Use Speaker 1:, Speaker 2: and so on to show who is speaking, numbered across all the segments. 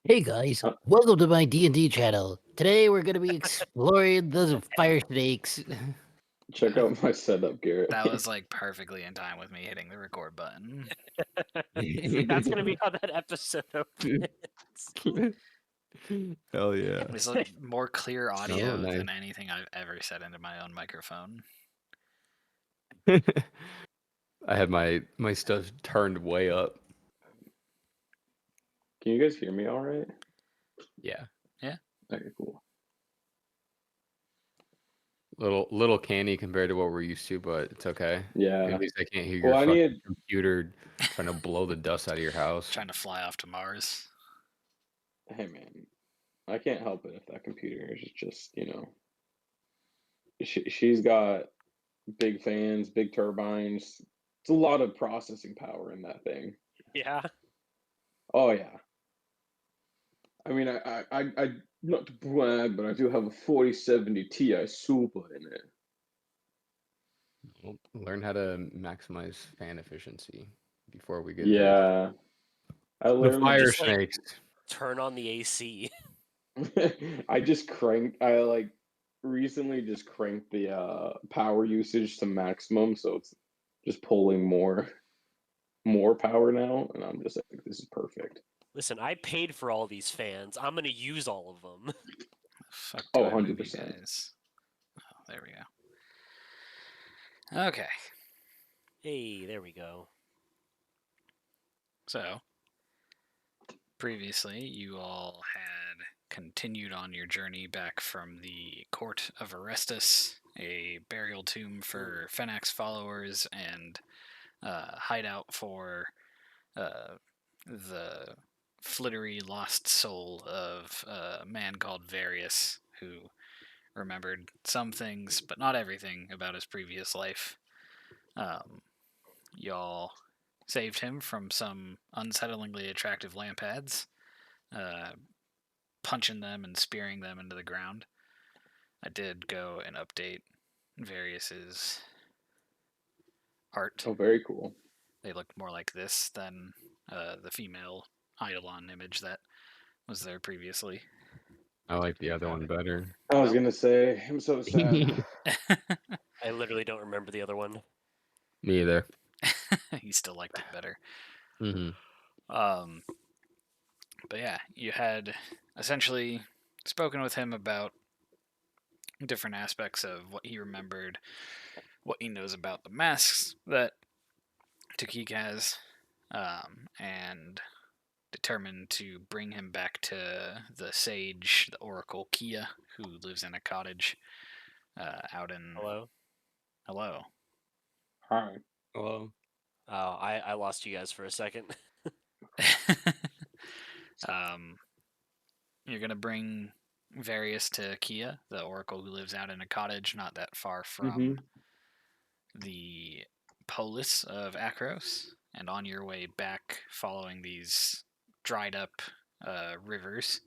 Speaker 1: Hey guys,
Speaker 2: Uh,
Speaker 1: welcome to my D&D channel. Today we're gonna be exploring the fire snakes.
Speaker 2: check out my setup, Garrett.
Speaker 3: That was like perfectly in time with me hitting the record button.
Speaker 4: That's gonna be how that episode opens.
Speaker 5: Hell yeah.
Speaker 3: It was like more clear audio
Speaker 5: nice.
Speaker 3: than anything I've ever said into my own microphone.
Speaker 5: I had my stuff turned way up.
Speaker 2: Can you guys hear me all right?
Speaker 5: Yeah.
Speaker 2: Okay, cool.
Speaker 5: Little canny compared to what we're used to, but it's okay.
Speaker 2: Yeah.
Speaker 5: At least I can't hear
Speaker 2: Well,
Speaker 5: your
Speaker 2: I
Speaker 5: fucking
Speaker 2: need.
Speaker 5: computer trying to blow the dust out of your house.
Speaker 3: Trying to fly off to Mars.
Speaker 2: Hey, man, I can't help it if that computer is just, she's got big fans, big turbines. It's a lot of processing power in that thing.
Speaker 4: Yeah.
Speaker 2: Oh yeah. I mean, I not to brag, but I do have a 4070 Ti Super in it.
Speaker 5: Well, learn how to maximize fan efficiency before we get there.
Speaker 2: Yeah, I
Speaker 5: The
Speaker 2: literally
Speaker 5: fire
Speaker 4: just, like-
Speaker 5: snakes.
Speaker 4: Turn on the AC.
Speaker 2: I just cranked. I like recently just cranked the power usage to maximum, so it's just pulling more power now, and I'm just like, this is perfect.
Speaker 4: Listen, I paid for all these fans. I'm gonna use all of them.
Speaker 3: Fuck
Speaker 2: Oh,
Speaker 3: do I move you
Speaker 2: 100%.
Speaker 3: guys? Oh, there we go. Okay,
Speaker 4: Hey, there we go.
Speaker 3: so previously you all had continued on your journey back from the court of Orestes, a burial tomb for Fenax followers and hideout for the flittery lost soul of a man called Varyas, who remembered some things, but not everything about his previous life. Y'all saved him from some unsettlingly attractive lampads, punching them and spearing them into the ground. I did go and update Varyas's art.
Speaker 2: Oh, very cool.
Speaker 3: They looked more like this than the female Eidolon image that was there previously.
Speaker 5: I like the other one better.
Speaker 2: I was gonna say, I'm so sad.
Speaker 4: I literally don't remember the other one.
Speaker 5: Me either.
Speaker 3: He still liked it better.
Speaker 5: hmm
Speaker 3: But yeah, you had essentially spoken with him about different aspects of what he remembered, what he knows about the masks that Takik has, and determined to bring him back to the sage, the Oracle Kia, who lives in a cottage out in.
Speaker 4: Hello?
Speaker 3: Hello.
Speaker 2: Hi.
Speaker 5: Hello.
Speaker 4: Oh, I lost you guys for a second.
Speaker 3: You're gonna bring Varyas to Kia, the Oracle who lives out in a cottage not that far from the polis of Akros, and on your way back, following these dried up rivers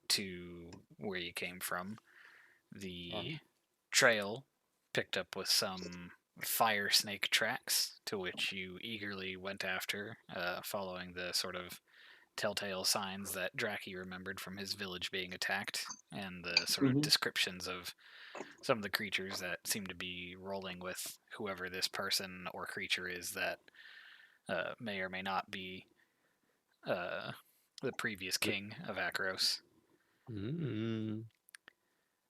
Speaker 3: to where you came from, the trail picked up with some fire snake tracks, to which you eagerly went after, following the sort of telltale signs that Draki remembered from his village being attacked, and the sort of descriptions of some of the creatures that seem to be rolling with whoever this person or creature is that may or may not be the previous king of Akros.
Speaker 5: Mm.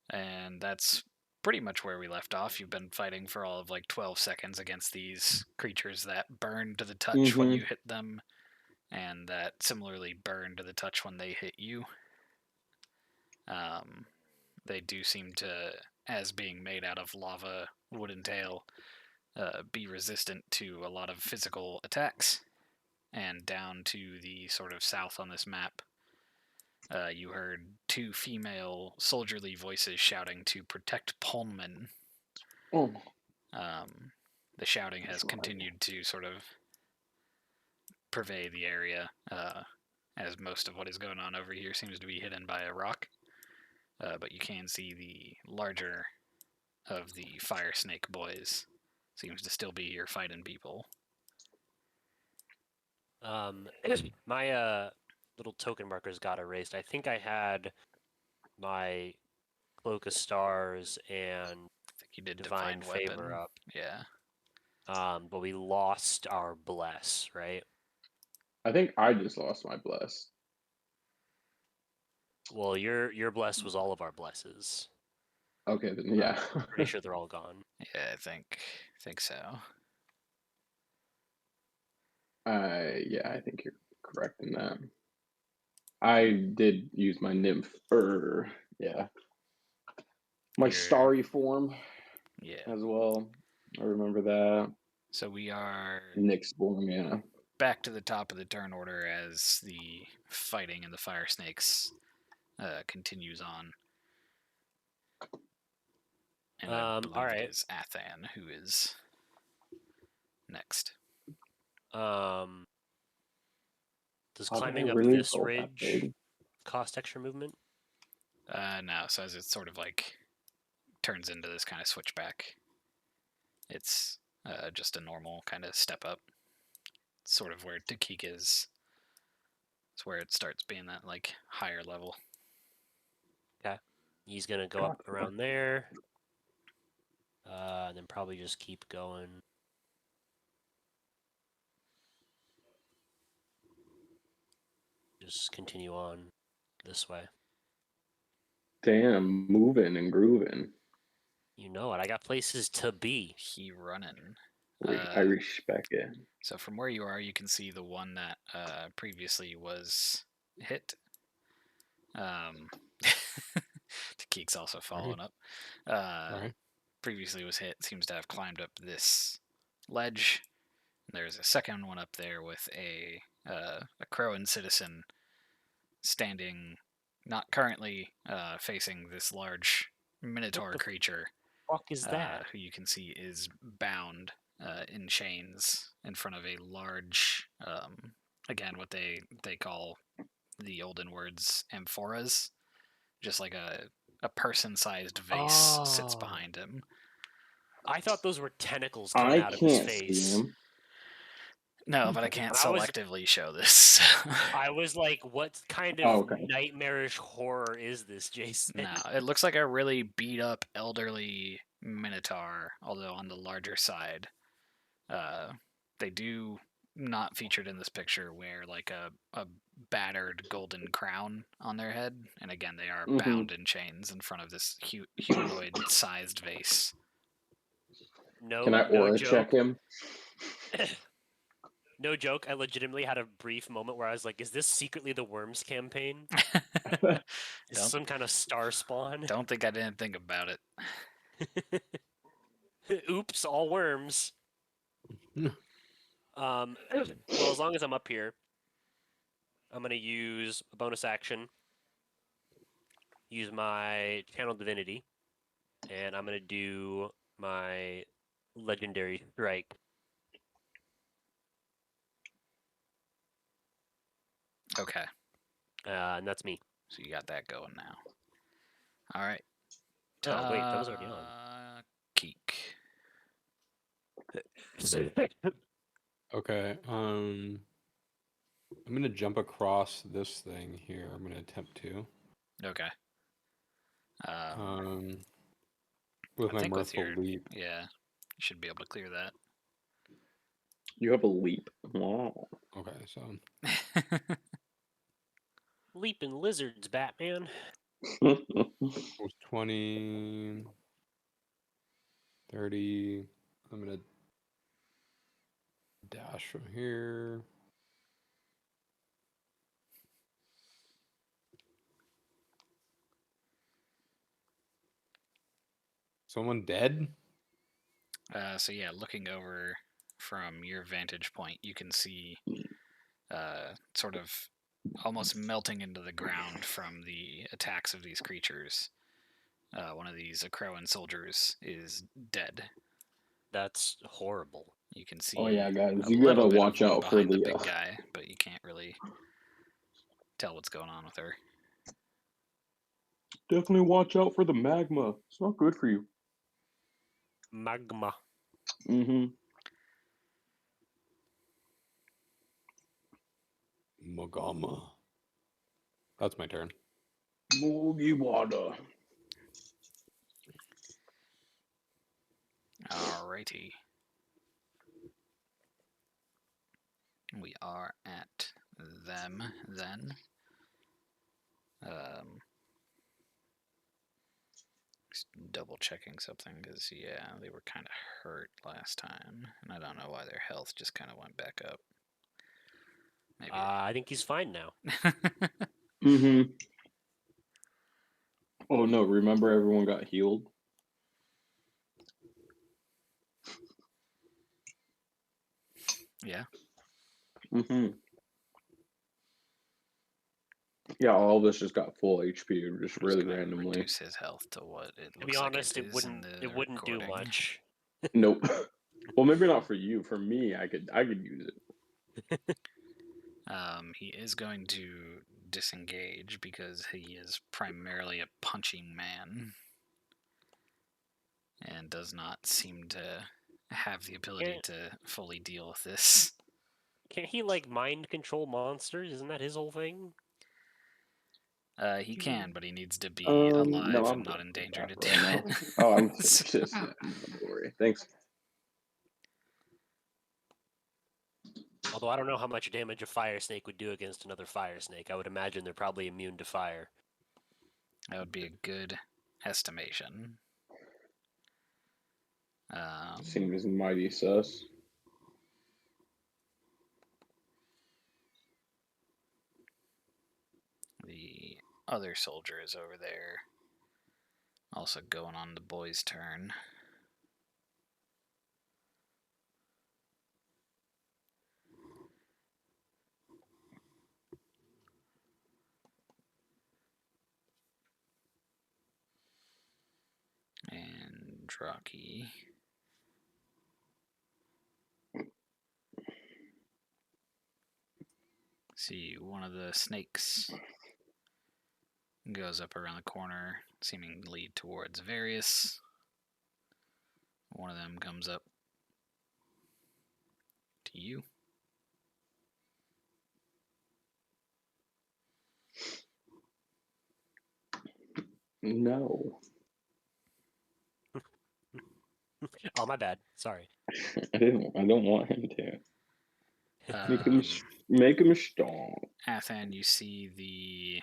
Speaker 3: And that's pretty much where we left off. You've been fighting for all of like 12 seconds against these creatures that burn to the touch when you hit them, and that similarly burn to the touch when they hit you. They do seem to, as being made out of lava, wood, and tail, be resistant to a lot of physical attacks. And down to the sort of south on this map, you heard two female soldierly voices shouting to protect Pullman.
Speaker 2: Oh.
Speaker 3: The shouting has continued to sort of pervade the area, as most of what is going on over here seems to be hidden by a rock. But you can see the larger of the fire snake boys seems to still be here fighting people.
Speaker 4: My little token markers got erased. I think I had my Cloak of Stars and
Speaker 3: I think you did
Speaker 4: Divine Favor
Speaker 3: Weapon.
Speaker 4: up.
Speaker 3: Yeah.
Speaker 4: But we lost our Bless, right?
Speaker 2: I think I just lost my bless.
Speaker 4: Well, your Bless was all of our Blesses.
Speaker 2: Okay, then yeah.
Speaker 4: Pretty sure they're all gone.
Speaker 3: Yeah, I think so.
Speaker 2: Yeah, I think you're correct in that. I did use my nymph, yeah, my
Speaker 3: Your-
Speaker 2: starry form
Speaker 3: Yeah.
Speaker 2: as well. I remember that.
Speaker 3: So we are
Speaker 2: Nyx form, yeah.
Speaker 3: back to the top of the turn order as the fighting in the fire snakes continues on. And I believe
Speaker 4: all right.
Speaker 3: it is Athan who is next.
Speaker 4: Does
Speaker 2: How did I
Speaker 4: climbing up
Speaker 2: really
Speaker 4: this
Speaker 2: roll that
Speaker 4: ridge
Speaker 2: big?
Speaker 4: cost extra movement?
Speaker 3: No, so as it sort of like turns into this kind of switchback, it's just a normal kind of step up. Sort of where Takik is. It's where it starts being that like higher level.
Speaker 4: He's gonna go up
Speaker 2: Gotcha.
Speaker 4: around there. And then probably just keep going. Just continue on this way.
Speaker 2: Damn, moving and grooving.
Speaker 4: You know it. I got places to be.
Speaker 3: He running.
Speaker 2: I respect it.
Speaker 3: So from where you are, you can see the one that previously was hit. Takik's also following up.
Speaker 5: Alright.
Speaker 3: Previously was hit, seems to have climbed up this ledge. There's a second one up there with a Crowan citizen standing, not currently facing this large minotaur
Speaker 4: the
Speaker 3: creature,
Speaker 4: Fuck is that?
Speaker 3: who you can see is bound in chains in front of a large, again, what they call the olden words amphoras, just like a person-sized vase sits
Speaker 4: Oh.
Speaker 3: behind him.
Speaker 4: I thought those were tentacles coming
Speaker 2: I
Speaker 4: out of his
Speaker 2: can't see
Speaker 4: face.
Speaker 2: him.
Speaker 3: No, but I can't
Speaker 4: I was-
Speaker 3: selectively show this.
Speaker 4: I was like, what kind
Speaker 2: Oh,
Speaker 4: of
Speaker 2: okay.
Speaker 4: nightmarish horror is this, Jason?
Speaker 3: No, it looks like a really beat up elderly minotaur, although on the larger side. They do not featured in this picture wear like a battered golden crown on their head, and again they are
Speaker 2: Mhm.
Speaker 3: bound in chains in front of this humanoid sized vase.
Speaker 4: No,
Speaker 2: Can I
Speaker 4: no
Speaker 2: aura
Speaker 4: joke.
Speaker 2: check him?
Speaker 4: No joke. I legitimately had a brief moment where I was like, "Is this secretly the Worms campaign? Is
Speaker 3: Don't-
Speaker 4: this some kind of star spawn?"
Speaker 3: Don't think I didn't think about it.
Speaker 4: Oops, all worms. Well, as long as I'm up here, I'm gonna use a bonus action. Use my Channel Divinity, and I'm gonna do my Legendary Strike.
Speaker 3: Okay,
Speaker 4: And that's me.
Speaker 3: so you got that going now. All right.
Speaker 4: Oh wait, that was already on.
Speaker 3: Geek.
Speaker 5: Okay. I'm gonna jump across this thing here. I'm gonna attempt to.
Speaker 3: Okay.
Speaker 5: With
Speaker 3: I
Speaker 5: my
Speaker 3: think with
Speaker 5: mirthful
Speaker 3: your
Speaker 5: leap.
Speaker 3: yeah, you should be able to clear that.
Speaker 2: You have a leap. Wow.
Speaker 5: Okay, so
Speaker 4: Leaping lizards, Batman.
Speaker 5: it was 20, 30. I'm gonna dash from here. Someone dead?
Speaker 3: So yeah, looking over from your vantage point, you can see sort of almost melting into the ground from the attacks of these creatures. One of these Crowan soldiers is dead.
Speaker 4: That's horrible.
Speaker 3: You can see
Speaker 2: Oh yeah, guys,
Speaker 3: a
Speaker 2: you
Speaker 3: little
Speaker 2: gotta
Speaker 3: bit
Speaker 2: watch
Speaker 3: of one
Speaker 2: out for
Speaker 3: behind the
Speaker 2: the.
Speaker 3: big guy, but you can't really tell what's going on with her.
Speaker 2: Definitely watch out for the magma. It's not good for you.
Speaker 4: Magma.
Speaker 2: Mm-hmm.
Speaker 5: Magama. That's my turn.
Speaker 2: Boogie water.
Speaker 3: Alrighty. We are at them then. Just double checking something because, yeah, they were kind of hurt last time. And I don't know why their health just kind of went back up. Maybe.
Speaker 4: I think he's fine now.
Speaker 2: Mm-hmm. Oh no, remember everyone got healed?
Speaker 3: Yeah.
Speaker 2: Mm-hmm. Yeah, all of us just got full HP just
Speaker 3: I'm
Speaker 2: really
Speaker 3: just gonna
Speaker 2: randomly.
Speaker 3: reduce his health to what it
Speaker 4: To
Speaker 3: looks
Speaker 4: be honest,
Speaker 3: like
Speaker 4: it
Speaker 3: is
Speaker 4: wouldn't
Speaker 3: in the
Speaker 4: it wouldn't do
Speaker 3: recording.
Speaker 4: much.
Speaker 2: Nope. Well, maybe not for you. For me, I could use it.
Speaker 3: He is going to disengage because he is primarily a punching man and does not seem to have the ability to fully deal with this.
Speaker 4: Can't he like mind control monsters? Isn't that his whole thing?
Speaker 3: He can, but he needs to be
Speaker 2: No,
Speaker 3: alive
Speaker 2: I'm
Speaker 3: and not
Speaker 2: good
Speaker 3: in
Speaker 2: for
Speaker 3: danger to
Speaker 2: that
Speaker 3: do
Speaker 2: right now.
Speaker 3: it.
Speaker 2: Oh, I'm
Speaker 3: So-
Speaker 2: just don't worry. Thanks.
Speaker 4: Although I don't know how much damage a fire snake would do against another fire snake. I would imagine they're probably immune to fire.
Speaker 3: That would be a good estimation.
Speaker 2: Seems mighty sus.
Speaker 3: The other soldier is over there, also going on the boy's turn. And Draki. See, one of the snakes goes up around the corner, seeming to lead towards Varyas. One of them comes up to you.
Speaker 2: No.
Speaker 4: Oh, my bad. Sorry.
Speaker 2: I don't want him to.
Speaker 3: Um,
Speaker 2: Make him strong.
Speaker 3: Athan, you see the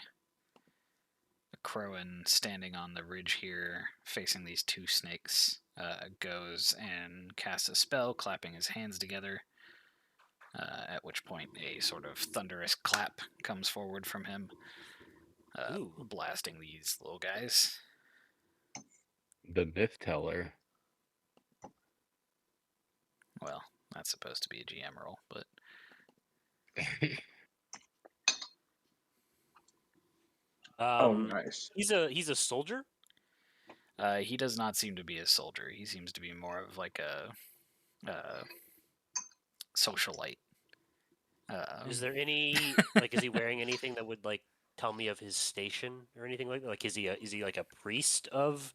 Speaker 3: Crowan standing on the ridge here, facing these two snakes, goes and casts a spell, clapping his hands together. At which point, a sort of thunderous clap comes forward from him, blasting these little guys.
Speaker 6: The myth teller.
Speaker 3: Well, that's supposed to be a GM roll, but
Speaker 2: Oh, nice.
Speaker 4: He's a soldier.
Speaker 3: he does not seem to be a soldier. He seems to be more of like a socialite.
Speaker 4: Is there any like? Is he wearing anything that would like tell me of his station or anything like that? Like, is he like a priest of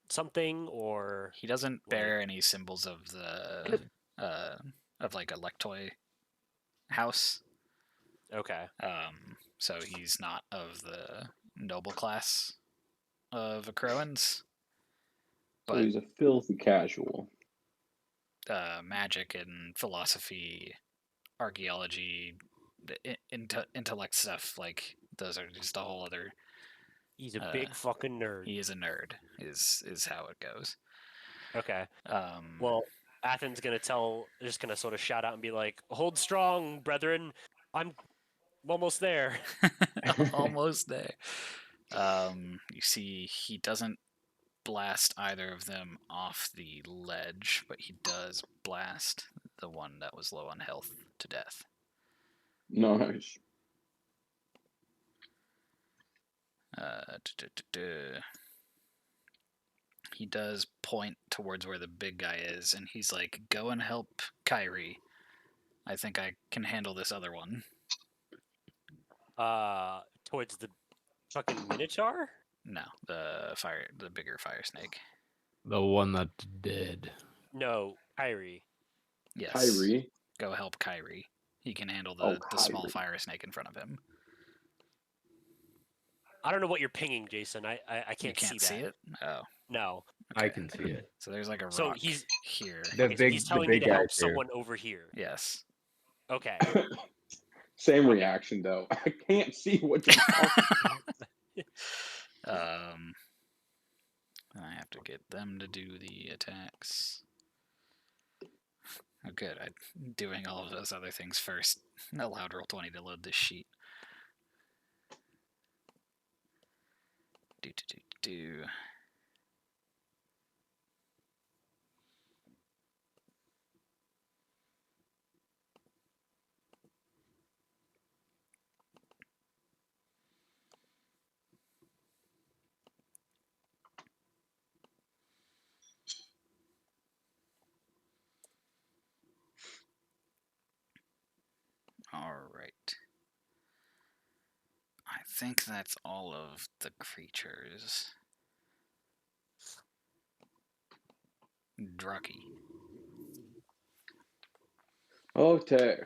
Speaker 4: something, or
Speaker 3: He doesn't
Speaker 4: like-
Speaker 3: bear any symbols of the of like a Lectoi house.
Speaker 4: Okay.
Speaker 3: So he's not of the noble class of Croans.
Speaker 2: So
Speaker 3: But
Speaker 2: he's a filthy casual.
Speaker 3: magic and philosophy, archaeology, intellect stuff, like those are just a whole other.
Speaker 4: He's a big fucking nerd.
Speaker 3: He is a nerd. Is how it goes.
Speaker 4: Okay. Well, Athen's just gonna sort of shout out and be like, "Hold strong, brethren! I'm almost there."
Speaker 3: Almost there. You see, he doesn't blast either of them off the ledge, but he does blast the one that was low on health to death.
Speaker 2: Nice.
Speaker 3: He does point towards where the big guy is, and he's like, "Go and help Kyrie. I think I can handle this other one."
Speaker 4: Towards the fucking Minotaur.
Speaker 3: No, the bigger fire snake.
Speaker 6: The one that's dead.
Speaker 4: No, Kyrie.
Speaker 3: Yes.
Speaker 2: Kyrie.
Speaker 3: Go help Kyrie. He can handle
Speaker 2: Oh,
Speaker 3: the small
Speaker 2: Kyrie.
Speaker 3: fire snake in front of him.
Speaker 4: I don't know what you're pinging, Jason. I
Speaker 3: You
Speaker 4: can't,
Speaker 3: can't
Speaker 4: see
Speaker 3: see
Speaker 4: that.
Speaker 3: it? Oh.
Speaker 4: No.
Speaker 6: I
Speaker 3: Okay.
Speaker 6: can see it.
Speaker 3: So there's like a
Speaker 4: So
Speaker 3: rock
Speaker 4: he's
Speaker 3: here.
Speaker 6: The
Speaker 4: okay, so he's
Speaker 6: big
Speaker 4: telling me to help
Speaker 6: guys here.
Speaker 4: someone over here.
Speaker 3: Yes.
Speaker 4: Okay.
Speaker 2: Same
Speaker 4: Okay.
Speaker 2: reaction though. I can't see what you're talking about.
Speaker 3: I have to get them to do the attacks. Oh, good. I'm doing all of those other things first. Allowed Roll20 to load this sheet. Do. All right. I think that's all of the creatures. Drucky.
Speaker 2: Okay.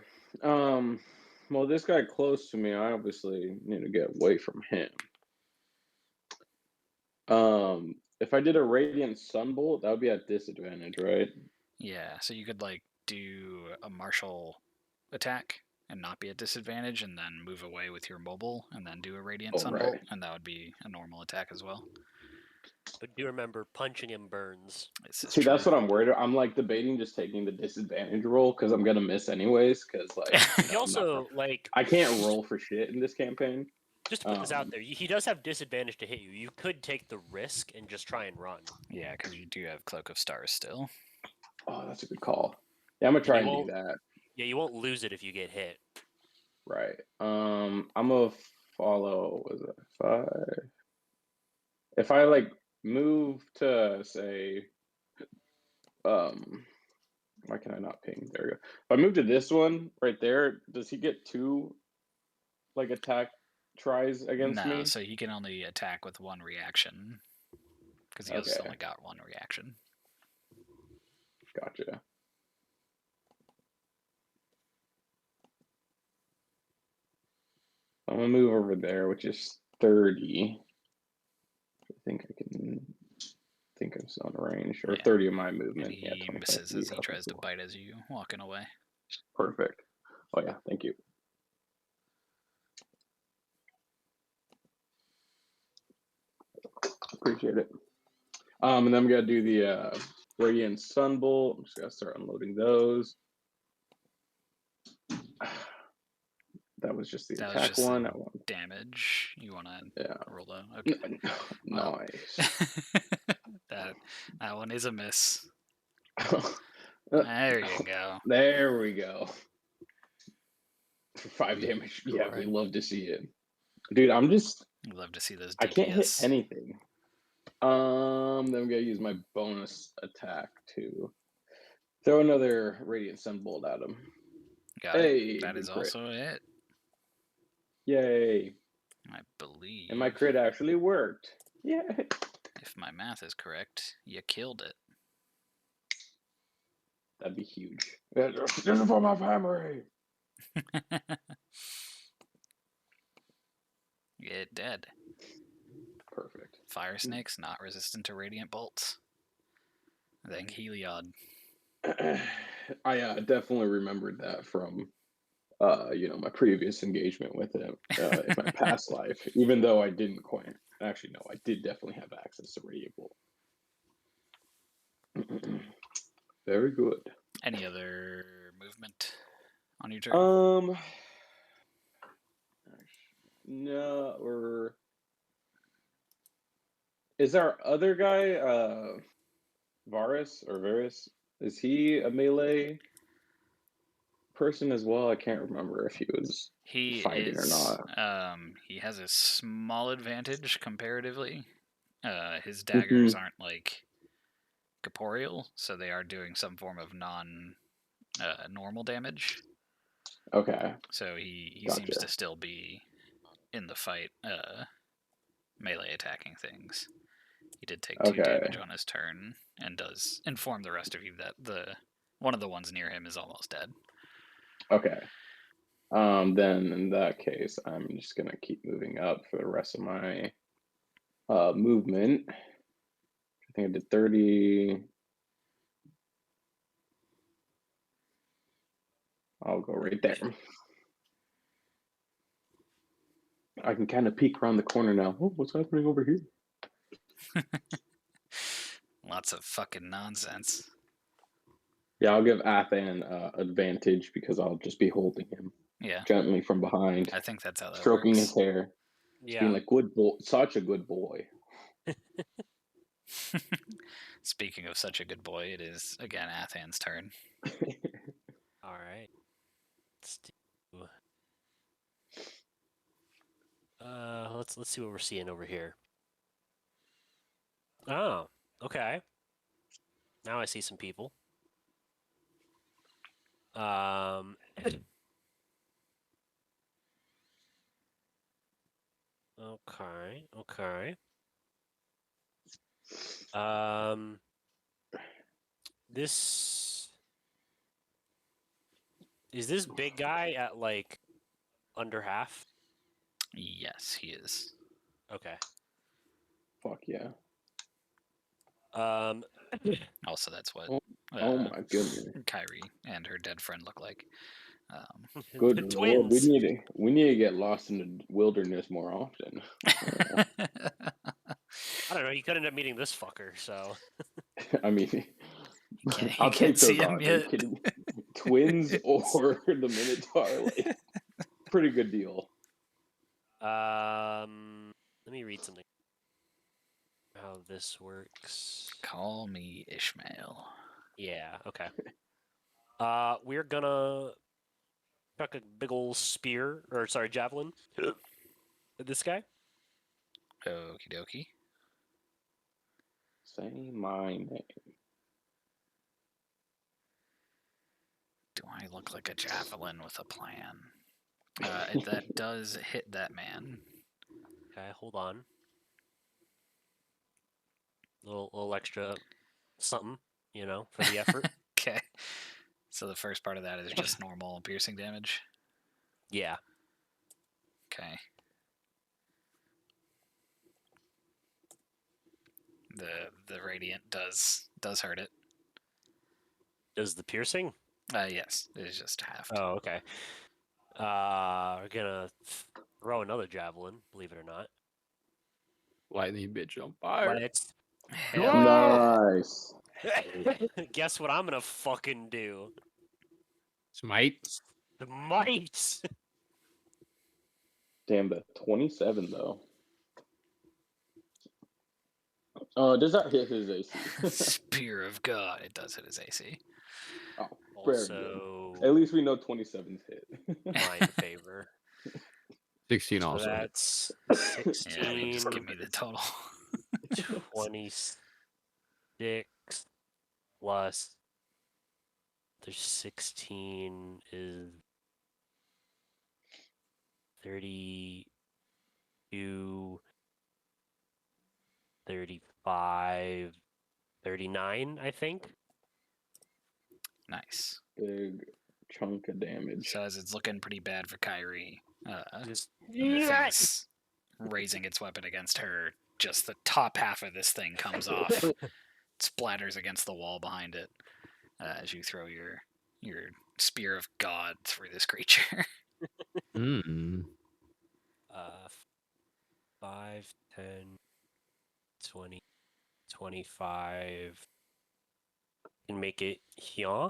Speaker 2: Well, this guy close to me, I obviously need to get away from him. If I did a Radiant Sunbolt, that would be at disadvantage, right?
Speaker 3: Yeah, so you could like do a martial attack and not be at disadvantage, and then move away with your mobile, and then do a Radiant
Speaker 2: Oh,
Speaker 3: Sunbolt,
Speaker 2: right.
Speaker 3: and that would be a normal attack as well.
Speaker 4: But do remember, punching him burns.
Speaker 3: This is
Speaker 2: See,
Speaker 3: true.
Speaker 2: that's what I'm worried about. I'm like debating just taking the disadvantage roll because I'm gonna miss anyways. Because like, you
Speaker 4: He
Speaker 2: know, I'm not
Speaker 4: also, like,
Speaker 2: I can't roll for shit in this campaign.
Speaker 4: just to put this out there, he does have disadvantage to hit you. You could take the risk and just try and run.
Speaker 3: Yeah, because you do have Cloak of Stars still.
Speaker 2: Oh, that's a good call. Yeah, I'm gonna try
Speaker 4: you
Speaker 2: and do
Speaker 4: won't-
Speaker 2: that.
Speaker 4: Yeah, you won't lose it if you get hit.
Speaker 2: Right. I'm gonna follow. Was it 5? If I like move to say, why can I not ping? There we go. If I move to this one right there, does he get 2 like attack tries against
Speaker 3: No,
Speaker 2: me?
Speaker 3: so he can only attack with one reaction, because he has
Speaker 2: Okay.
Speaker 3: only got one reaction.
Speaker 2: Gotcha. I'm gonna move over there, which is 30. I think I'm still in range, or
Speaker 3: Yeah.
Speaker 2: 30 of my
Speaker 3: And
Speaker 2: movement. Yeah,
Speaker 3: he
Speaker 2: 25
Speaker 3: misses
Speaker 2: feet
Speaker 3: as he
Speaker 2: up
Speaker 3: tries to
Speaker 2: until-
Speaker 3: bite as you walking away.
Speaker 2: Perfect. Oh yeah, thank you. Appreciate it. And then I'm gonna do the Radiant Sunbolt. I'm just gonna start unloading those. That was just the
Speaker 3: That was
Speaker 2: attack
Speaker 3: just
Speaker 2: one.
Speaker 3: the
Speaker 2: I want,
Speaker 3: damage. You want to
Speaker 2: yeah.
Speaker 3: roll the okay. Well.
Speaker 2: Nice.
Speaker 3: that one is a miss. There you go.
Speaker 2: There we go. For 5 damage. Yeah, we
Speaker 3: Right.
Speaker 2: love to see it. Dude, I'm just
Speaker 3: You love to see those DPS.
Speaker 2: I can't hit anything. Then I'm gonna use my bonus attack to throw another Radiant Sunbolt at him.
Speaker 3: Got it.
Speaker 2: Hey,
Speaker 3: That
Speaker 2: big
Speaker 3: is
Speaker 2: crit.
Speaker 3: also it.
Speaker 2: Yay.
Speaker 3: I believe.
Speaker 2: And my crit actually worked. Yeah.
Speaker 3: If my math is correct, you killed it.
Speaker 2: That'd be huge. This is for my family.
Speaker 3: It dead.
Speaker 2: Perfect.
Speaker 3: Fire snakes not resistant to radiant bolts. I think Heliod.
Speaker 2: I definitely remembered that from my previous engagement with him in my past life, even though I didn't quite. Actually, no, I did definitely have access to Radiant Bolt. Very good.
Speaker 3: Any other movement on your turn?
Speaker 2: No, or is our other guy Varyas? Is he a melee person as well? I can't remember if he was fighting or not.
Speaker 3: He has a small advantage comparatively. His daggers aren't like corporeal, so they are doing some form of normal damage.
Speaker 2: Okay.
Speaker 3: So he
Speaker 2: Gotcha.
Speaker 3: seems to still be in the fight, melee attacking things. He did take 2 damage on his turn, and does inform the rest of you that one of the ones near him is almost dead.
Speaker 2: Okay. Then in that case, I'm just gonna keep moving up for the rest of my movement. I think I did 30. I'll go right there. I can kind of peek around the corner now. Oh, what's happening over here?
Speaker 3: Lots of fucking nonsense.
Speaker 2: Yeah, I'll give Athan advantage because I'll just be holding him
Speaker 3: Yeah,
Speaker 2: gently from behind,
Speaker 3: I think that's how that
Speaker 2: stroking
Speaker 3: works.
Speaker 2: his hair, just
Speaker 4: Yeah.
Speaker 2: being like, "Good boy, such a good boy."
Speaker 3: Speaking of such a good boy, it is again Athan's turn.
Speaker 4: All right. Let's do. Let's see what we're seeing over here. Oh, okay. Now I see some people. Okay, okay. This is this big guy at like under half?
Speaker 3: Yes, he is.
Speaker 4: Okay.
Speaker 2: Fuck yeah!
Speaker 3: Also, that's what
Speaker 2: Oh my goodness!
Speaker 3: Kyrie and her dead friend look like.
Speaker 2: Good
Speaker 4: The
Speaker 2: lord, we
Speaker 4: twins.
Speaker 2: need to get lost in the wilderness more often.
Speaker 4: I don't know. You could end up meeting this fucker. So
Speaker 2: I mean,
Speaker 3: you
Speaker 2: I'll
Speaker 3: can't
Speaker 2: take
Speaker 3: see
Speaker 2: those
Speaker 3: him
Speaker 2: odds. Are you
Speaker 3: yet.
Speaker 2: kidding me? Twins or the Minotaur, like pretty good deal.
Speaker 4: let me read something. How this works.
Speaker 3: Call me Ishmael.
Speaker 4: Yeah. Okay. We're gonna chuck a big ol' spear, or sorry, javelin at this guy.
Speaker 3: Okie dokie.
Speaker 2: Say my name.
Speaker 3: Do I look like a javelin with a plan? That does hit that man.
Speaker 4: Okay, hold on. Little extra something, for the effort.
Speaker 3: Okay. So the first part of that is just normal piercing damage.
Speaker 4: Yeah.
Speaker 3: Okay. The radiant does hurt it.
Speaker 4: Does the piercing?
Speaker 3: Yes, it is just halved.
Speaker 4: Oh, okay. We're gonna throw another javelin, believe it or not.
Speaker 5: Lightning bitch on fire.
Speaker 4: Let's.
Speaker 3: Hell yeah.
Speaker 2: Nice.
Speaker 4: Guess what I'm gonna fucking do?
Speaker 5: Smite.
Speaker 4: The might.
Speaker 2: Damn, the 27 though. Does that hit his AC?
Speaker 3: Spear of God. It does hit his AC.
Speaker 2: Oh, very good.
Speaker 4: Also,
Speaker 2: At least we know 27's hit.
Speaker 4: mind favor.
Speaker 5: 16
Speaker 4: So
Speaker 5: also.
Speaker 4: that's
Speaker 3: Yeah,
Speaker 4: 16,
Speaker 3: you just give me the total.
Speaker 4: 26 plus. There's 16 is 32, 35, 39, I think.
Speaker 3: Nice.
Speaker 2: Big chunk of damage.
Speaker 3: So as it's looking pretty bad for Kyrie,
Speaker 4: Just
Speaker 3: the thing's raising its weapon against her. Just the top half of this thing comes off, splatters against the wall behind it as you throw your spear of God through this creature.
Speaker 5: Mm.
Speaker 4: 5, 10, 20, 25. Can make it here.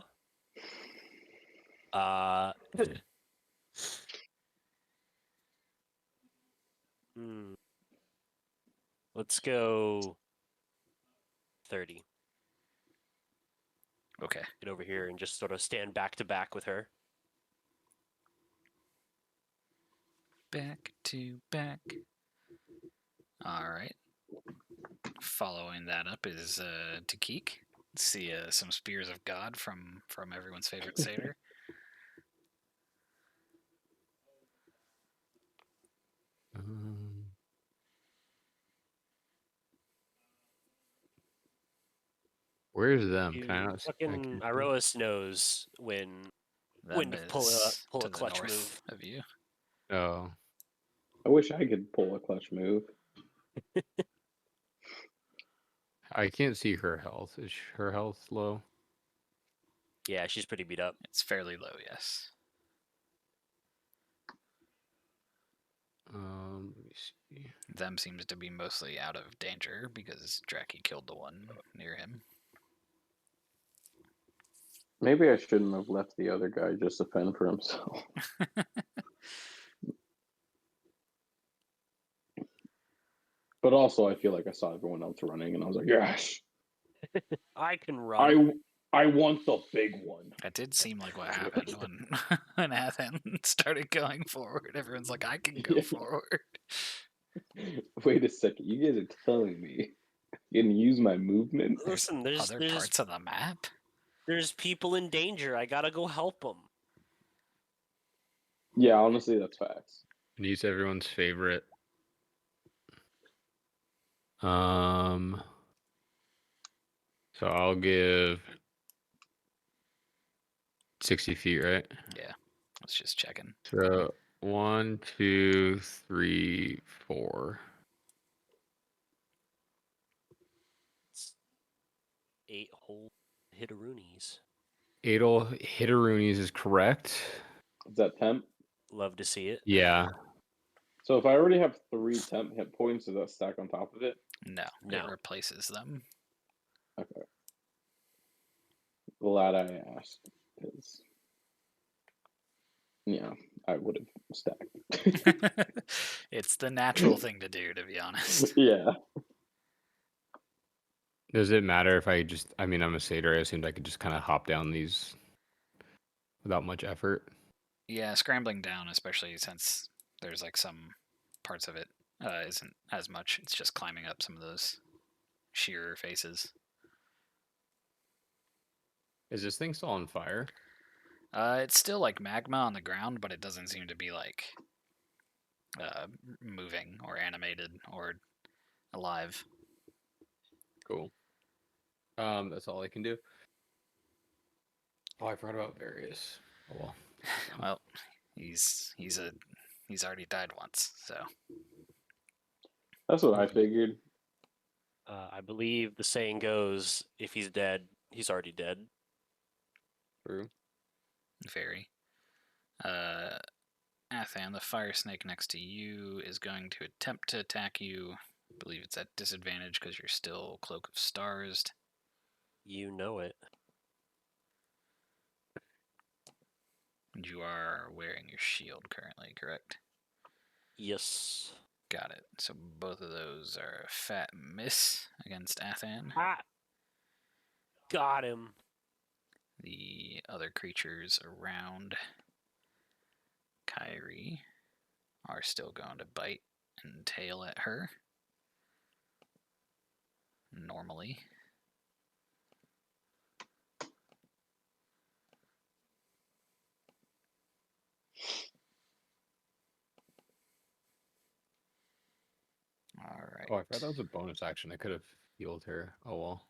Speaker 4: Let's go 30.
Speaker 3: Okay.
Speaker 4: Get over here and just sort of stand back to back with her.
Speaker 3: Back to back. All right. Following that up is Takik. See some spears of God from everyone's favorite satyr.
Speaker 5: Where's them? Can I not see? I
Speaker 4: Fucking
Speaker 5: can't see.
Speaker 4: Iroas knows when
Speaker 3: Them
Speaker 4: Wouldn't have pull
Speaker 3: is
Speaker 4: a
Speaker 3: to the
Speaker 4: clutch
Speaker 3: north
Speaker 4: move.
Speaker 3: of you.
Speaker 6: Oh,
Speaker 2: I wish I could pull a clutch move.
Speaker 6: I can't see her health. Is her health low?
Speaker 4: Yeah, she's pretty beat up.
Speaker 3: It's fairly low, yes.
Speaker 6: Let me see.
Speaker 3: Them seems to be mostly out of danger because Draki killed the one near him.
Speaker 2: Maybe I shouldn't have left the other guy just to fend for himself. But also, I feel like I saw everyone else running, and I was like, "Yes,
Speaker 4: I can run.
Speaker 2: I want the big one."
Speaker 3: That did seem like what happened when when Athen started going forward. Everyone's like, I can go
Speaker 2: Yeah.
Speaker 3: forward.
Speaker 2: Wait a second, you guys are telling me you can use my movement?
Speaker 4: Listen, there's
Speaker 3: Other parts of the map?
Speaker 4: there's people in danger. I gotta go help them.
Speaker 2: Yeah, honestly, that's facts.
Speaker 6: And he's everyone's favorite. So I'll give 60 feet, right?
Speaker 3: Yeah. I was just checking.
Speaker 6: So 1, 2, 3, 4.
Speaker 4: 8 whole hitaroonies.
Speaker 6: Adel Hitarunis is correct.
Speaker 2: Is that temp?
Speaker 4: Love to see it.
Speaker 6: Yeah.
Speaker 2: So if I already have 3 temp hit points, does that stack on top of it?
Speaker 3: No,
Speaker 4: No.
Speaker 3: it replaces them.
Speaker 2: Okay. Glad I asked, because yeah, I would have stacked.
Speaker 3: It's the natural thing to do, to be honest.
Speaker 2: Yeah.
Speaker 6: Does it matter if I just, I mean, I'm a satyr. I assumed I could just kind of hop down these without much effort.
Speaker 3: Yeah, scrambling down, especially since there's like some parts of it isn't as much. It's just climbing up some of those sheer faces.
Speaker 6: Is this thing still on fire?
Speaker 3: It's still like magma on the ground, but it doesn't seem to be like moving or animated or alive.
Speaker 6: Cool. That's all I can do. Oh, I forgot about Varyas. Oh well.
Speaker 3: Well, he's already died once, so
Speaker 2: That's what I figured.
Speaker 4: I believe the saying goes, if he's dead, he's already dead.
Speaker 6: True.
Speaker 3: very. Athan, the fire snake next to you, is going to attempt to attack you. I believe it's at disadvantage because you're still Cloak of Stars.
Speaker 4: You know it.
Speaker 3: And you are wearing your shield currently, correct?
Speaker 4: Yes.
Speaker 3: Got it. So both of those are a fat miss against Athan.
Speaker 4: Ah! Got him.
Speaker 3: The other creatures around Kyrie are still going to bite and tail at her. Normally. All right.
Speaker 6: Oh, I forgot that was a bonus action. I could have healed her. Oh well.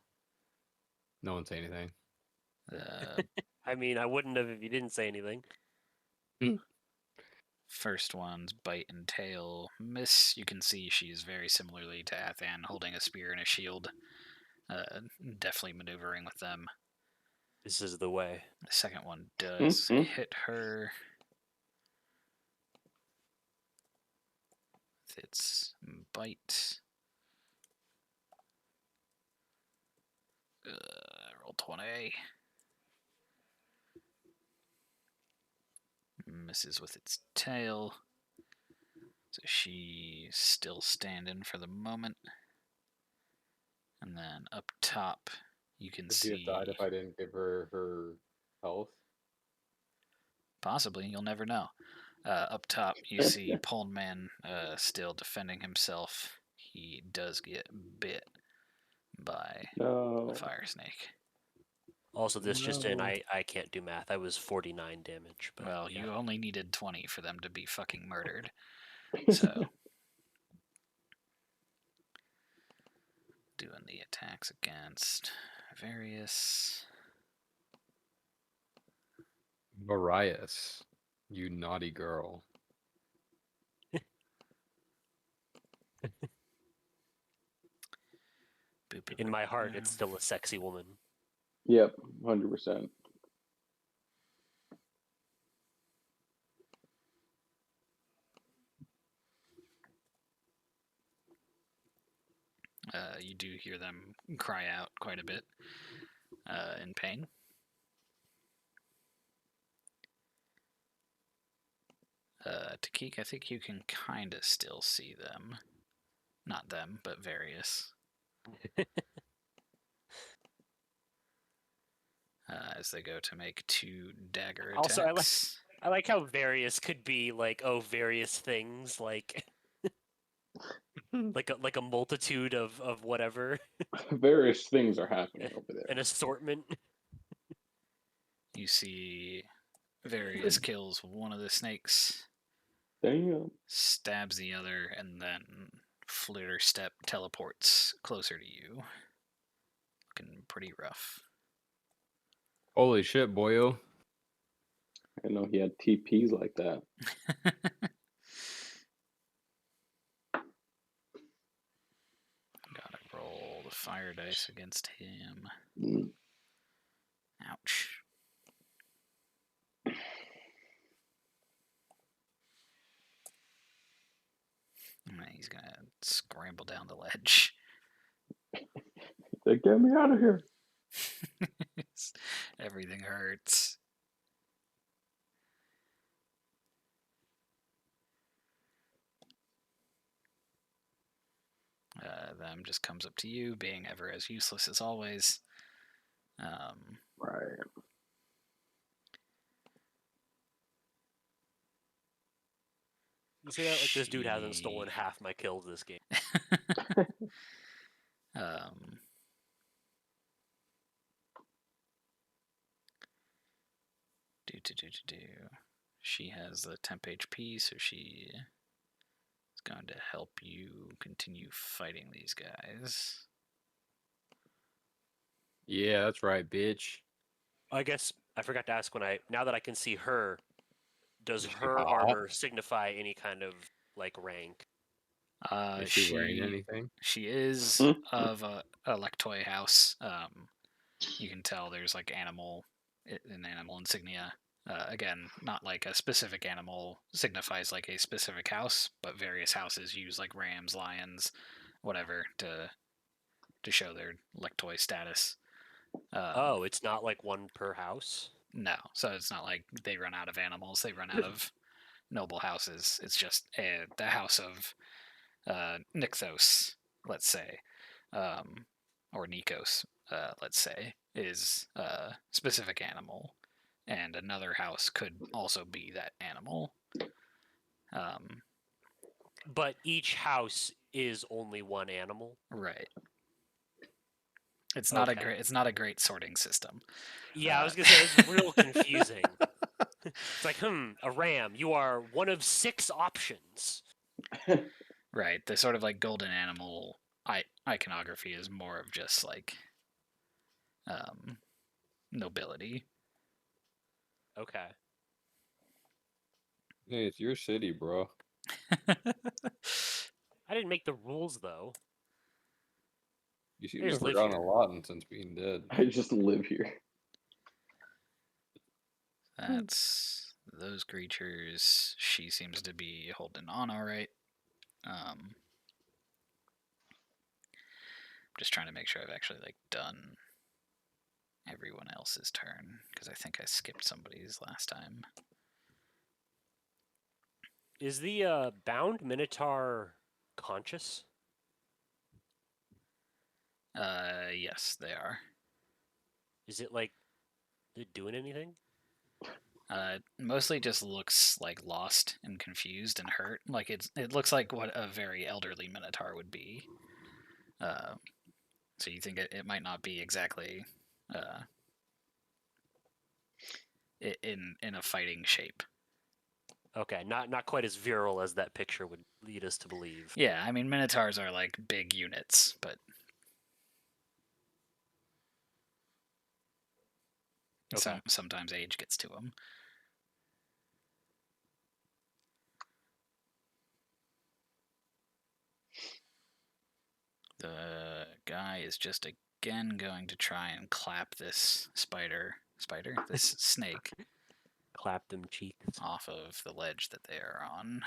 Speaker 6: No one say anything.
Speaker 4: I mean, I wouldn't have if you didn't say anything.
Speaker 3: First one's bite and tail miss. You can see she's very similarly to Athan, holding a spear and a shield. Definitely maneuvering with them.
Speaker 4: This is the way.
Speaker 3: The second one does hit her. With its bite. Roll 20. Misses with its tail. So she's still standing for the moment. And then up top, you can
Speaker 5: Would she have
Speaker 3: see.
Speaker 5: died if I didn't give her health?
Speaker 3: Possibly, you'll never know. Up top, you see Poleman still defending himself. He does get bit by
Speaker 2: No.
Speaker 3: the fire snake.
Speaker 4: Also, this just in,
Speaker 6: No.
Speaker 4: I can't do math. I was 49 damage. But
Speaker 3: Well,
Speaker 4: yeah.
Speaker 3: you only needed 20 for them to be fucking murdered. So, doing the attacks against Varyas.
Speaker 5: Varyas, you naughty girl.
Speaker 3: Boop, boop,
Speaker 4: In my
Speaker 3: boop,
Speaker 4: heart,
Speaker 3: boop.
Speaker 4: it's still a sexy woman.
Speaker 2: Yep, 100%.
Speaker 3: You do hear them cry out quite a bit in pain. Takik, I think you can kind of still see them. Not them, but Varyas. As they go to make 2 dagger
Speaker 4: Also,
Speaker 3: attacks.
Speaker 4: I like how various could be like, oh, various things, like like a multitude of whatever,
Speaker 2: Various things are happening over
Speaker 4: an
Speaker 2: there.
Speaker 4: assortment.
Speaker 3: You see Varyas kills one of the snakes,
Speaker 2: Damn.
Speaker 3: stabs the other, and then Flitter Step teleports closer to you. Looking pretty rough.
Speaker 5: Holy shit, boyo.
Speaker 2: I know he had TPs like that.
Speaker 3: Gotta roll the fire dice against him.
Speaker 2: Mm.
Speaker 3: Ouch. He's gonna scramble down the ledge.
Speaker 2: They get me out of here.
Speaker 3: Everything hurts. Them just comes up to you, being ever as useless as always.
Speaker 2: Right.
Speaker 4: You say that like this dude hasn't stolen half my kills this game.
Speaker 3: um, She has the temp HP, so she is going to help you continue fighting these guys.
Speaker 5: Yeah, that's right, bitch.
Speaker 4: I guess I forgot to ask now that I can see her, does
Speaker 5: Is she
Speaker 4: her
Speaker 5: hot?
Speaker 4: armor signify any kind of like rank?
Speaker 5: Is she wearing anything?
Speaker 3: She is
Speaker 2: Hmm?
Speaker 3: of a Lectoi house. You can tell there's like an animal insignia. Again, not like a specific animal signifies like a specific house, but various houses use like rams, lions, whatever to show their Lectoi status.
Speaker 4: Oh, it's not like one per house?
Speaker 3: No, so it's not like they run out of animals; they run out of noble houses. It's just the house of Nixos, let's say, or Nikos, let's say, is a specific animal, and another house could also be that animal.
Speaker 4: But each house is only one animal.
Speaker 3: Right. It's not
Speaker 4: Okay.
Speaker 3: It's not a great sorting system.
Speaker 4: Yeah, I was gonna say it's real confusing. It's like, a ram. You are one of 6 options.
Speaker 3: Right. The sort of like golden animal iconography is more of just like nobility.
Speaker 4: Okay.
Speaker 5: Hey, it's your city, bro.
Speaker 4: I didn't make the rules though.
Speaker 5: You seem
Speaker 4: I
Speaker 5: to
Speaker 4: just
Speaker 5: have
Speaker 4: live
Speaker 5: forgotten
Speaker 4: here.
Speaker 5: a lot since being dead.
Speaker 2: I just live here.
Speaker 3: That's those creatures. She seems to be holding on all right. Just trying to make sure I've actually like done everyone else's turn because I think I skipped somebody's last time.
Speaker 4: Is the bound minotaur conscious?
Speaker 3: Yes, they are.
Speaker 4: Is it like doing anything?
Speaker 3: Mostly just looks like lost and confused and hurt. Like it looks like what a very elderly minotaur would be. So you think it might not be exactly in a fighting shape.
Speaker 4: Okay, not quite as virile as that picture would lead us to believe.
Speaker 3: Yeah, I mean minotaurs are like big units, but
Speaker 4: Okay.
Speaker 3: sometimes age gets to them. guy is just again going to try and clap this this snake
Speaker 4: Clap them cheeks.
Speaker 3: off of the ledge that they are on.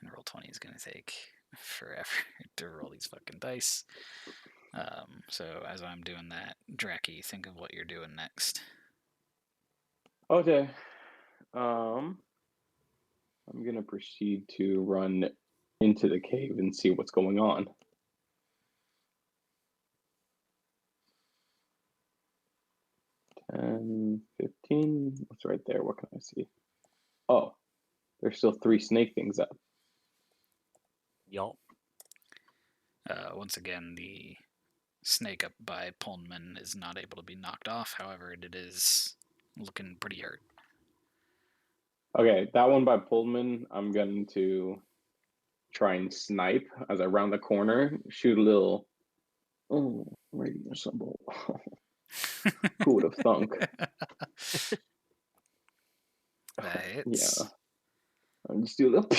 Speaker 3: And roll 20 is going to take forever to roll these fucking dice. So as I'm doing that, Dracky, think of what you're doing next.
Speaker 2: Okay. I'm gonna proceed to run into the cave and see what's going on. And 15. What's right there? What can I see? Oh, there's still 3 snake things up.
Speaker 4: Y'all.
Speaker 3: Once again, the snake up by Pullman is not able to be knocked off. However, it is looking pretty hurt.
Speaker 2: Okay, that one by Pullman, I'm going to try and snipe as I round the corner, shoot a little. Oh, radiant symbol. Who would have thunk?
Speaker 3: That hits.
Speaker 2: Yeah. I'm just do a little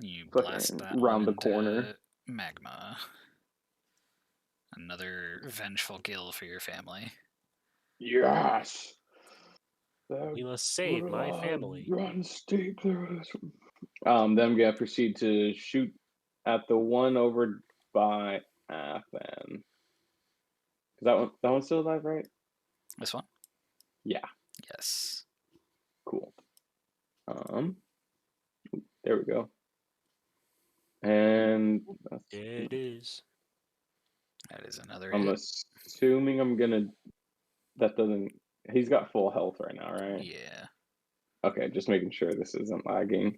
Speaker 3: You
Speaker 2: fucking
Speaker 3: blast that
Speaker 2: round the
Speaker 3: one
Speaker 2: corner.
Speaker 3: into magma. Another vengeful kill for your family.
Speaker 2: Yes.
Speaker 4: We must save my family.
Speaker 2: Run steep through this. Then I'm gonna proceed to shoot at the one over by Athen. Is that one's still alive, right?
Speaker 3: This one?
Speaker 2: Yeah.
Speaker 3: Yes.
Speaker 2: Cool. There we go. And that's,
Speaker 4: There it is.
Speaker 3: That is another
Speaker 2: I'm
Speaker 3: hit.
Speaker 2: assuming I'm gonna. That doesn't. He's got full health right now, right?
Speaker 3: Yeah.
Speaker 2: Okay, just making sure this isn't lagging.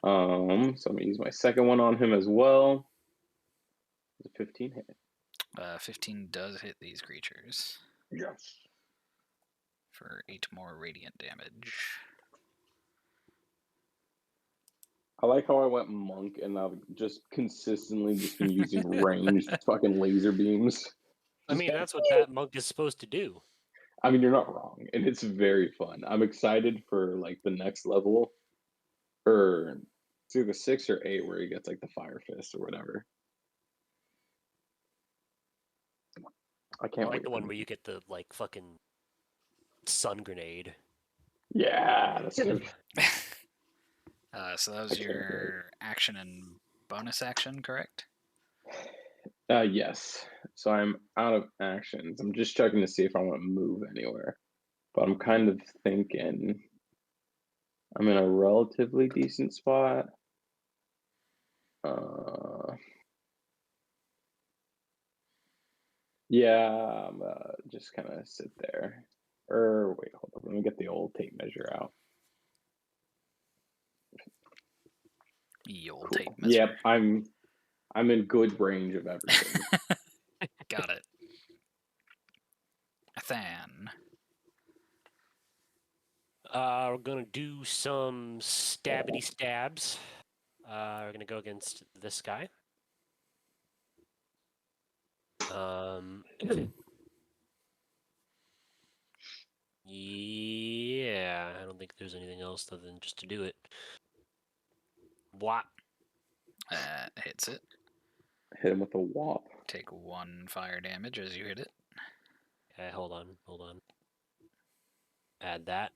Speaker 2: So I'm gonna use my second one on him as well. It's a 15 hit.
Speaker 3: 15 does hit these creatures
Speaker 2: Yes.
Speaker 3: for 8 more radiant damage.
Speaker 2: I like how I went monk and I've just consistently just been using ranged fucking laser beams.
Speaker 4: I mean, that's what that monk is supposed to do.
Speaker 2: I mean, you're not wrong, and it's very fun. I'm excited for like the next level, or it's either 6 or 8 where he gets like the fire fist or whatever. I
Speaker 4: I
Speaker 2: can't
Speaker 4: like
Speaker 2: wait.
Speaker 4: the one where you get the like fucking sun grenade.
Speaker 2: Yeah, that's good.
Speaker 3: So that
Speaker 2: I
Speaker 3: was
Speaker 2: can't
Speaker 3: your action and bonus action, correct?
Speaker 2: Yes. So I'm out of actions. I'm just checking to see if I want to move anywhere. But I'm kind of thinking I'm in a relatively decent spot. Yeah, I'm just kind of sit there. Or wait, hold on. Let me get the old tape measure out.
Speaker 3: The old
Speaker 2: Cool.
Speaker 3: tape measure.
Speaker 2: Yep, I'm in good range of everything.
Speaker 3: Got it. Athan.
Speaker 4: We're gonna do some stabbity stabs. We're gonna go against this guy. Yeah, I don't think there's anything else other than just to do it. What?
Speaker 3: Hits it.
Speaker 2: Hit him with a whop.
Speaker 3: Take 1 fire damage as you hit it.
Speaker 4: Okay, hold on. Add that.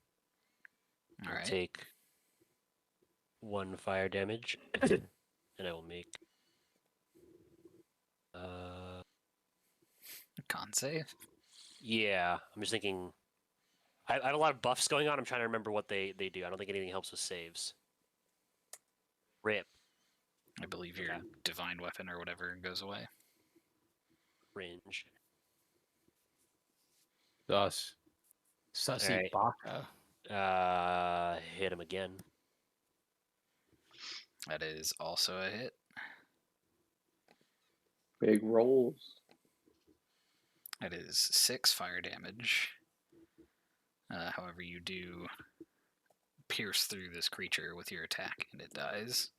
Speaker 3: All right.
Speaker 4: Take 1 fire damage, and I will make.
Speaker 3: Con save.
Speaker 4: Yeah, I'm just thinking. I have a lot of buffs going on. I'm trying to remember what they do. I don't think anything helps with saves. Rip.
Speaker 3: I believe your
Speaker 4: Okay.
Speaker 3: divine weapon or whatever goes away.
Speaker 4: Cringe.
Speaker 6: Thus, Sussy
Speaker 4: Alright.
Speaker 6: Baka.
Speaker 4: Hit him again.
Speaker 3: That is also a hit.
Speaker 2: Big rolls.
Speaker 3: That is 6 fire damage. However, you do pierce through this creature with your attack, and it dies.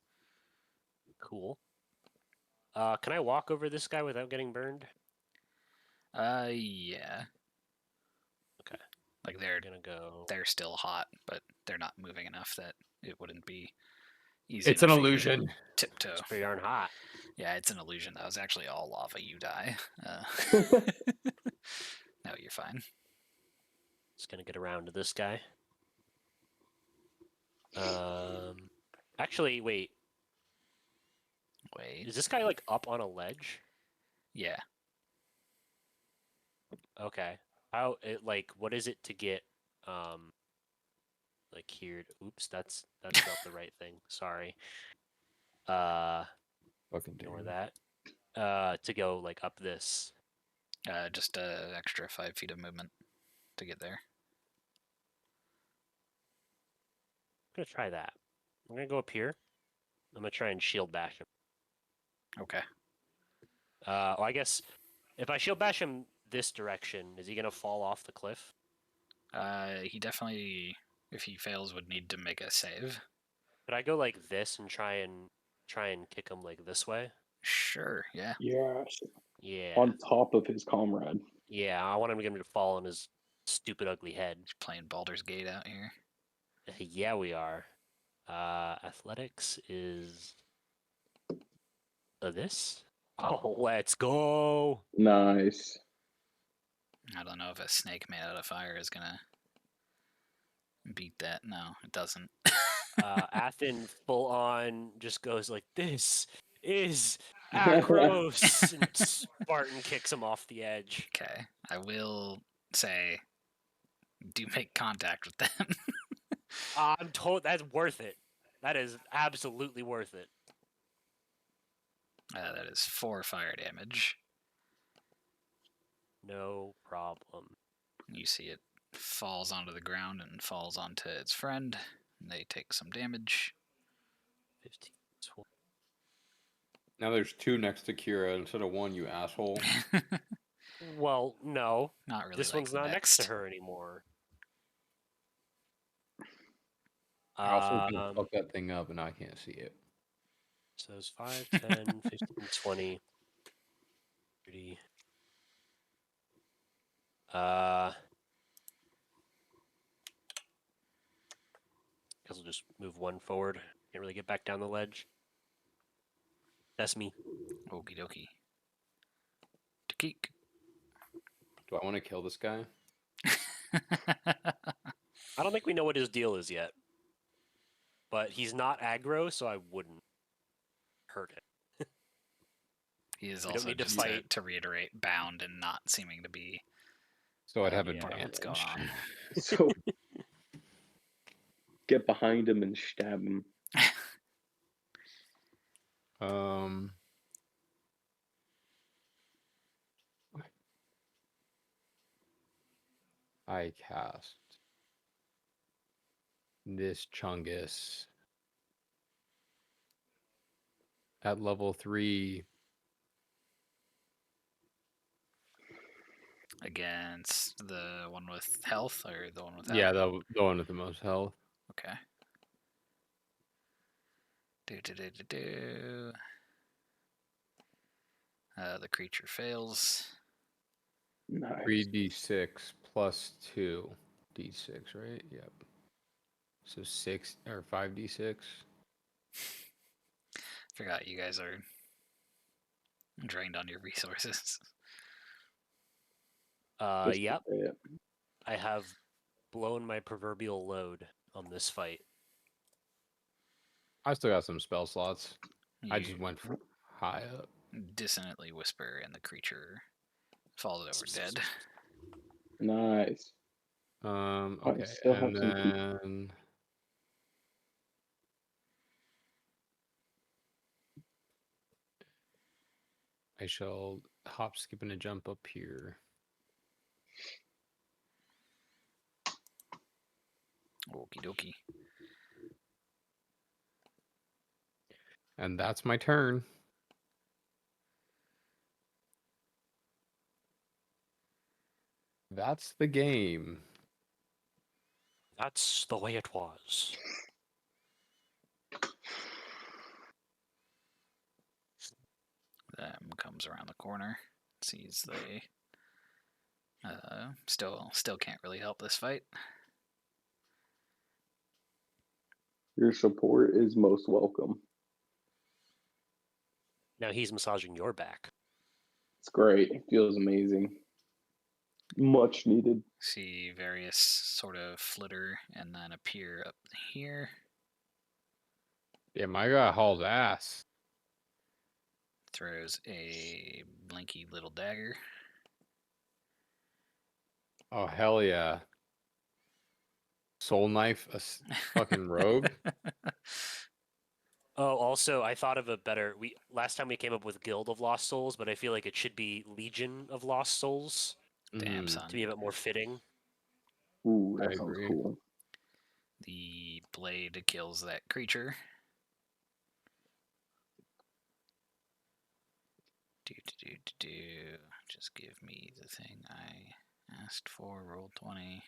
Speaker 4: Cool. Can I walk over this guy without getting burned?
Speaker 3: Yeah.
Speaker 4: Okay.
Speaker 3: Like
Speaker 4: I'm gonna go.
Speaker 3: they're still hot, but they're not moving enough that it wouldn't be easy.
Speaker 5: It's
Speaker 3: to
Speaker 5: an
Speaker 3: figure
Speaker 5: illusion.
Speaker 3: Tiptoe.
Speaker 4: It's pretty darn hot.
Speaker 3: Yeah, it's an illusion. That was actually all lava. You die. No, you're fine.
Speaker 4: Just gonna get around to this guy. Actually, wait.
Speaker 3: Wait.
Speaker 4: Is this guy like up on a ledge?
Speaker 3: Yeah.
Speaker 4: Okay. How it like? What is it to get? Like here. Oops, that's not the right thing. Sorry.
Speaker 5: Fucking
Speaker 4: Ignore
Speaker 5: damn.
Speaker 4: that. To go like up this.
Speaker 3: Just an extra 5 feet of movement to get there.
Speaker 4: I'm gonna try that. I'm gonna go up here. I'm gonna try and shield bash him.
Speaker 3: Okay.
Speaker 4: Well, I guess if I shield bash him this direction, is he gonna fall off the cliff?
Speaker 3: He definitely, if he fails, would need to make a save.
Speaker 4: Could I go like this and try and kick him like this way?
Speaker 3: Sure. Yeah.
Speaker 2: Yes.
Speaker 4: Yeah.
Speaker 2: On top of his comrade.
Speaker 4: Yeah, I want him to get him to fall on his stupid ugly head.
Speaker 3: He's playing Baldur's Gate out here.
Speaker 4: Yeah, we are. Athletics is this. Oh, let's go.
Speaker 2: Nice.
Speaker 3: I don't know if a snake made out of fire is gonna beat that. No, it doesn't.
Speaker 4: Athen full on just goes like, "This is Akros," and Spartan kicks him off the edge.
Speaker 3: Okay. I will say, do make contact with them.
Speaker 4: I'm told that's worth it. That is absolutely worth it.
Speaker 3: That is 4 fire damage.
Speaker 4: No problem.
Speaker 3: You see it falls onto the ground and falls onto its friend. And they take some damage.
Speaker 4: 15, 20.
Speaker 5: Now there's 2 next to Kira instead of 1, you asshole.
Speaker 4: Well, no.
Speaker 3: Not really.
Speaker 4: This
Speaker 3: like
Speaker 4: one's not next to her anymore.
Speaker 5: I also can fuck that thing up and I can't see it.
Speaker 4: So it's 5, 10, 15, 20, 30. Guess I'll just move 1 forward. Can't really get back down the ledge. That's me.
Speaker 3: Okie dokie. Takik.
Speaker 5: Do I want to kill this guy?
Speaker 4: I don't think we know what his deal is yet. But he's not aggro, so I wouldn't hurt him.
Speaker 3: He is
Speaker 4: We don't
Speaker 3: also,
Speaker 4: need to
Speaker 3: just
Speaker 4: fight.
Speaker 3: to reiterate, bound and not seeming to be.
Speaker 5: So I'd have
Speaker 4: Yeah.
Speaker 3: What's going
Speaker 5: advantage.
Speaker 3: on?
Speaker 2: So get behind him and stab him.
Speaker 5: I cast this Chungus at level 3.
Speaker 3: Against the one with health or the one without?
Speaker 5: Yeah, the one with the most health.
Speaker 3: Okay. Do. The creature fails.
Speaker 2: Nice.
Speaker 5: 3d6 plus 2d6, right? Yep. So 6 or 5d6.
Speaker 3: Forgot you guys are drained on your resources.
Speaker 2: Just
Speaker 4: Yep.
Speaker 2: yeah.
Speaker 4: I have blown my proverbial load on this fight.
Speaker 5: I still got some spell slots. I
Speaker 3: You
Speaker 5: just went high up.
Speaker 3: dissonantly whisper, and the creature falls over dead.
Speaker 2: Nice.
Speaker 5: Okay,
Speaker 2: still have
Speaker 5: and
Speaker 2: some people.
Speaker 5: then I shall hop, skip, and a jump up here.
Speaker 3: Okie dokie.
Speaker 5: And that's my turn. That's the game.
Speaker 4: That's the way it was.
Speaker 3: Grim comes around the corner, sees they still can't really help this fight.
Speaker 2: Your support is most welcome.
Speaker 4: Now he's massaging your back.
Speaker 2: It's great. It feels amazing. Much needed.
Speaker 3: See Varyas sort of flitter and then appear up here.
Speaker 5: Yeah, my guy hauls ass.
Speaker 3: Throws a blinky little dagger.
Speaker 5: Oh, hell yeah. Soul knife a fucking rogue?
Speaker 4: Oh, also, I thought of a better. Last time we came up with Guild of Lost Souls, but I feel like it should be Legion of Lost Souls
Speaker 3: Damn,
Speaker 5: Mhm,
Speaker 3: son.
Speaker 4: to be a bit more fitting.
Speaker 2: Ooh,
Speaker 5: I
Speaker 2: that sounds
Speaker 5: agree.
Speaker 2: cool.
Speaker 3: The blade kills that creature. Just give me the thing I asked for. Roll 20.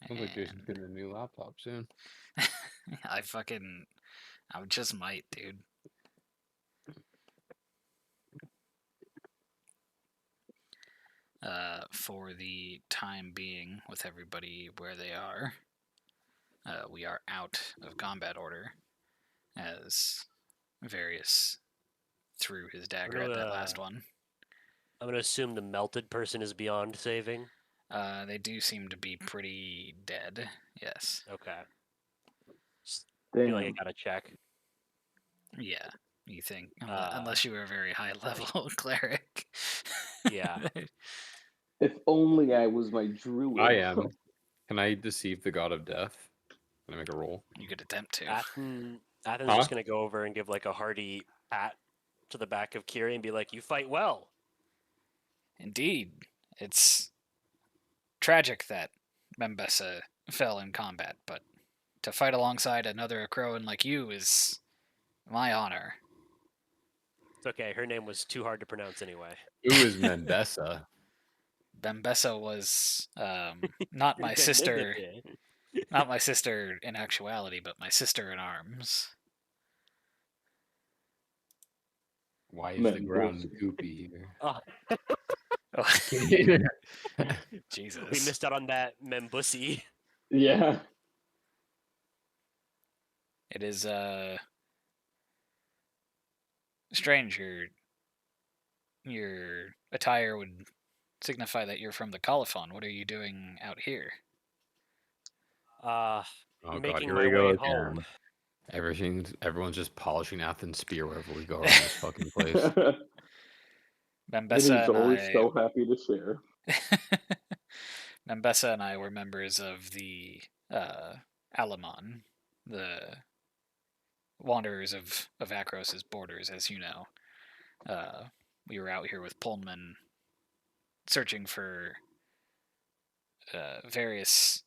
Speaker 5: Sounds like Jason's
Speaker 3: And
Speaker 5: getting a new laptop soon.
Speaker 3: I just might, dude. For the time being, with everybody where they are, we are out of combat order as Varyas threw his dagger at that last one.
Speaker 4: I'm gonna assume the melted person is beyond saving.
Speaker 3: They do seem to be pretty dead. Yes.
Speaker 4: Okay. I feel like I
Speaker 2: Damn.
Speaker 4: gotta check.
Speaker 3: Yeah. You think unless you were a very high level cleric.
Speaker 4: Yeah.
Speaker 2: If only I was my druid.
Speaker 5: I am. Can I deceive the god of death? Can I make a roll?
Speaker 3: You could attempt to.
Speaker 4: Athens
Speaker 5: Huh?
Speaker 4: just gonna go over and give like a hearty pat to the back of Kiri and be like, "You fight well."
Speaker 3: Indeed. It's tragic that Membessa fell in combat, but to fight alongside another Akroan like you is my honor.
Speaker 4: It's okay. Her name was too hard to pronounce anyway.
Speaker 5: Who is Mendesa?
Speaker 3: Bembessa was not my sister, not my sister in actuality, but my sister in arms.
Speaker 5: Why is the ground goopy here?
Speaker 4: Oh,
Speaker 3: Jesus.
Speaker 4: we missed out on that Membussy.
Speaker 2: Yeah.
Speaker 3: It is strange. Your attire would signify that you're from the Colophon. What are you doing out here?
Speaker 5: Oh god,
Speaker 4: Making
Speaker 5: here
Speaker 4: my
Speaker 5: we go
Speaker 4: way
Speaker 5: again.
Speaker 4: home.
Speaker 5: Everyone's just polishing Athens' spear wherever we go around this fucking place.
Speaker 2: And
Speaker 3: Membessa
Speaker 2: he's
Speaker 3: and
Speaker 2: always
Speaker 3: I.
Speaker 2: so happy to share.
Speaker 3: Membessa and I were members of the Alamon, the Wanderers of Akros' borders, as you know. We were out here with Pullman searching for various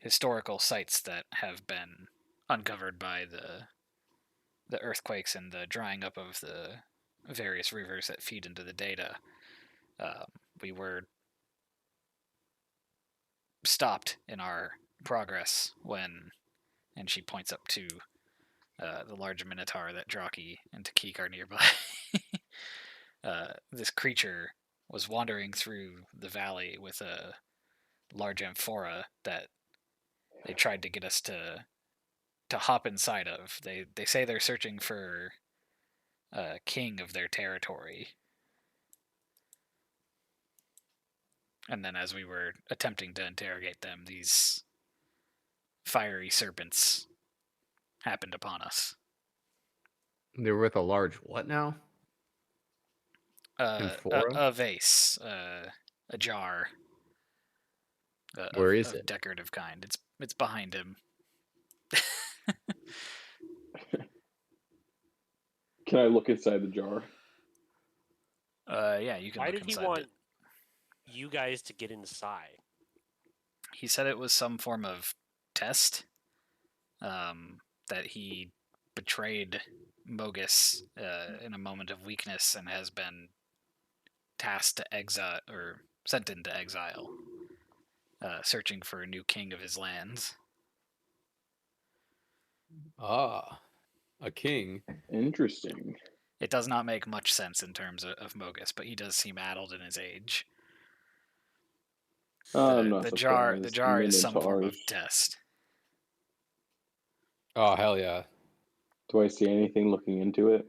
Speaker 3: historical sites that have been uncovered by the earthquakes and the drying up of the various rivers that feed into the data. We were stopped in our progress when, and she points up to the large minotaur that Draki and Takik are nearby. This creature was wandering through the valley with a large amphora that they tried to get us to hop inside of. They say they're searching for a king of their territory. And then as we were attempting to interrogate them, these fiery serpents happened upon us.
Speaker 5: They were with a large what now? Amphora?
Speaker 3: A vase, a jar.
Speaker 5: Where is
Speaker 3: of
Speaker 5: it?
Speaker 3: decorative kind. It's behind him.
Speaker 2: Can I look inside the jar?
Speaker 3: Yeah, you can
Speaker 4: Why
Speaker 3: look
Speaker 4: did he
Speaker 3: inside
Speaker 4: want
Speaker 3: it.
Speaker 4: you guys to get inside?
Speaker 3: He said it was some form of test. That he betrayed Mogus in a moment of weakness and has been tasked to exile or sent into exile, searching for a new king of his lands.
Speaker 5: Ah, a king.
Speaker 2: Interesting.
Speaker 3: It does not make much sense in terms of Mogus, but he does seem addled in his age.
Speaker 2: I'm not
Speaker 3: The
Speaker 2: surprised.
Speaker 3: jar is some form of
Speaker 2: Minotaurs.
Speaker 3: test.
Speaker 5: Oh, hell yeah.
Speaker 2: Do I see anything looking into it?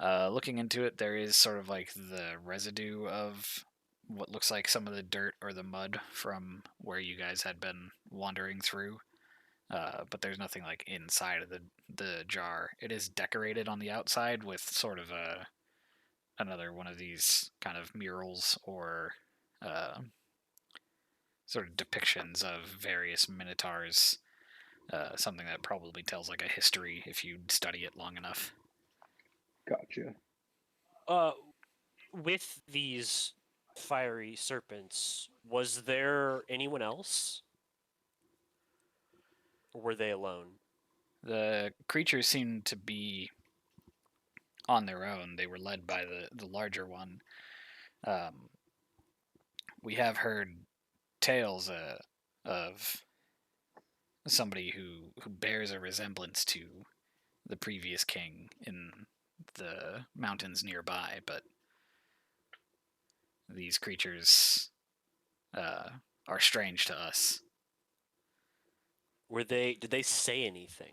Speaker 3: Looking into it, there is sort of like the residue of what looks like some of the dirt or the mud from where you guys had been wandering through. But there's nothing like inside of the jar. It is decorated on the outside with sort of another one of these kind of murals or sort of depictions of various minotaurs. Something that probably tells like a history if you study it long enough.
Speaker 2: Gotcha.
Speaker 4: With these fiery serpents, was there anyone else? Or were they alone?
Speaker 3: The creatures seemed to be on their own. They were led by the larger one. We have heard tales of somebody who bears a resemblance to the previous king in the mountains nearby, but these creatures are strange to us.
Speaker 4: Did they say anything?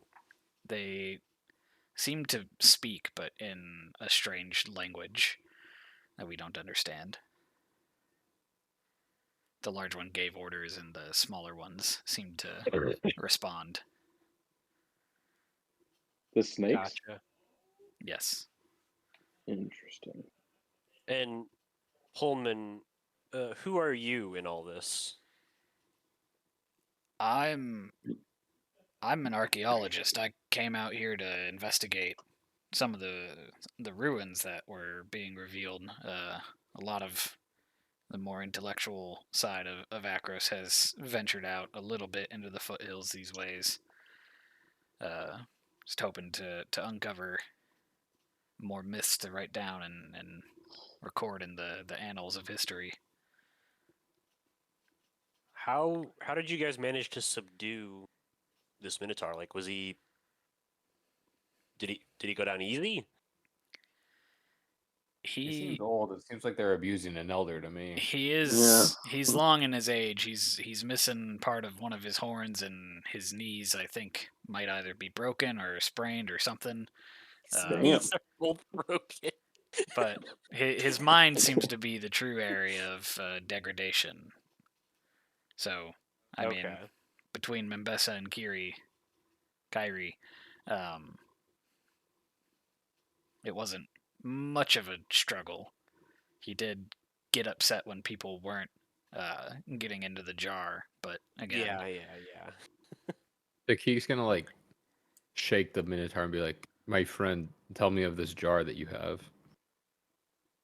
Speaker 3: They seem to speak, but in a strange language that we don't understand. The large one gave orders, and the smaller ones seemed to respond.
Speaker 2: The snakes?
Speaker 4: Gotcha.
Speaker 3: Yes.
Speaker 2: Interesting.
Speaker 4: And Holman, who are you in all this?
Speaker 3: I'm an archaeologist. I came out here to investigate some of the ruins that were being revealed. A lot of the more intellectual side of Akros has ventured out a little bit into the foothills these ways. Just hoping to uncover more myths to write down and record in the annals of history.
Speaker 4: How did you guys manage to subdue this Minotaur? Like, was he? Did he go down easy?
Speaker 5: He
Speaker 3: He
Speaker 5: seems old. It seems like they're abusing an elder to me.
Speaker 3: he is he's long in his age. He's missing part of one of his horns, and his knees, I think, might either be broken or sprained or something.
Speaker 2: Damn.
Speaker 4: Knees are both broken.
Speaker 3: But his mind seems to be the true area of degradation. So, I mean,
Speaker 4: Okay.
Speaker 3: between Mbessa and Kyrie, it wasn't much of a struggle. He did get upset when people weren't getting into the jar, but again,
Speaker 4: Yeah.
Speaker 5: The king's gonna like shake the Minotaur and be like, "My friend, tell me of this jar that you have."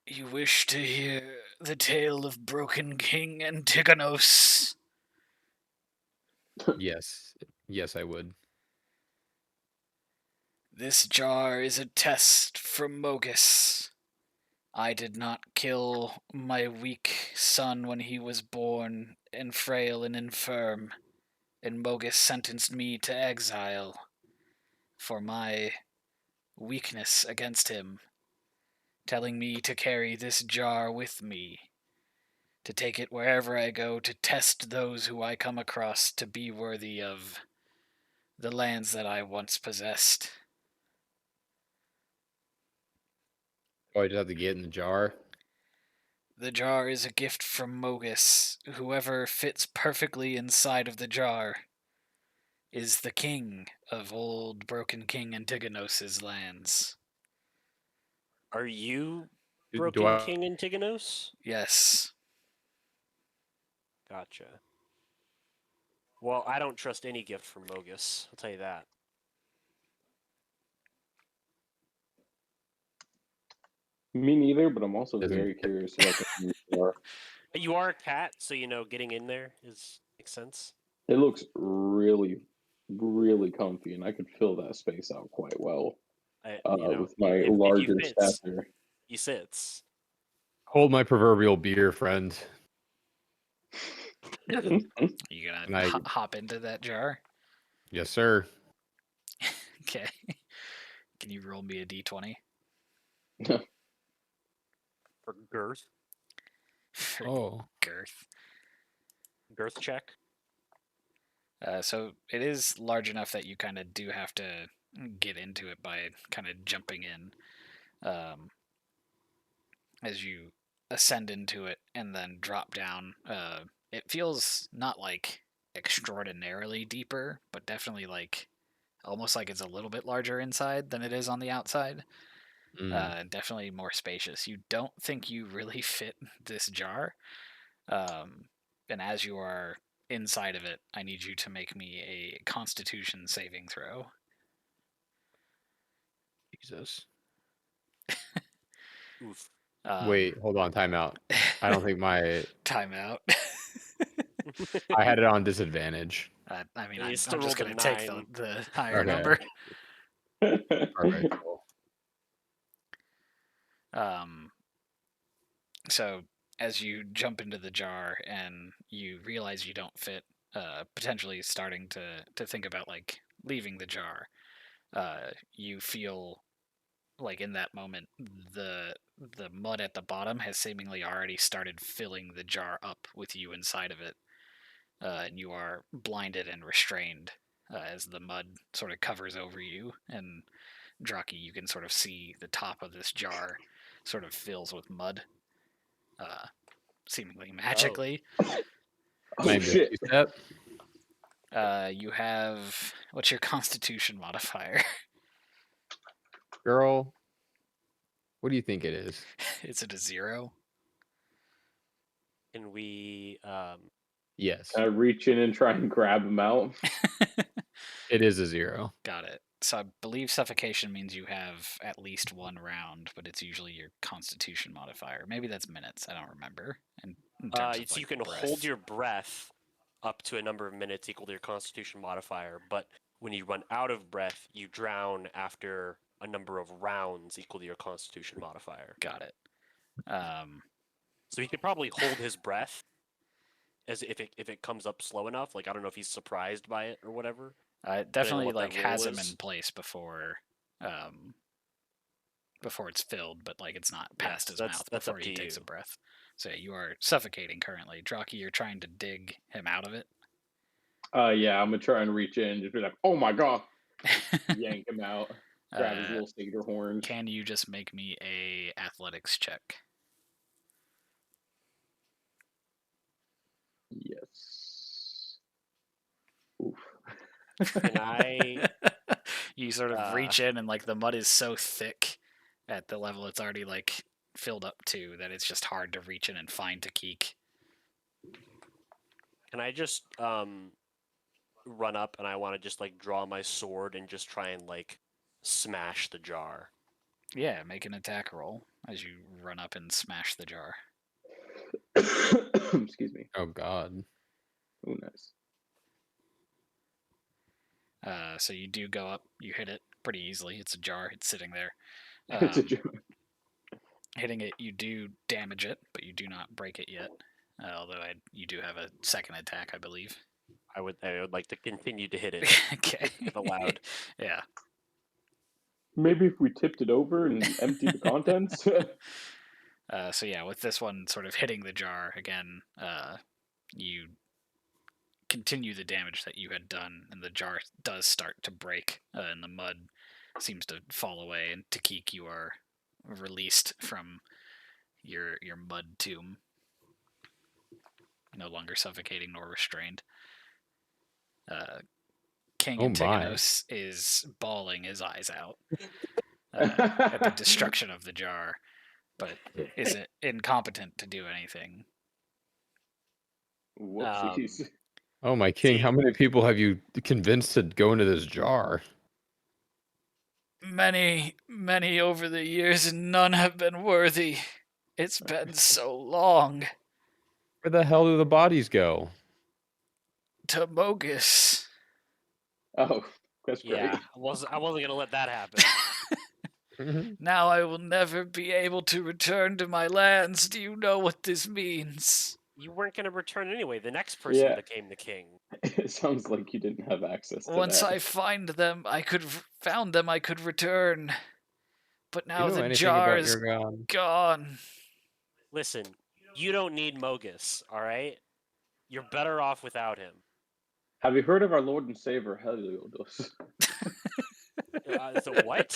Speaker 3: you wish to hear the tale of broken King Antigonos?
Speaker 5: Yes, yes, I would.
Speaker 3: This jar is a test from Mogus. I did not kill my weak son when he was born, and frail and infirm, and Mogus sentenced me to exile for my weakness against him, telling me to carry this jar with me, to take it wherever I go, to test those who I come across to be worthy of the lands that I once possessed.
Speaker 5: Oh, I just have to get in the jar.
Speaker 3: The jar is a gift from Mogus. Whoever fits perfectly inside of the jar is the king of old broken King Antigonos' lands.
Speaker 4: Are you
Speaker 5: Do
Speaker 4: Broken
Speaker 5: I?
Speaker 4: King Antigonos?
Speaker 3: Yes.
Speaker 4: Gotcha. Well, I don't trust any gift from Mogus. I'll tell you that.
Speaker 2: Me neither, but I'm also
Speaker 5: Doesn't-
Speaker 2: very curious about the Minotaur.
Speaker 4: You are a cat, so getting in there makes sense.
Speaker 2: It looks really, really comfy, and I could fill that space out quite well with my
Speaker 4: if you
Speaker 2: larger
Speaker 4: fits,
Speaker 2: stature.
Speaker 4: he sits.
Speaker 5: Hold my proverbial beer, friend.
Speaker 3: You
Speaker 5: And
Speaker 3: gonna
Speaker 5: I,
Speaker 3: hop into that jar?
Speaker 5: yes, sir.
Speaker 3: Okay. Can you roll me a d20?
Speaker 4: For girth.
Speaker 3: For
Speaker 5: Oh,
Speaker 3: girth.
Speaker 4: Girth check.
Speaker 3: So it is large enough that you kind of do have to get into it by kind of jumping in as you ascend into it and then drop down. It feels not like extraordinarily deeper, but definitely like almost like it's a little bit larger inside than it is on the outside. Definitely more spacious. You don't think you really fit this jar. And as you are inside of it, I need you to make me a Constitution saving throw.
Speaker 5: Jesus.
Speaker 4: Oof.
Speaker 5: Wait, hold on, timeout. I don't think my
Speaker 3: Timeout.
Speaker 5: I had it on disadvantage.
Speaker 3: I mean,
Speaker 4: You
Speaker 3: I'm
Speaker 4: still
Speaker 3: just
Speaker 4: rolled a
Speaker 3: going to take
Speaker 4: 9.
Speaker 3: the higher
Speaker 5: Okay.
Speaker 3: number.
Speaker 5: Perfect. Cool.
Speaker 3: So as you jump into the jar and you realize you don't fit, potentially starting to think about like leaving the jar, you feel like in that moment the mud at the bottom has seemingly already started filling the jar up with you inside of it, and you are blinded and restrained as the mud sort of covers over you. And Draki, you can sort of see the top of this jar sort of fills with mud, seemingly magically.
Speaker 5: Can I
Speaker 2: Oh
Speaker 5: move
Speaker 2: shit!
Speaker 5: a step?
Speaker 3: You have, what's your Constitution modifier?
Speaker 5: Girl, what do you think it is?
Speaker 3: Is it a 0?
Speaker 4: Can we
Speaker 5: Yes,
Speaker 2: Can I reach in and try and grab him out?
Speaker 5: it is a 0.
Speaker 3: Got it. So I believe suffocation means you have at least one round, but it's usually your Constitution modifier. Maybe that's minutes. I don't remember. In terms of
Speaker 4: so
Speaker 3: like
Speaker 4: you can
Speaker 3: breath.
Speaker 4: hold your breath up to a number of minutes equal to your Constitution modifier, but when you run out of breath, you drown after a number of rounds equal to your Constitution modifier.
Speaker 3: Got it.
Speaker 4: So he could probably hold his breath as if it comes up slow enough. Like I don't know if he's surprised by it or whatever.
Speaker 3: It
Speaker 4: depending on
Speaker 3: definitely
Speaker 4: what that
Speaker 3: like has
Speaker 4: roll
Speaker 3: him
Speaker 4: is.
Speaker 3: in place before it's filled, but like it's not
Speaker 4: Yeah,
Speaker 3: past
Speaker 4: so
Speaker 3: his
Speaker 4: that's
Speaker 3: mouth
Speaker 4: up
Speaker 3: before he
Speaker 4: to
Speaker 3: takes a
Speaker 4: you.
Speaker 3: breath. So yeah, you are suffocating currently. Draki, you're trying to dig him out of it.
Speaker 2: Yeah, I'm gonna try and reach in and just be like, "Oh my god!" Yank him out, grab his little satyr horns.
Speaker 3: Can you just make me a athletics check?
Speaker 2: Yes. Oof.
Speaker 4: Can I?
Speaker 3: You sort of reach in and like the mud is so thick at the level it's already like filled up to that it's just hard to reach in and find Takik.
Speaker 4: Can I just run up and I want to just like draw my sword and just try and like smash the jar?
Speaker 3: Yeah, make an attack roll as you run up and smash the jar.
Speaker 2: Excuse me.
Speaker 5: Oh God.
Speaker 2: Oh, nice.
Speaker 3: So you do go up, you hit it pretty easily. It's a jar, it's sitting there.
Speaker 2: It's a joke.
Speaker 3: Hitting it, you do damage it, but you do not break it yet. Although you do have a second attack, I believe.
Speaker 4: I would like to continue to hit it
Speaker 3: Okay.
Speaker 4: if allowed.
Speaker 3: Yeah.
Speaker 2: Maybe if we tipped it over and emptied the contents.
Speaker 3: So yeah, with this one sort of hitting the jar again, you continue the damage that you had done, and the jar does start to break, and the mud seems to fall away. And Takik, you are released from your mud tomb, no longer suffocating nor restrained. King
Speaker 5: Oh my.
Speaker 3: Antigonos is bawling his eyes out at the destruction of the jar, but is incompetent to do anything.
Speaker 2: Whoopsies.
Speaker 5: Oh my king,
Speaker 4: See-
Speaker 5: how many people have you convinced to go into this jar?
Speaker 3: Many, many over the years, and none have been worthy. It's been so long.
Speaker 5: Where the hell do the bodies go?
Speaker 3: To Mogus.
Speaker 2: Oh, that's great.
Speaker 4: Yeah, I wasn't gonna let that happen.
Speaker 3: Now I will never be able to return to my lands. Do you know what this means?
Speaker 4: You weren't gonna return anyway. The next person
Speaker 2: Yeah.
Speaker 4: became the king.
Speaker 2: It sounds like you didn't have access to
Speaker 3: Once
Speaker 2: that.
Speaker 3: I found them, I could return. But
Speaker 5: You
Speaker 3: now
Speaker 5: know
Speaker 3: the
Speaker 5: anything
Speaker 3: jar
Speaker 5: about
Speaker 3: is
Speaker 5: your gun?
Speaker 3: gone.
Speaker 4: Listen, you don't need Mogus, all right? You're better off without him.
Speaker 2: Have you heard of our Lord and Savior Heliodos?
Speaker 4: So what?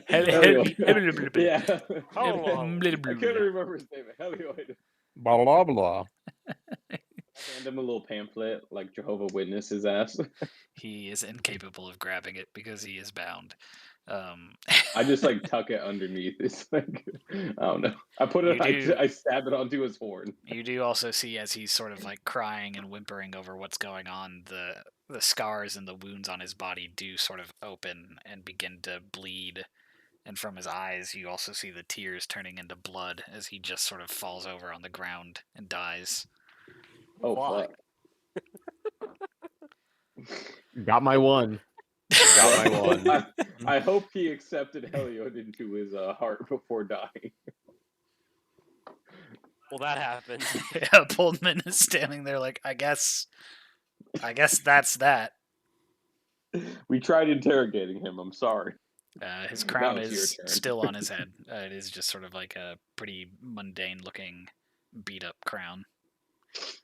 Speaker 2: Heliodos. Yeah.
Speaker 4: Hello.
Speaker 2: I couldn't remember his name. Heliodos.
Speaker 5: Blah blah blah.
Speaker 2: I hand him a little pamphlet, like Jehovah Witness his ass.
Speaker 3: He is incapable of grabbing it because he is bound.
Speaker 2: I just like tuck it underneath. It's like I don't know. I put
Speaker 3: You
Speaker 2: it.
Speaker 3: do-
Speaker 2: I stab it onto his horn.
Speaker 3: You do also see as he's sort of like crying and whimpering over what's going on, the scars and the wounds on his body do sort of open and begin to bleed. And from his eyes, you also see the tears turning into blood as he just sort of falls over on the ground and dies.
Speaker 2: Oh
Speaker 4: Fuck.
Speaker 5: Got my one. Got my one.
Speaker 2: I hope he accepted Heliod into his heart before dying.
Speaker 4: Well, that happened.
Speaker 3: Yeah, Pullman is standing there like, I guess that's that.
Speaker 2: We tried interrogating him. I'm sorry.
Speaker 3: His
Speaker 2: Now
Speaker 3: crown
Speaker 2: it's your
Speaker 3: is
Speaker 2: turn.
Speaker 3: still on his head. It is just sort of like a pretty mundane-looking, beat-up crown.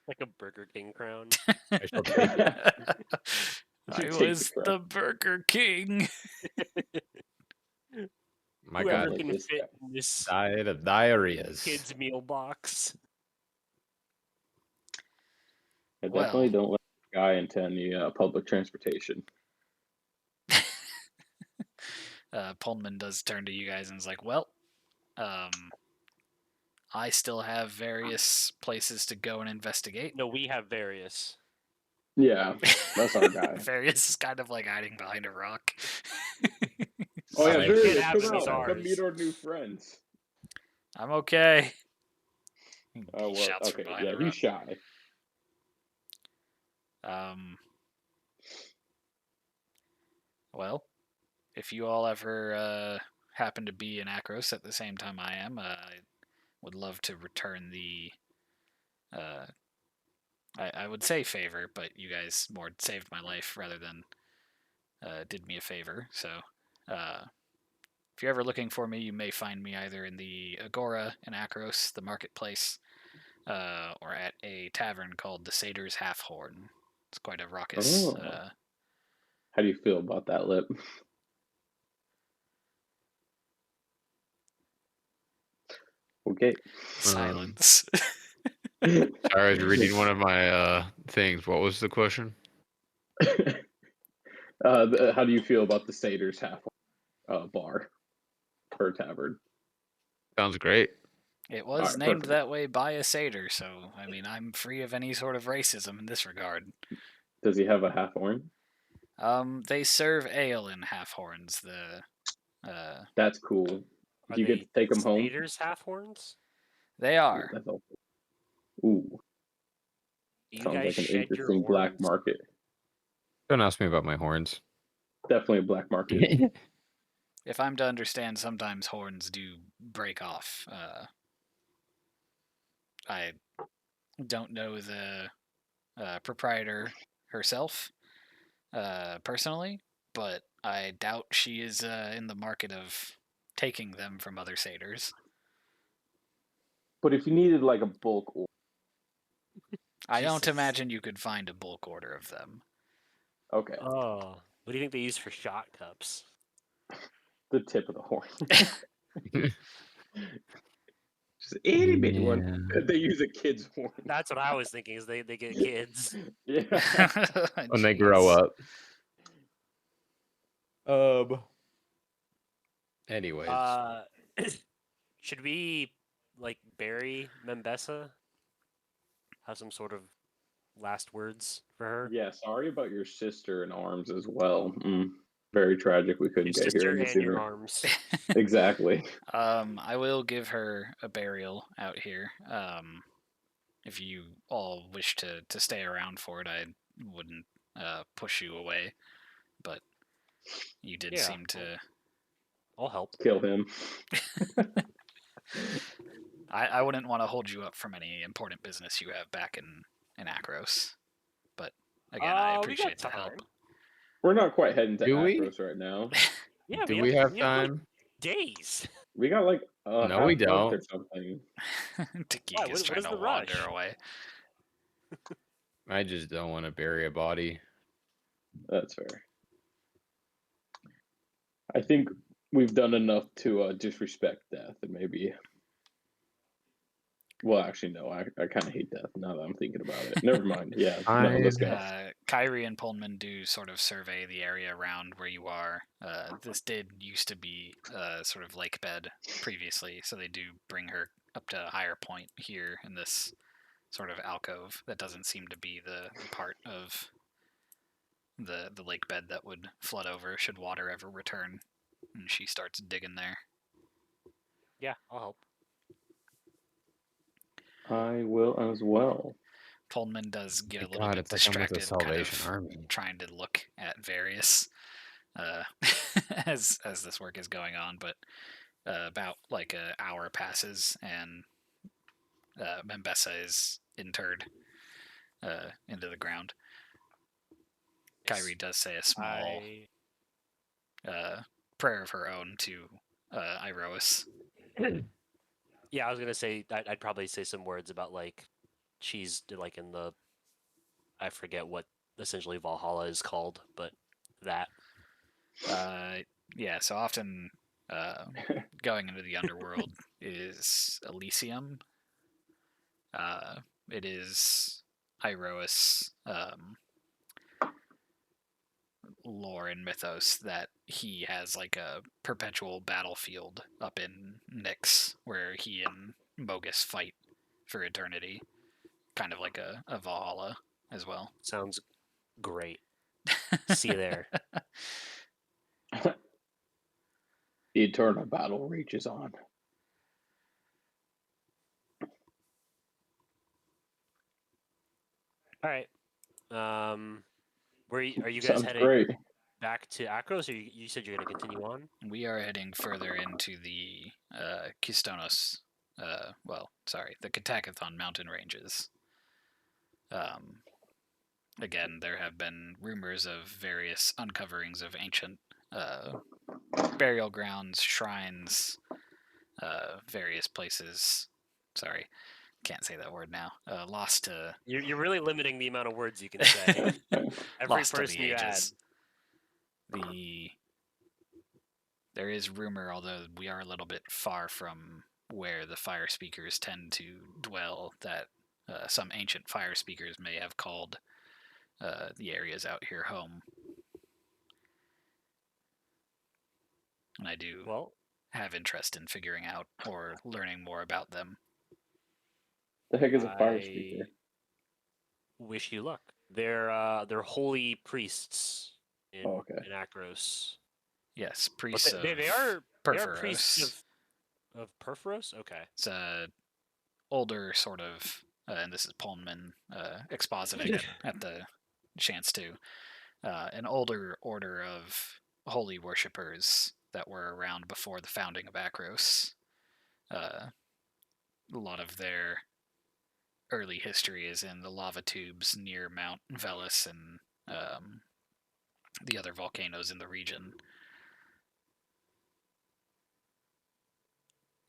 Speaker 4: Like a Burger King crown.
Speaker 5: I shall take it.
Speaker 3: I
Speaker 2: Take the
Speaker 3: was
Speaker 2: crown.
Speaker 3: the Burger King.
Speaker 5: My
Speaker 4: Whoever
Speaker 5: God,
Speaker 2: Like
Speaker 4: can
Speaker 2: this
Speaker 4: fit
Speaker 2: guy.
Speaker 4: in this
Speaker 5: diet of diarrheas.
Speaker 4: kid's meal box.
Speaker 2: I
Speaker 3: Well.
Speaker 2: definitely don't let this guy into any public transportation.
Speaker 3: Pullman does turn to you guys and is like, well, I still have various places to go and investigate.
Speaker 4: No, we have various.
Speaker 2: Yeah, that's our guy.
Speaker 3: Various is kind of like hiding behind a rock.
Speaker 2: Oh yeah,
Speaker 5: Sorry.
Speaker 4: Can't
Speaker 2: Varyas,
Speaker 4: have
Speaker 2: come
Speaker 4: him as
Speaker 2: out. Come
Speaker 4: ours.
Speaker 2: meet our new friends.
Speaker 3: I'm okay. He
Speaker 2: Oh well,
Speaker 3: shouts from
Speaker 2: okay,
Speaker 3: behind
Speaker 2: yeah,
Speaker 3: a rock.
Speaker 2: he's shy.
Speaker 3: Well, if you all ever happen to be in Akros at the same time I am, I would love to return the. I would say favor, but you guys more saved my life rather than did me a favor. So, if you're ever looking for me, you may find me either in the Agora in Akros, the marketplace, or at a tavern called the Satyr's Half Horn. It's quite a raucous.
Speaker 2: Oh. How do you feel about that lip? Okay.
Speaker 3: Silence.
Speaker 6: Sorry, I was reading one of my things. What was the question?
Speaker 2: How do you feel about the Satyr's half bar or tavern?
Speaker 6: Sounds great.
Speaker 3: It was
Speaker 2: Alright,
Speaker 3: named
Speaker 2: perfect.
Speaker 3: that way by a satyr, so I mean I'm free of any sort of racism in this regard.
Speaker 2: Does he have a half horn?
Speaker 3: They serve ale in half horns.
Speaker 2: That's cool.
Speaker 4: Are
Speaker 2: Do you get
Speaker 4: they
Speaker 2: to take him home?
Speaker 4: Satyrs half horns?
Speaker 3: They
Speaker 2: Ooh,
Speaker 3: are.
Speaker 2: that's awful. Ooh,
Speaker 4: Do you
Speaker 2: sounds
Speaker 4: guys
Speaker 2: like an
Speaker 4: shed your
Speaker 2: interesting black
Speaker 4: horns?
Speaker 2: market.
Speaker 5: Don't ask me about my horns.
Speaker 2: Definitely a black market.
Speaker 3: If I'm to understand, sometimes horns do break off. I don't know the proprietor herself personally, but I doubt she is in the market of taking them from other satyrs.
Speaker 2: But if you needed like a bulk order,
Speaker 3: I don't
Speaker 4: Jesus.
Speaker 3: imagine you could find a bulk order of them.
Speaker 2: okay,
Speaker 4: Oh, what do you think they use for shot cups?
Speaker 2: the tip of the horn. Just a itty bitty one. They use a kid's horn.
Speaker 4: That's what I was thinking. Is they get kids?
Speaker 2: Yeah.
Speaker 5: When they grow
Speaker 3: Jeez.
Speaker 5: up. Anyways,
Speaker 4: Should we like bury Membessa? Have some sort of last words for her?
Speaker 2: Yeah. Sorry about your sister in arms as well. Very tragic. We couldn't
Speaker 4: Your
Speaker 2: get here
Speaker 4: sister
Speaker 2: any
Speaker 4: and your
Speaker 2: sooner.
Speaker 4: arms.
Speaker 2: Exactly.
Speaker 3: I will give her a burial out here. If you all wish to stay around for it, I wouldn't push you away. But you did
Speaker 4: Yeah.
Speaker 3: seem to.
Speaker 4: I'll help.
Speaker 2: Kill him.
Speaker 3: I wouldn't want to hold you up from any important business you have back in Akros. Again, I
Speaker 4: We got
Speaker 3: appreciate the help.
Speaker 4: time.
Speaker 2: We're not quite heading to
Speaker 6: Do we?
Speaker 2: Akros right now.
Speaker 4: Yeah,
Speaker 6: Do we have
Speaker 4: like,
Speaker 6: time?
Speaker 4: days.
Speaker 2: We got like a
Speaker 6: No, we
Speaker 2: half month or
Speaker 6: don't.
Speaker 2: something.
Speaker 3: Taki
Speaker 4: Why?
Speaker 3: is
Speaker 4: What
Speaker 3: trying
Speaker 4: is
Speaker 3: to
Speaker 4: the
Speaker 3: wander
Speaker 4: rush?
Speaker 3: away.
Speaker 6: I just don't want to bury a body.
Speaker 2: That's fair. I think we've done enough to disrespect death, and maybe. Well, actually, no. I kind of hate death now that I'm thinking about it. Never mind. Yeah, no, let's go.
Speaker 3: Kyrie and Pullman do sort of survey the area around where you are. This did used to be sort of lake bed previously, so they do bring her up to a higher point here in this sort of alcove. That doesn't seem to be the part of the lake bed that would flood over should water ever return. And she starts digging there.
Speaker 4: Yeah, I'll help.
Speaker 2: I will as well.
Speaker 3: Pullman does get a little
Speaker 5: God,
Speaker 3: bit
Speaker 5: it's like I'm with the
Speaker 3: distracted, kind
Speaker 5: Salvation
Speaker 3: of
Speaker 5: Army.
Speaker 3: trying to look at Varyas as this work is going on. But about like an hour passes, and Membessa is interred into the ground. Kyrie does say a small prayer of her own to Iroas.
Speaker 4: Yeah, I was gonna say I'd probably say some words about like she's like in the I forget what essentially Valhalla is called, but that.
Speaker 3: Yeah, so often going into the underworld is Elysium. It is Iroas lore and mythos that he has like a perpetual battlefield up in Nyx where he and Mogus fight for eternity. Kind of like a Valhalla as well.
Speaker 4: Sounds great. See you there.
Speaker 2: The eternal battle rages on.
Speaker 4: All right. Are you guys
Speaker 2: Sounds
Speaker 4: heading
Speaker 2: great.
Speaker 4: back to Akros, or you said you're gonna continue on?
Speaker 3: We are heading further into the Kistonos, the Catakathon mountain ranges. Again, there have been rumors of various uncoverings of ancient burial grounds, shrines, various places. Sorry, can't say that word now. Lost to.
Speaker 4: You're really limiting the amount of words you can say. Every
Speaker 3: Lost to
Speaker 4: person
Speaker 3: the
Speaker 4: you add.
Speaker 3: ages. There is rumor, although we are a little bit far from where the fire speakers tend to dwell, that some ancient fire speakers may have called the areas out here home. And I do have interest in figuring out or learning more about them.
Speaker 2: The heck is a fire speaker?
Speaker 4: Wish you luck. They're holy priests in Akros.
Speaker 3: Yes, priests of
Speaker 4: they are priests
Speaker 3: Perforos.
Speaker 4: of Perforos? Okay.
Speaker 3: It's a older sort of, and this is Pullman expositing it at the chance to, an older order of holy worshippers that were around before the founding of Akros. A lot of their early history is in the lava tubes near Mount Velis and the other volcanoes in the region.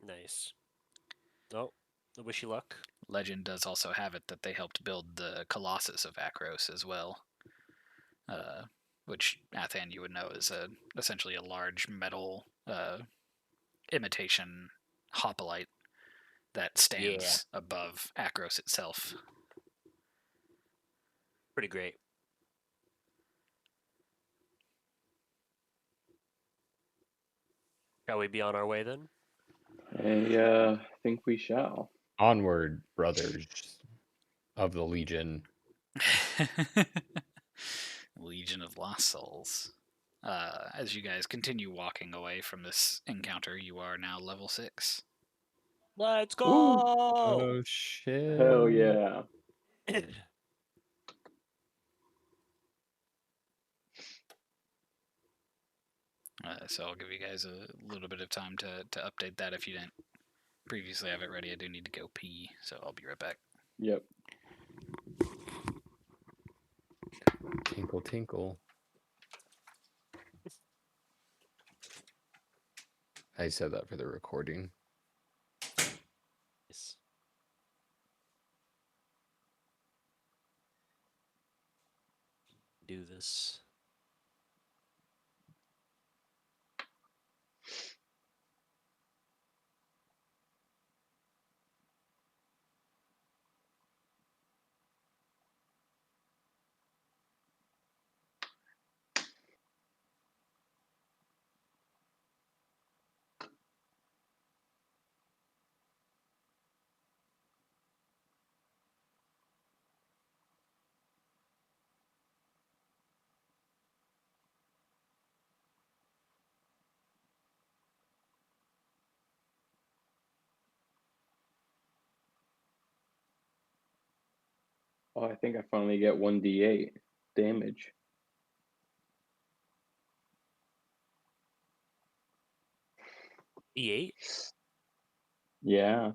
Speaker 4: Nice. Oh, I wish you luck.
Speaker 3: Legend does also have it that they helped build the Colossus of Akros as well, which, Athan, you would know is essentially a large metal imitation hoplite that stands above Akros itself.
Speaker 4: Pretty great. Shall we be on our way then?
Speaker 2: I think we shall.
Speaker 5: Onward, brothers of the Legion.
Speaker 3: Legion of Lost Souls. As you guys continue walking away from this encounter, you are now level 6.
Speaker 4: Let's go!
Speaker 5: Oh shit!
Speaker 2: Hell yeah!
Speaker 3: So I'll give you guys a little bit of time to update that if you didn't previously have it ready. I do need to go pee, so I'll be right back.
Speaker 2: Yep.
Speaker 5: Tinkle, tinkle. I said that for the recording.
Speaker 4: Yes. Do this.
Speaker 2: Oh, I think I finally get 1d8 damage.
Speaker 4: E8?
Speaker 2: Yeah.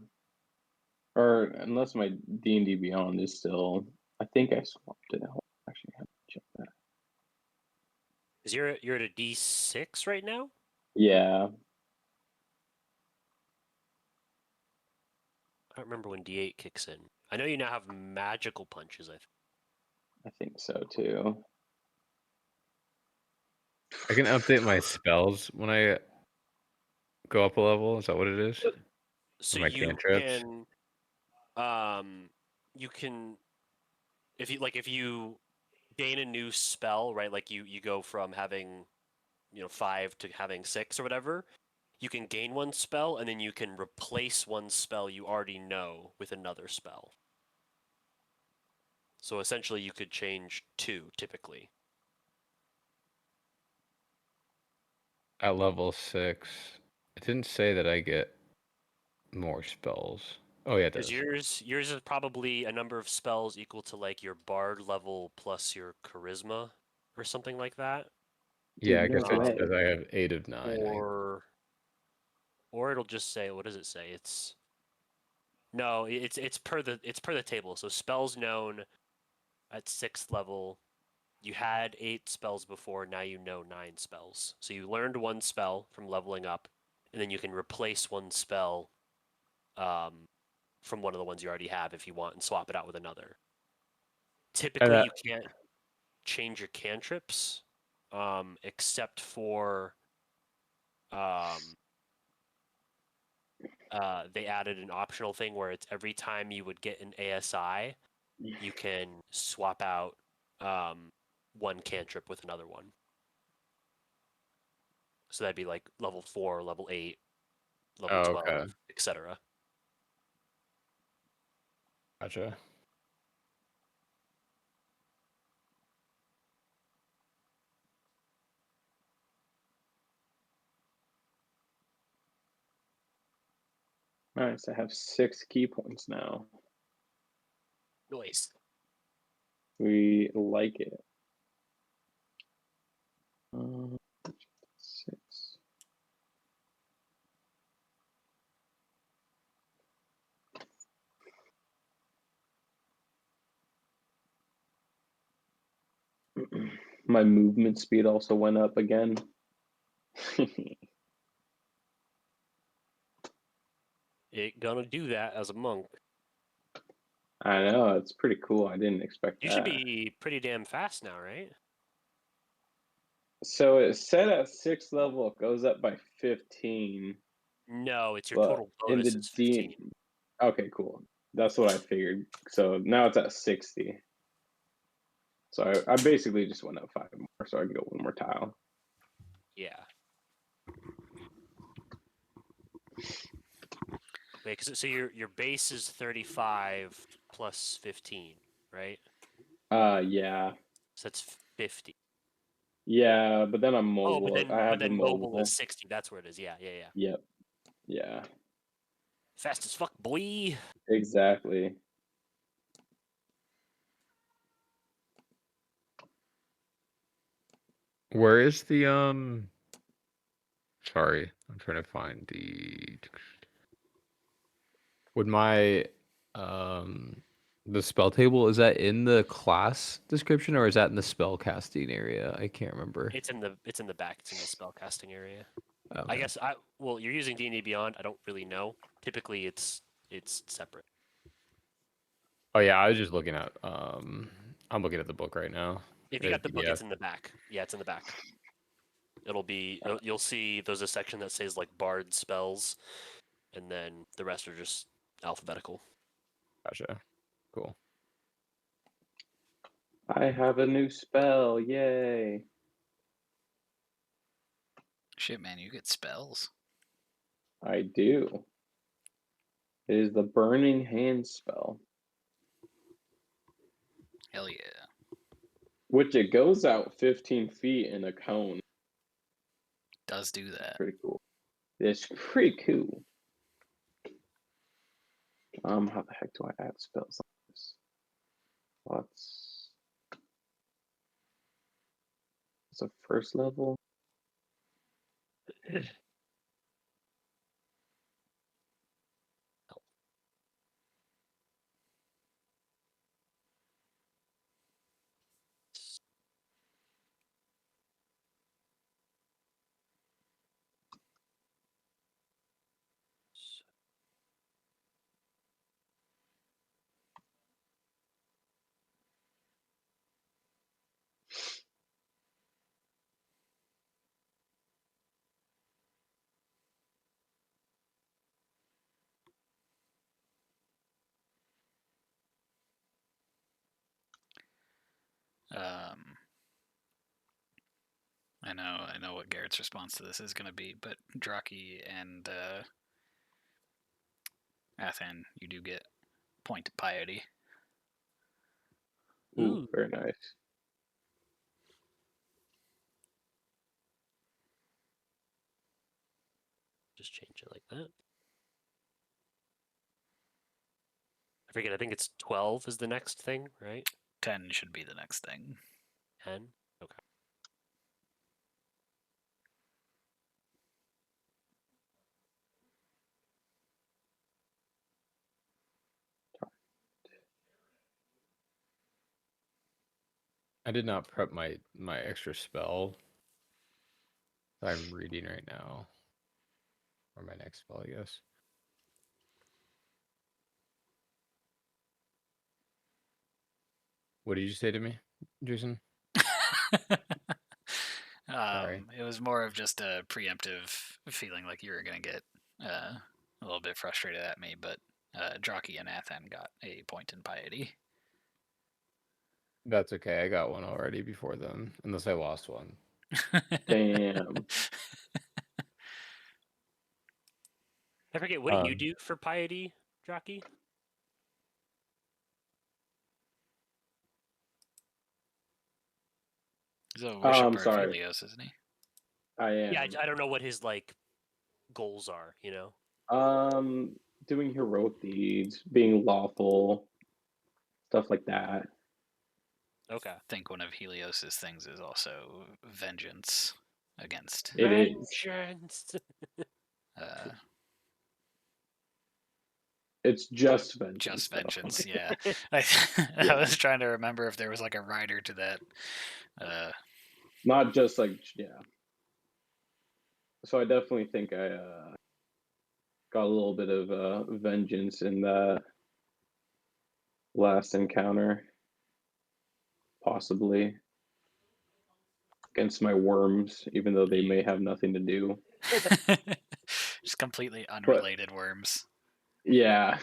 Speaker 2: Or unless my D&D Beyond is still, I think I swapped it out. Actually, I have to check that.
Speaker 4: Because you're at a D6 right now?
Speaker 2: Yeah.
Speaker 4: I don't remember when D8 kicks in. I know you now have magical punches, I think.
Speaker 2: I think so too.
Speaker 5: I can update my spells when I go up a level. Is that what it is?
Speaker 4: So
Speaker 5: my
Speaker 4: you
Speaker 5: cantrips?
Speaker 4: you can if you gain a new spell, right? Like you go from having 5 to having 6 or whatever. You can gain one spell and then you can replace one spell you already know with another spell. So essentially, you could change 2 typically.
Speaker 5: At level 6. It didn't say that I get more spells. Oh, yeah, it
Speaker 4: Because
Speaker 5: does.
Speaker 4: yours is probably a number of spells equal to like your bard level plus your charisma or something like that.
Speaker 5: Yeah, I
Speaker 2: Dude,
Speaker 5: guess
Speaker 2: no
Speaker 5: it
Speaker 2: way.
Speaker 5: says I have 8 of 9.
Speaker 4: Or it'll just say, what does it say? It's per the table. So spells known at 6th level. You had 8 spells before, now you know 9 spells. So you learned one spell from leveling up, and then you can replace one spell from one of the ones you already have if you want and swap it out with another. Typically, you can't change your cantrips, except for they added an optional thing where it's every time you would get an ASI, you can swap out one cantrip with another one. So that'd be like level 4, level 8, level 12,
Speaker 5: okay.
Speaker 4: etc.
Speaker 5: Gotcha.
Speaker 2: Nice. I have 6 key points now.
Speaker 4: Nice.
Speaker 2: We like it. 6. My movement speed also went up again.
Speaker 4: It gonna do that as a monk.
Speaker 2: I know, it's pretty cool. I didn't expect
Speaker 4: You should
Speaker 2: that.
Speaker 4: be pretty damn fast now, right?
Speaker 2: So it's set at 6th level, it goes up by 15.
Speaker 4: No, it's your
Speaker 2: But
Speaker 4: total
Speaker 2: in
Speaker 4: bonus
Speaker 2: the
Speaker 4: is 15.
Speaker 2: D, okay, cool. That's what I figured. So now it's at 60. So I basically just went up 5 more, so I can go one more tile.
Speaker 4: Yeah. Wait, so your base is 35 plus 15, right?
Speaker 2: Yeah,
Speaker 4: So that's 50.
Speaker 2: yeah, but then I'm
Speaker 4: Oh, but
Speaker 2: mobile. I
Speaker 4: then
Speaker 2: have the
Speaker 4: mobile is
Speaker 2: mobile.
Speaker 4: 60. That's where it is. Yeah.
Speaker 2: Yep, yeah,
Speaker 4: Fast as fuck, boy.
Speaker 2: exactly.
Speaker 5: Where is the sorry, I'm trying to find the would my
Speaker 6: The spell table, is that in the class description or is that in the spell casting area? I can't remember.
Speaker 4: It's in the back. It's in the spell casting area. I
Speaker 6: Okay.
Speaker 4: guess well, you're using D&D Beyond. I don't really know. Typically, it's separate.
Speaker 6: Oh yeah, I was just looking at I'm looking at the book right now.
Speaker 4: If you
Speaker 6: Or
Speaker 4: got the book,
Speaker 6: PDF.
Speaker 4: it's in the back. Yeah, it's in the back. You'll see there's a section that says like bard spells, and then the rest are just alphabetical.
Speaker 6: Gotcha. Cool.
Speaker 2: I have a new spell. Yay.
Speaker 3: Shit, man, you get spells.
Speaker 2: I do. It is the Burning Hand spell,
Speaker 3: Hell yeah.
Speaker 2: which it goes out 15 feet in a cone.
Speaker 3: Does do that.
Speaker 2: Pretty cool. It's pretty cool. How the heck do I add spells on this? It's a first level.
Speaker 3: I know what Garrett's response to this is going to be, but Draki and Athan, you do get point of piety.
Speaker 2: Ooh, very nice.
Speaker 4: Just change it like that. I forget. I think it's 12 is the next thing, right?
Speaker 3: 10 should be the next thing.
Speaker 4: 10. Okay.
Speaker 6: I did not prep my extra spell that I'm reading right now. Or my next spell, I guess. What did you say to me, Jason? Sorry.
Speaker 3: It was more of just a preemptive feeling like you were going to get a little bit frustrated at me, but Draki and Athan got a point in piety.
Speaker 6: That's okay. I got one already before then, unless I lost one.
Speaker 2: Damn.
Speaker 4: I forget. What do you do for piety, Draki?
Speaker 3: He's a worshiper of
Speaker 2: sorry.
Speaker 3: Helios, isn't he?
Speaker 2: I am.
Speaker 4: Yeah, I don't know what his like goals are.
Speaker 2: Doing heroic deeds, being lawful, stuff like that.
Speaker 4: Okay.
Speaker 3: I think one of Helios's things is also vengeance against.
Speaker 2: It is.
Speaker 4: Vengeance.
Speaker 2: It's just vengeance.
Speaker 3: Just
Speaker 2: though.
Speaker 3: vengeance, yeah. I was trying to remember if there was like a rider to that.
Speaker 2: Not just like, yeah. So I definitely think I got a little bit of vengeance in that last encounter, possibly against my worms, even though they may have nothing to do.
Speaker 3: Just completely unrelated worms.
Speaker 2: Yeah.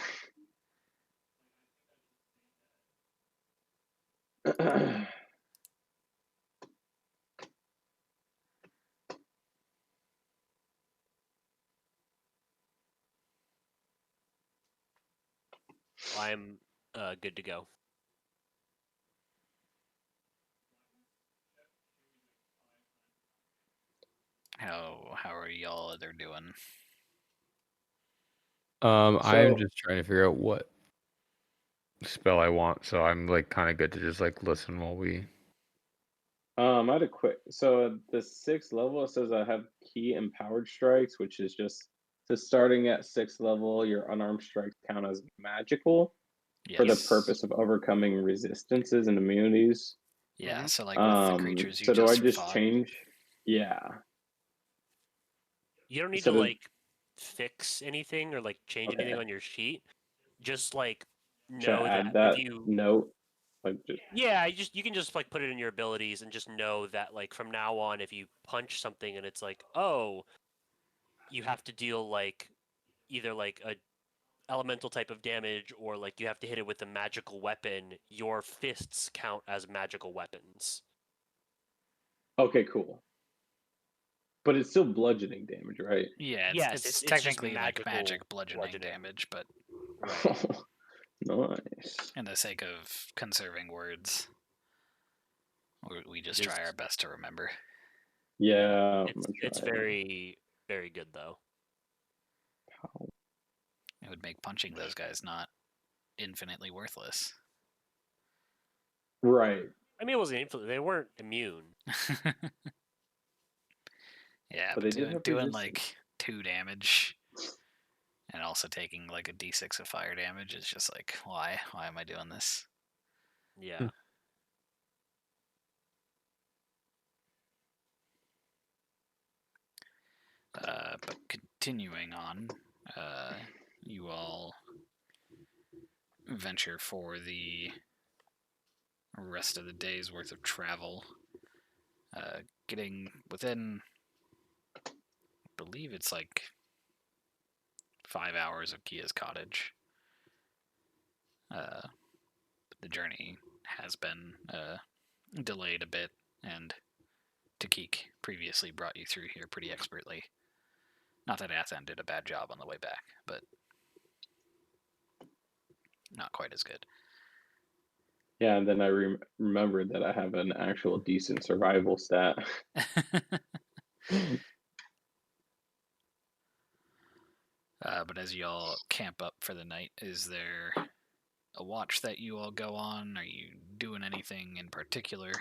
Speaker 4: I'm good to go.
Speaker 3: How are y'all other doing?
Speaker 6: I'm just trying to figure out what spell I want, so I'm like kind of good to just like listen while we.
Speaker 2: I had a quick. So at the 6th level, it says I have key empowered strikes, which is just starting at 6th level, your unarmed strikes count as magical. for the
Speaker 3: Yes.
Speaker 2: purpose of overcoming resistances and immunities.
Speaker 3: Yeah,
Speaker 4: Mhm.
Speaker 3: so like with the creatures you
Speaker 2: So do I just
Speaker 3: fought.
Speaker 2: change? Yeah.
Speaker 4: You don't need
Speaker 2: So
Speaker 4: to
Speaker 2: does-
Speaker 4: like fix anything or like change anything
Speaker 2: Okay.
Speaker 4: on your sheet. Just like
Speaker 2: Should
Speaker 4: know
Speaker 2: I add
Speaker 4: that
Speaker 2: that
Speaker 4: if you
Speaker 2: note? Like just
Speaker 4: yeah, you can just like put it in your abilities and just know that like from now on if you punch something and it's like, "Oh, you have to deal like either like a elemental type of damage or like you have to hit it with a magical weapon, your fists count as magical weapons."
Speaker 2: okay, cool. But it's still bludgeoning damage, right?
Speaker 3: Yeah,
Speaker 4: Yes,
Speaker 3: it's
Speaker 4: it's just
Speaker 3: technically like
Speaker 4: magical
Speaker 3: magic bludgeoning
Speaker 4: bludgeoning.
Speaker 3: damage, but
Speaker 4: Right.
Speaker 2: Nice.
Speaker 3: in the sake of conserving words, we just
Speaker 4: It is-
Speaker 3: try our best to remember.
Speaker 2: Yeah, I'm
Speaker 4: It's
Speaker 2: gonna
Speaker 4: it's
Speaker 2: try it.
Speaker 4: very very good though.
Speaker 3: It would make punching those guys not infinitely worthless.
Speaker 2: Right.
Speaker 4: I mean, it wasn't infinite. They weren't immune.
Speaker 3: Yeah,
Speaker 2: But
Speaker 3: but
Speaker 2: they did have
Speaker 3: doing
Speaker 2: resistance.
Speaker 3: like 2 damage and also taking like a d6 of fire damage is just like, why? Why am I doing this?
Speaker 4: Yeah.
Speaker 3: But continuing on, you all venture for the rest of the day's worth of travel, getting within, I believe it's like 5 hours of Kia's cottage. The journey has been delayed a bit, and Takik previously brought you through here pretty expertly. Not that Athen did a bad job on the way back, but not quite as good.
Speaker 2: Yeah, and then I remembered that I have an actual decent survival stat.
Speaker 3: But as you all camp up for the night, is there a watch that you all go on? Are you doing anything in particular?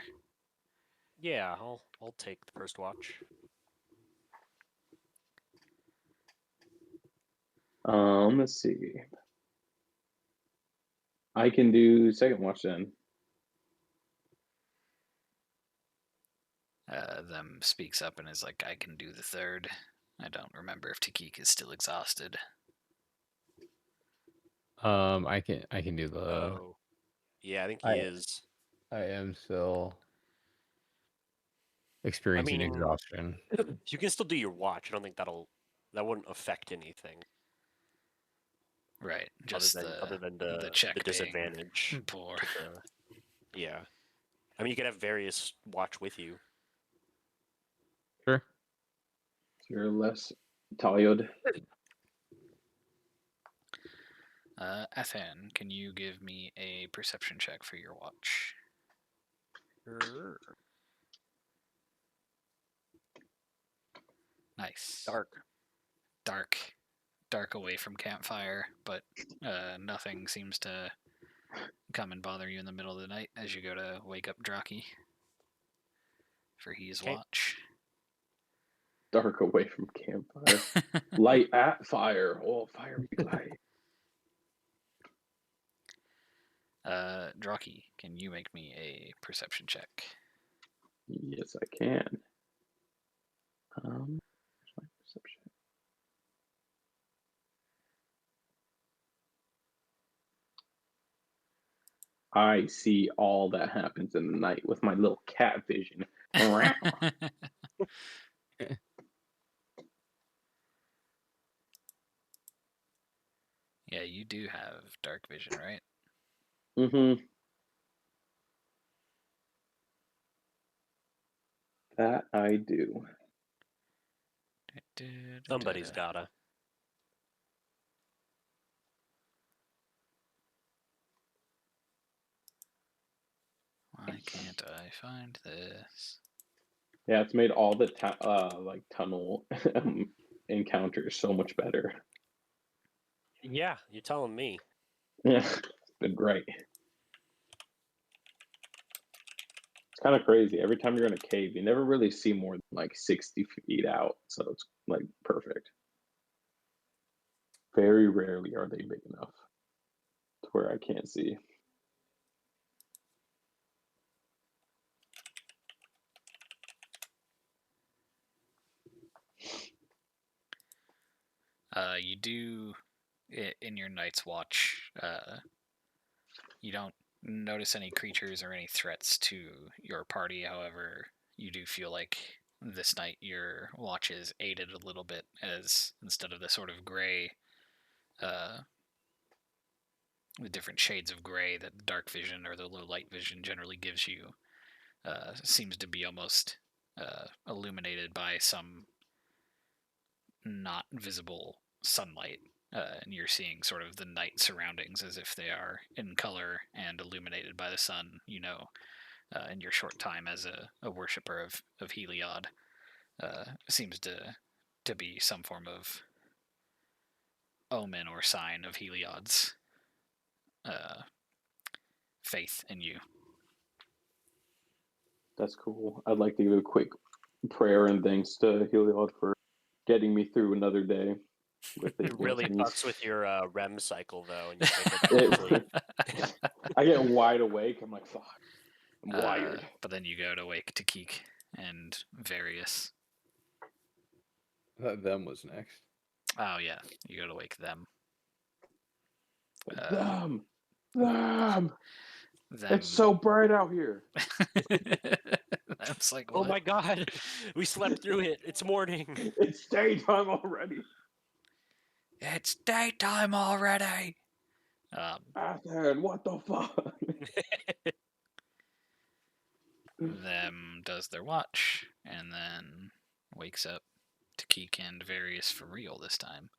Speaker 4: Yeah, I'll take the first watch.
Speaker 2: Let's see. I can do second watch then.
Speaker 3: Them speaks up and is like, I can do the third. I don't remember if Takik is still exhausted.
Speaker 6: I can do the.
Speaker 4: Oh. Yeah, I think he
Speaker 6: I
Speaker 4: is.
Speaker 6: I am still experiencing
Speaker 4: mean-
Speaker 6: exhaustion.
Speaker 4: You can still do your watch. I don't think that wouldn't affect anything
Speaker 3: Right, just
Speaker 4: other than the
Speaker 3: check being
Speaker 4: disadvantage.
Speaker 3: poor.
Speaker 4: Yeah. I mean, you could have various watch with you.
Speaker 6: Sure.
Speaker 2: So you're less tired.
Speaker 3: Athan, can you give me a perception check for your watch?
Speaker 4: Sure.
Speaker 3: Nice. Dark away from campfire, but nothing seems to come and bother you in the middle of the night as you go to wake up Draki for his
Speaker 4: Okay.
Speaker 3: watch.
Speaker 2: Dark away from campfire. Light at fire. Oh, fire be light.
Speaker 3: Draki, can you make me a perception check?
Speaker 2: Yes, I can. Where's my perception? I see all that happens in the night with my little cat vision.
Speaker 3: Yeah, you do have dark vision, right?
Speaker 2: Mm-hmm. That I do.
Speaker 4: Somebody's gotta.
Speaker 3: Why can't I find this?
Speaker 2: Yeah, it's made all the like tunnel encounters so much better.
Speaker 4: Yeah, you're telling me.
Speaker 2: Yeah, it's been great. It's kind of crazy. Every time you're in a cave, you never really see more than like 60 feet out, so it's like perfect. Very rarely are they big enough to where I can't see.
Speaker 3: You do in your night's watch. You don't notice any creatures or any threats to your party. However, you do feel like this night your watch is aided a little bit, as instead of the sort of gray, the different shades of gray that the dark vision or the low light vision generally gives you, seems to be almost illuminated by some not visible sunlight. And you're seeing sort of the night surroundings as if they are in color and illuminated by the sun. You know, in your short time as a worshiper of Heliod, seems to be some form of omen or sign of Heliod's faith in you.
Speaker 2: That's cool. I'd like to give a quick prayer and thanks to Heliod for getting me through another day. With
Speaker 4: It really
Speaker 2: things.
Speaker 4: fucks with your REM cycle, though, and you can't go back to sleep.
Speaker 2: I get wide awake. I'm like, fuck. I'm wired.
Speaker 3: But then you go to wake Takik and Varyas.
Speaker 5: I thought them was next.
Speaker 3: Oh yeah, you go to wake them.
Speaker 2: Them.
Speaker 3: Them.
Speaker 2: It's so bright out here.
Speaker 3: That's like,
Speaker 4: Oh
Speaker 3: what?
Speaker 4: my god, we slept through it. It's morning.
Speaker 2: It's daytime already.
Speaker 3: It's daytime already.
Speaker 2: Athen, what the fuck?
Speaker 3: Them does their watch and then wakes up Takik and Varyas for real this time.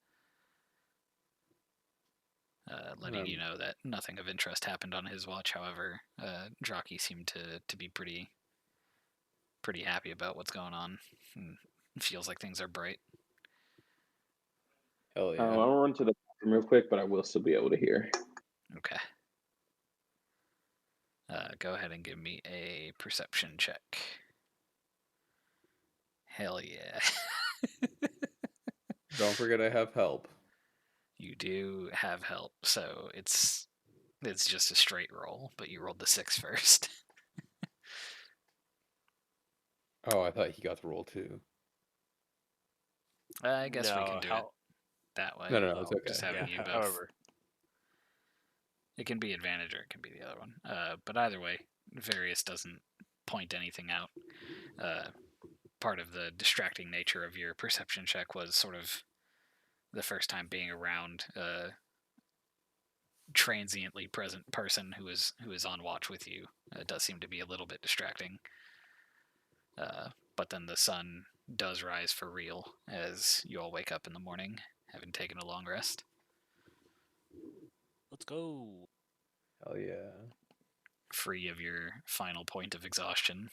Speaker 3: Letting you know that nothing of interest happened on his watch. However, Draki seemed to be pretty happy about what's going on. And feels like things are bright.
Speaker 5: Hell yeah.
Speaker 2: I'll run to the bathroom real quick, but I will still be able to hear.
Speaker 3: Okay. Go ahead and give me a perception check. Hell yeah.
Speaker 5: Don't forget I have help.
Speaker 3: You do have help, so it's just a straight roll, but you rolled the 6 first.
Speaker 5: Oh, I thought he got the roll too.
Speaker 3: I guess we can do it that way.
Speaker 5: No, it's okay.
Speaker 3: Just having you both.
Speaker 4: However,
Speaker 3: it can be advantage or it can be the other one. But either way, Varyas doesn't point anything out. Part of the distracting nature of your perception check was sort of the first time being around a transiently present person who is on watch with you. It does seem to be a little bit distracting. But then the sun does rise for real as you all wake up in the morning, having taken a long rest.
Speaker 4: let's go.
Speaker 5: Hell yeah.
Speaker 3: Free of your final point of exhaustion.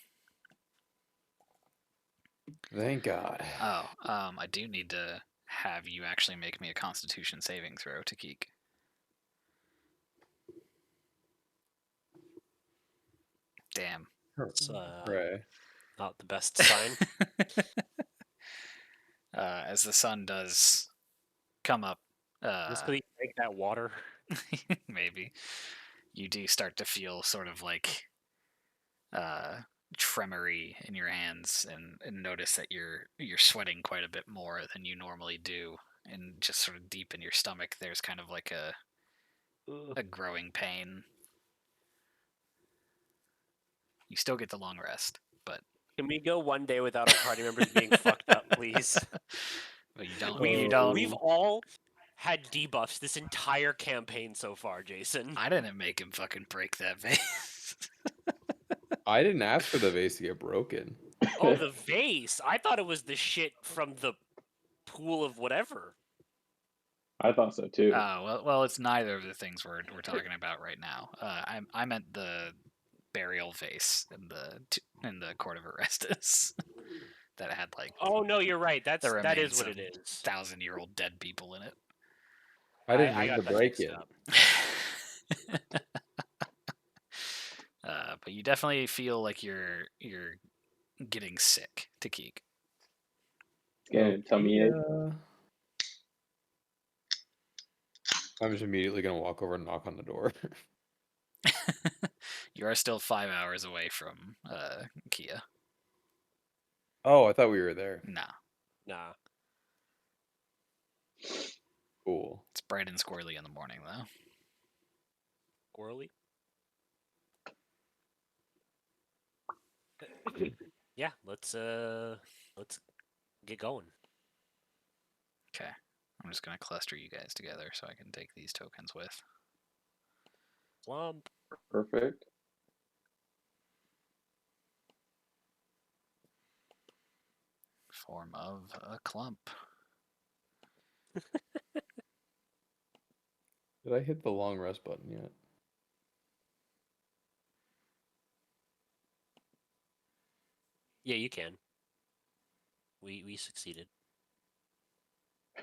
Speaker 5: Thank God.
Speaker 3: Oh, I do need to have you actually make me a Constitution saving throw, Takik. Damn.
Speaker 4: It's
Speaker 5: Hooray.
Speaker 4: not the best sign.
Speaker 3: As the sun does come up,
Speaker 4: Just because you drink that water.
Speaker 3: maybe, you do start to feel sort of like tremory in your hands, and notice that you're sweating quite a bit more than you normally do, and just sort of deep in your stomach there's kind of like a growing pain. You still get the long rest, but
Speaker 4: Can we go one day without our party members being fucked up, please?
Speaker 3: but you don't.
Speaker 4: We've all had debuffs this entire campaign so far, Jason.
Speaker 3: I didn't make him fucking break that vase.
Speaker 5: I didn't ask for the vase to get broken.
Speaker 4: Oh, the vase! I thought it was the shit from the pool of whatever.
Speaker 2: I thought so too.
Speaker 3: Well, it's neither of the things we're talking about right now. I meant the burial vase in the court of Orestes that had like.
Speaker 4: Oh no, you're right. That is what
Speaker 3: of
Speaker 4: it is.
Speaker 3: 1,000-year-old dead people in it.
Speaker 5: I didn't
Speaker 4: I
Speaker 5: mean
Speaker 4: got
Speaker 5: to
Speaker 4: that
Speaker 5: break
Speaker 4: mixed
Speaker 5: it.
Speaker 4: up.
Speaker 3: But you definitely feel like you're getting sick, Takik.
Speaker 2: Yeah, tummy ache.
Speaker 5: I'm just immediately gonna walk over and knock on the door.
Speaker 3: You are still 5 hours away from Kia.
Speaker 5: Oh, I thought we were there.
Speaker 3: Nah,
Speaker 4: Nah.
Speaker 5: Cool.
Speaker 3: it's bright and squirrely in the morning though.
Speaker 4: Squirrely. Yeah, let's get going.
Speaker 3: Okay, I'm just gonna cluster you guys together so I can take these tokens with.
Speaker 4: Slump.
Speaker 2: Perfect.
Speaker 3: Form of a clump.
Speaker 5: Did I hit the long rest button yet?
Speaker 4: Yeah, you can. We succeeded.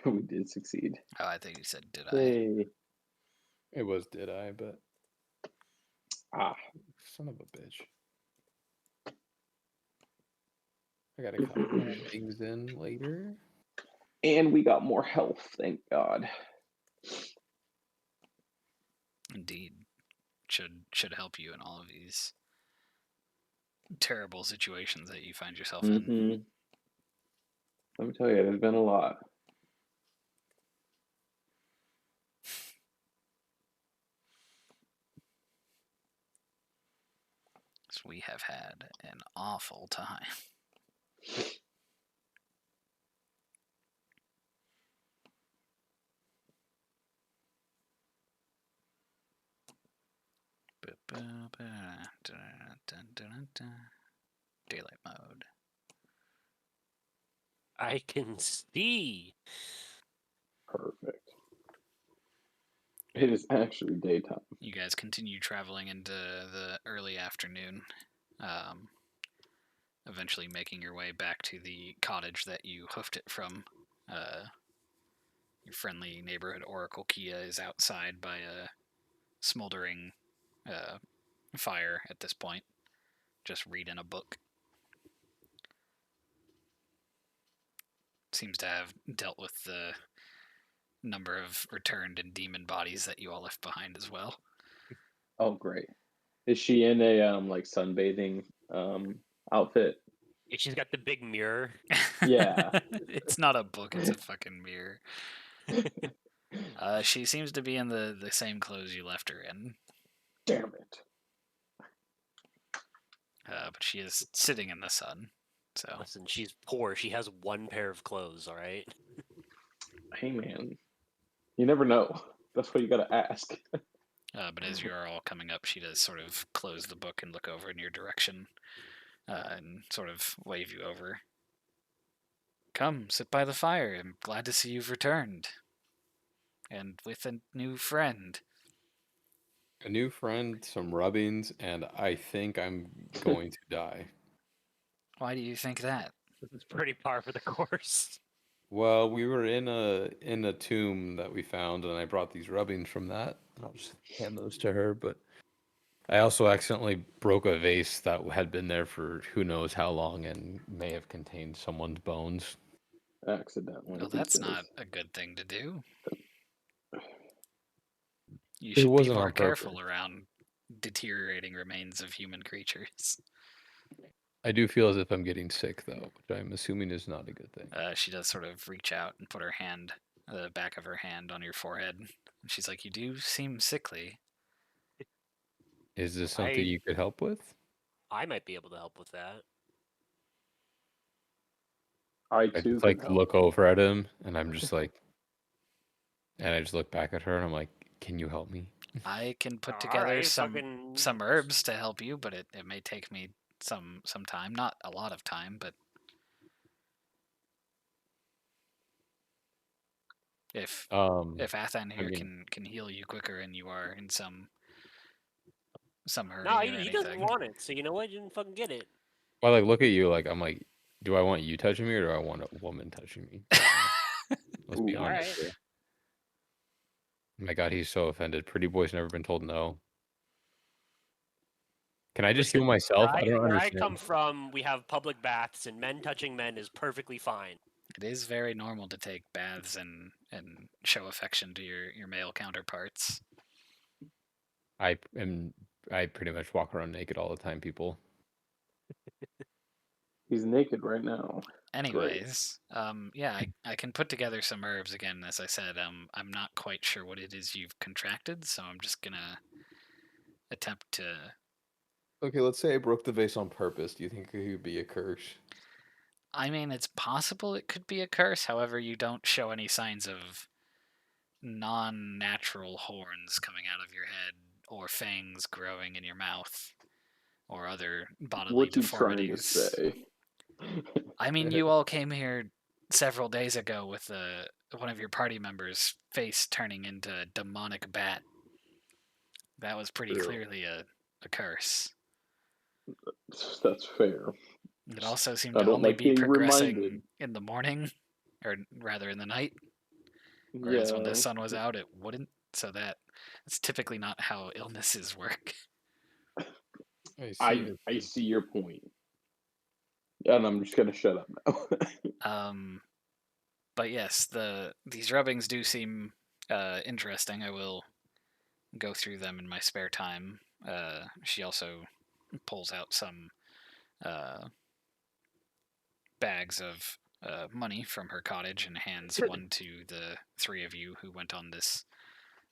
Speaker 2: We did succeed.
Speaker 3: Oh, I think you said, did I?
Speaker 2: Yay.
Speaker 5: It was did I, but
Speaker 2: Ah,
Speaker 5: son of a bitch. I got a couple more things in later.
Speaker 2: and we got more health, thank God.
Speaker 3: Indeed. Should help you in all of these terrible situations that you find yourself in.
Speaker 2: Mm-hmm. Let me tell you, there's been a lot.
Speaker 3: So we have had an awful time. Daylight mode.
Speaker 4: I can see.
Speaker 2: Perfect. It is actually daytime.
Speaker 3: You guys continue traveling into the early afternoon, eventually making your way back to the cottage that you hoofed it from. Your friendly neighborhood Oracle Kia is outside by a smoldering fire at this point, just reading a book. Seems to have dealt with the number of returned and demon bodies that you all left behind as well.
Speaker 2: Oh, great. Is she in a like sunbathing outfit?
Speaker 4: Yeah, she's got the big mirror.
Speaker 2: Yeah.
Speaker 3: It's not a book, it's a fucking mirror. She seems to be in the same clothes you left her in.
Speaker 2: Damn it.
Speaker 3: But she is sitting in the sun. So
Speaker 4: Listen, she's poor. She has one pair of clothes, all right?
Speaker 2: Hey, man. You never know. That's what you gotta ask.
Speaker 3: but as you are all coming up, she does sort of close the book and look over in your direction, and sort of wave you over. Come, sit by the fire. I'm glad to see you've returned. And with a new friend.
Speaker 5: A new friend, some rubbings, and I think I'm going to die.
Speaker 3: Why do you think that?
Speaker 4: This is pretty par for the course.
Speaker 5: Well, we were in a tomb that we found, and I brought these rubbings from that. I'll just hand those to her. But I also accidentally broke a vase that had been there for who knows how long and may have contained someone's bones.
Speaker 2: Accidentally.
Speaker 3: Well,
Speaker 2: he
Speaker 3: that's
Speaker 2: says.
Speaker 3: not a good thing to do. You
Speaker 5: It
Speaker 3: should be
Speaker 5: wasn't
Speaker 3: more
Speaker 5: on purpose.
Speaker 3: careful around deteriorating remains of human creatures.
Speaker 5: I do feel as if I'm getting sick, though, which I'm assuming is not a good thing.
Speaker 3: She does sort of reach out and put her hand, the back of her hand, on your forehead. And she's like, "You do seem sickly."
Speaker 5: Is this something
Speaker 4: I
Speaker 5: you could help with?
Speaker 4: I might be able to help with that.
Speaker 2: I
Speaker 5: I
Speaker 2: too
Speaker 5: just
Speaker 2: can
Speaker 5: like
Speaker 2: help.
Speaker 5: look over at him, and I'm just like, and I just look back at her, and I'm like, "Can you help me?"
Speaker 3: I can put
Speaker 4: All
Speaker 3: together
Speaker 4: right,
Speaker 3: some
Speaker 4: fucking-
Speaker 3: herbs to help you, but it may take me some time. Not a lot of time, but if Athan here can heal you quicker and you are in some hurry
Speaker 4: No,
Speaker 3: or
Speaker 4: he doesn't
Speaker 3: anything.
Speaker 4: want it. So you know what? You didn't fucking get it.
Speaker 5: Well, I look at you like I'm like, do I want you touching me or do I want a woman touching me? Let's be
Speaker 2: Ooh.
Speaker 5: honest
Speaker 4: Alright.
Speaker 5: here. Oh my God, he's so offended. Pretty boy's never been told no. Can I just heal myself? I don't
Speaker 4: Where I
Speaker 5: understand.
Speaker 4: come from, we have public baths, and men touching men is perfectly fine.
Speaker 3: It is very normal to take baths and show affection to your male counterparts.
Speaker 5: I pretty much walk around naked all the time, people.
Speaker 2: He's naked right now.
Speaker 3: Anyways, yeah, I can put together some herbs again. As I said, I'm not quite sure what it is you've contracted, so I'm just gonna attempt to.
Speaker 5: Okay, let's say I broke the vase on purpose. Do you think it could be a curse?
Speaker 3: I mean, it's possible it could be a curse. However, you don't show any signs of non-natural horns coming out of your head or fangs growing in your mouth or other bodily
Speaker 2: What's he trying to
Speaker 3: deformities.
Speaker 2: say?
Speaker 3: I mean, you all came here several days ago with one of your party members' face turning into a demonic bat. That was pretty
Speaker 2: True.
Speaker 3: clearly a curse.
Speaker 2: That's fair.
Speaker 3: It also seemed
Speaker 2: I
Speaker 3: to
Speaker 2: don't
Speaker 3: only
Speaker 2: like
Speaker 3: be
Speaker 2: being
Speaker 3: progressing
Speaker 2: reminded.
Speaker 3: in the morning, or rather in the night. Whereas when the
Speaker 2: Yeah.
Speaker 3: sun was out, it wouldn't. So that's typically not how illnesses work.
Speaker 2: I see your point. And I'm just gonna shut up now.
Speaker 3: But yes, these rubbings do seem interesting. I will go through them in my spare time. She also pulls out some bags of money from her cottage and hands one to the three of you who went on this.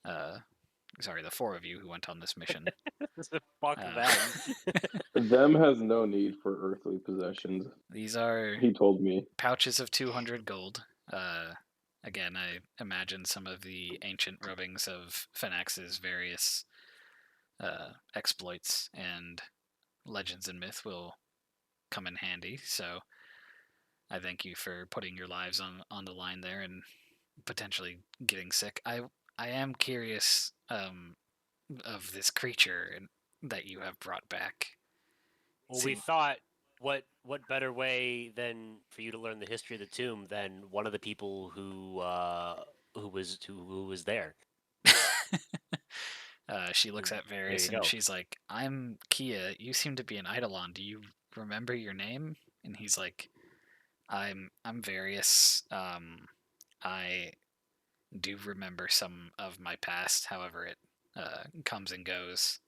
Speaker 3: The four of you who went on this mission.
Speaker 4: Fuck them.
Speaker 2: Them has no need for earthly possessions.
Speaker 3: These are
Speaker 2: He told me.
Speaker 3: pouches of 200 gold. Again, I imagine some of the ancient rubbings of Phenax's various exploits and legends and myth will come in handy. So I thank you for putting your lives on the line there and potentially getting sick. I am curious of this creature that you have brought back.
Speaker 4: Well, we thought, what better way than for you to learn the history of the tomb than one of the people who was there.
Speaker 3: She looks at Varyas and she's like, "I'm Kia. You seem to be an Eidolon. Do you remember your name?" And he's like, I'm Varyas. I do remember some of my past. However, it comes and goes.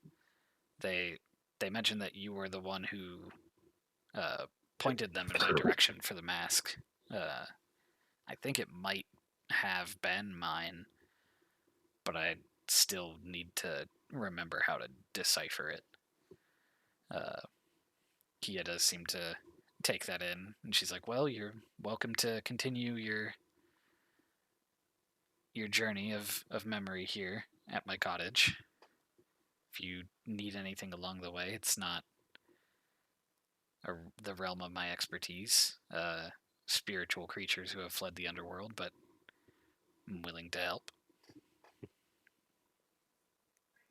Speaker 3: They mentioned that you were the one who pointed them in my direction for the mask. I think it might have been mine, but I still need to remember how to decipher it. Kia does seem to take that in, and she's like, "Well, you're welcome to continue your journey of memory here at my cottage. If you need anything along the way, it's not the realm of my expertise. Spiritual creatures who have fled the underworld, but I'm willing to help."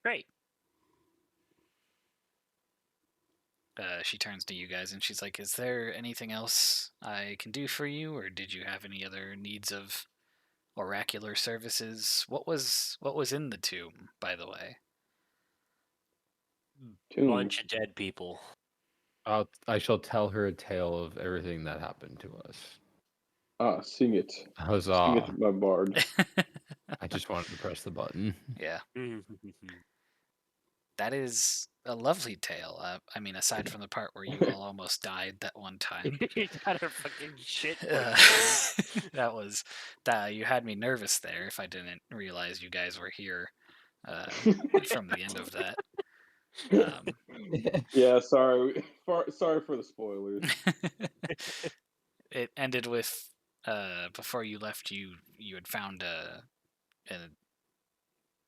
Speaker 4: Great.
Speaker 3: She turns to you guys and she's like, "Is there anything else I can do for you, or did you have any other needs of oracular services? What was in the tomb, by the way?"
Speaker 4: Bunch of dead people.
Speaker 5: I shall tell her a tale of everything that happened to us.
Speaker 2: Sing it.
Speaker 5: Huzzah.
Speaker 2: Sing it, my bard.
Speaker 5: I just wanted to press the button.
Speaker 3: Yeah. That is a lovely tale. I mean, aside from the part where you all almost died that one time.
Speaker 4: You got her fucking shit.
Speaker 3: That was you had me nervous there if I didn't realize you guys were here from the end of that.
Speaker 2: Yeah, sorry for the spoilers.
Speaker 3: It ended with before you left, you had found a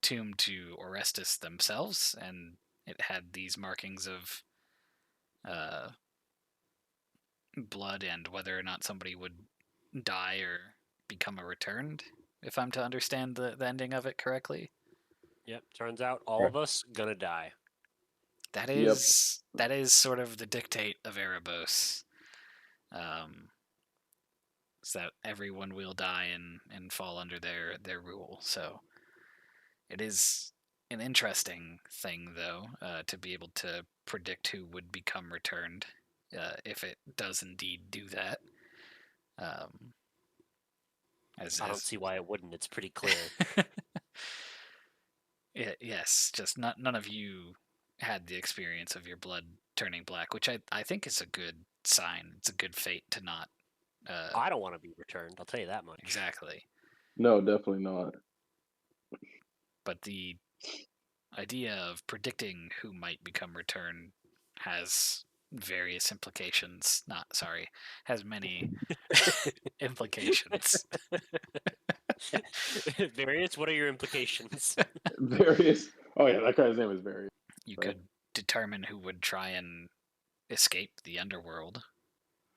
Speaker 3: tomb to Orestes themselves, and it had these markings of blood and whether or not somebody would die or become a returned, if I'm to understand the ending of it correctly.
Speaker 4: Yep, turns out all of us gonna die.
Speaker 3: That is sort of the dictate of Erebos. Is that everyone will die and fall under their rule. So it is an interesting thing, though, to be able to predict who would become returned, if it does indeed do that. As,
Speaker 4: I don't
Speaker 3: as
Speaker 4: see why it wouldn't. It's pretty clear.
Speaker 3: yes, just none of you had the experience of your blood turning black, which I think is a good sign. It's a good fate to not.
Speaker 4: I don't want to be returned. I'll tell you that much.
Speaker 3: Exactly.
Speaker 2: No, definitely not.
Speaker 3: But the idea of predicting who might become returned has various implications. Has many implications.
Speaker 4: Varyas, what are your implications?
Speaker 2: Various. Oh yeah, that guy's name is Various.
Speaker 3: You
Speaker 2: Right.
Speaker 3: could determine who would try and escape the underworld,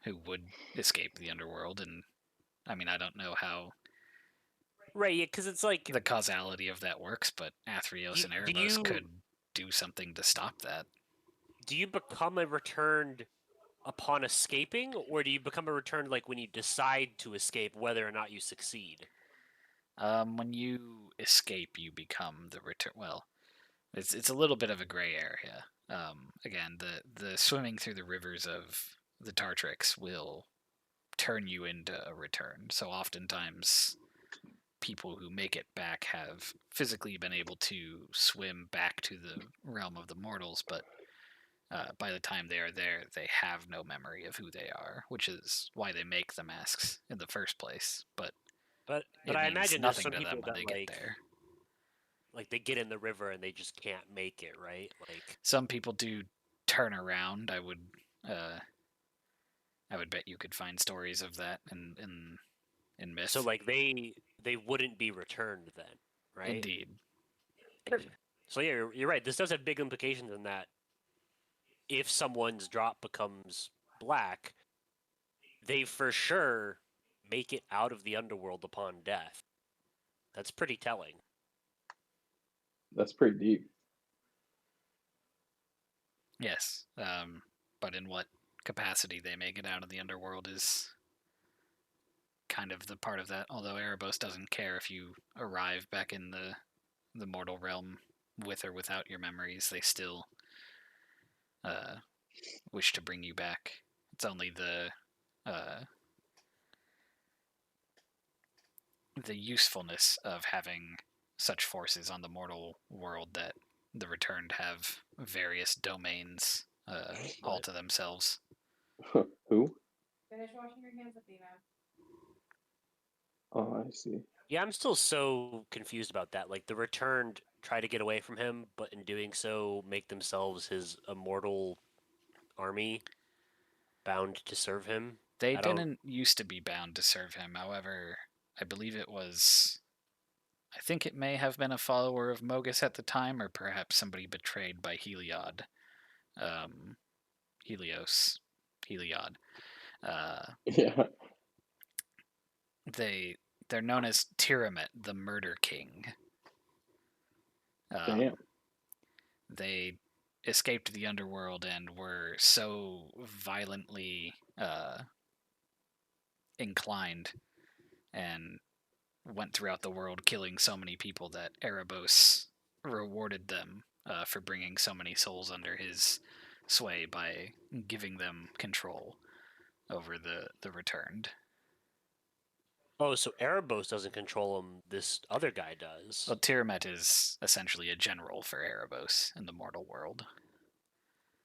Speaker 3: who would escape the underworld, and I mean, I don't know how
Speaker 4: Right, yeah, because it's like,
Speaker 3: the causality of that works, but Athreos and
Speaker 4: do
Speaker 3: Erebos
Speaker 4: you
Speaker 3: could do something to stop that.
Speaker 4: do you become a returned upon escaping, or do you become a returned like when you decide to escape, whether or not you succeed?
Speaker 3: When you escape, you become the return. Well, it's a little bit of a gray area. Again, the swimming through the rivers of the Tartrix will turn you into a return. So oftentimes, people who make it back have physically been able to swim back to the realm of the mortals, but by the time they are there, they have no memory of who they are, which is why they make the masks in the first place. But
Speaker 4: But
Speaker 3: it
Speaker 4: I
Speaker 3: means
Speaker 4: imagine there's
Speaker 3: nothing
Speaker 4: some
Speaker 3: to them
Speaker 4: people
Speaker 3: when
Speaker 4: that
Speaker 3: they get there.
Speaker 4: like they get in the river and they just can't make it, right? Like,
Speaker 3: Some people do turn around. I would bet you could find stories of that in myth.
Speaker 4: so like they wouldn't be returned then, right?
Speaker 3: Indeed.
Speaker 4: So yeah, you're right. This does have big implications in that if someone's drop becomes black, they for sure make it out of the underworld upon death. That's pretty telling.
Speaker 2: That's pretty deep.
Speaker 3: Yes. But in what capacity they make it out of the underworld is kind of the part of that. Although Erebos doesn't care if you arrive back in the mortal realm with or without your memories, they still wish to bring you back. It's only the usefulness of having such forces on the mortal world that the returned have various domains all to themselves.
Speaker 2: Who?
Speaker 7: Finish washing your hands, Athena.
Speaker 2: Oh, I see.
Speaker 4: Yeah, I'm still so confused about that. Like the returned try to get away from him, but in doing so make themselves his immortal army bound to serve him.
Speaker 3: They
Speaker 4: I don't-
Speaker 3: didn't used to be bound to serve him. However, I believe it was. I think it may have been a follower of Mogus at the time, or perhaps somebody betrayed by Heliod. Heliod.
Speaker 2: Yeah.
Speaker 3: They're known as Tiramet, the Murder King.
Speaker 2: Damn.
Speaker 3: They escaped the underworld and were so violently inclined and went throughout the world killing so many people that Erebos rewarded them for bringing so many souls under his sway by giving them control over the returned.
Speaker 4: Oh, so Erebos doesn't control him. This other guy does.
Speaker 3: Well, Tiramet is essentially a general for Erebos in the mortal world.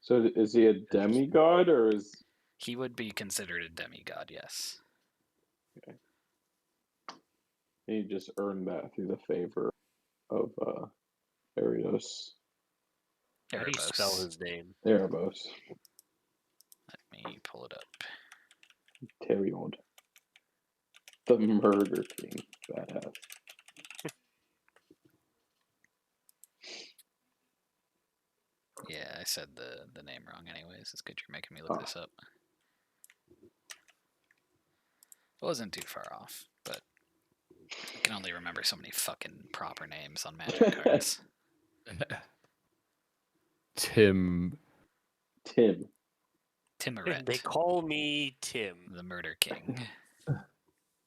Speaker 2: So is he a demigod or is
Speaker 3: He would be considered a demigod, yes.
Speaker 2: he just earned that through the favor of Arios?
Speaker 4: How do you spell
Speaker 3: Erebos.
Speaker 4: his name?
Speaker 2: Erebos.
Speaker 3: Let me pull it up.
Speaker 2: Terion. The Murder King. Badass.
Speaker 3: Yeah, I said the name wrong anyways. It's good you're making me look this up. It wasn't too far off, but I can only remember so many fucking proper names on magic cards.
Speaker 5: Tim.
Speaker 3: Timuret,
Speaker 4: They call me Tim.
Speaker 3: the Murder King.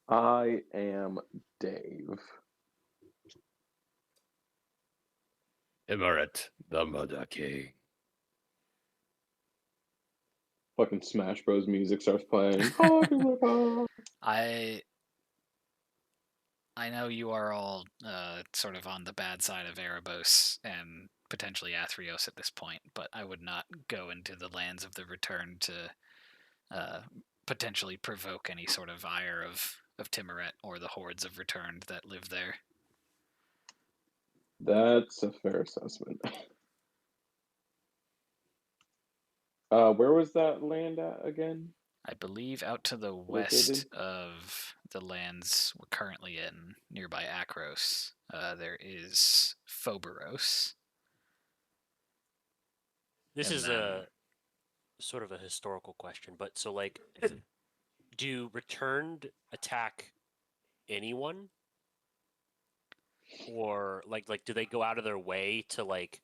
Speaker 2: I am Dave.
Speaker 5: Imaret, the Murder King.
Speaker 2: Fucking Smash Bros. Music starts playing.
Speaker 3: I I know you are all sort of on the bad side of Erebos and potentially Athreos at this point, but I would not go into the lands of the return to potentially provoke any sort of ire of Timuret or the hordes of returned that live there.
Speaker 2: That's a fair assessment. Where was that land at again?
Speaker 3: I believe out to the
Speaker 2: Located?
Speaker 3: west of the lands we're currently in, nearby Akros, there is Phoberos.
Speaker 4: This
Speaker 3: And
Speaker 4: is
Speaker 3: then-
Speaker 4: a sort of a historical question, but so like, do returned attack anyone, or like do they go out of their way to like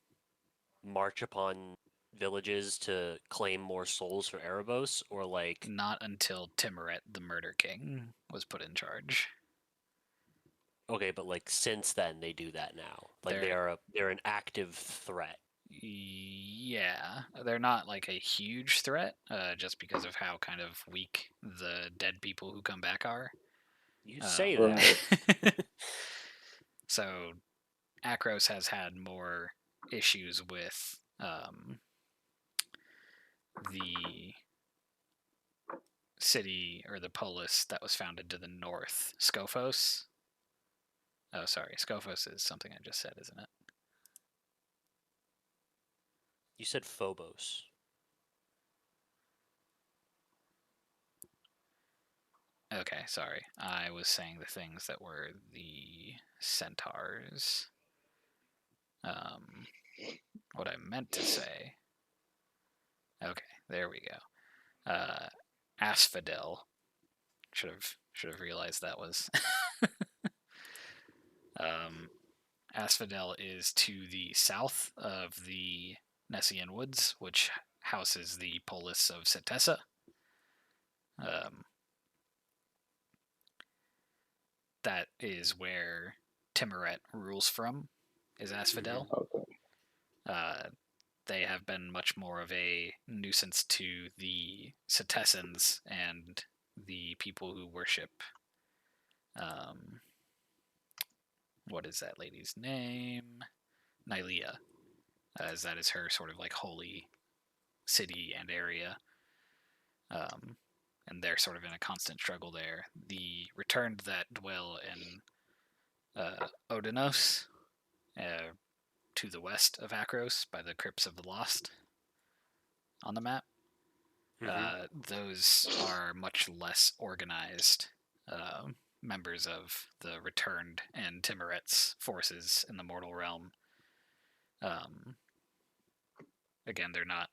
Speaker 4: march upon villages to claim more souls for Erebos, or like
Speaker 3: Not until Timuret, the Murder King, was put in charge.
Speaker 4: okay, but like since then they do that now. Like
Speaker 3: They're-
Speaker 4: they're an active threat.
Speaker 3: Yeah, they're not like a huge threat, just because of how kind of weak the dead people who come back are.
Speaker 4: You say
Speaker 2: Right.
Speaker 4: that.
Speaker 3: So, Akros has had more issues with the city or the polis that was founded to the north, Scophos. Oh, sorry, Scophos is something I just said, isn't it?
Speaker 4: You said Phobos.
Speaker 3: Okay, sorry. I was saying the things that were the centaurs. What I meant to say. Okay, there we go. Asphodel. Should have realized that was. Asphodel is to the south of the Nessian Woods, which houses the polis of Setessa. That is where Timuret rules from, is Asphodel.
Speaker 2: Okay.
Speaker 3: They have been much more of a nuisance to the Setessans and the people who worship. What is that lady's name? Nylea, as that is her sort of like holy city and area. And they're sort of in a constant struggle there. The returned that dwell in Odinos, to the west of Akros by the Crypts of the Lost on the map. Those are much less organized members of the returned and Timuret's forces in the mortal realm. Again, they're not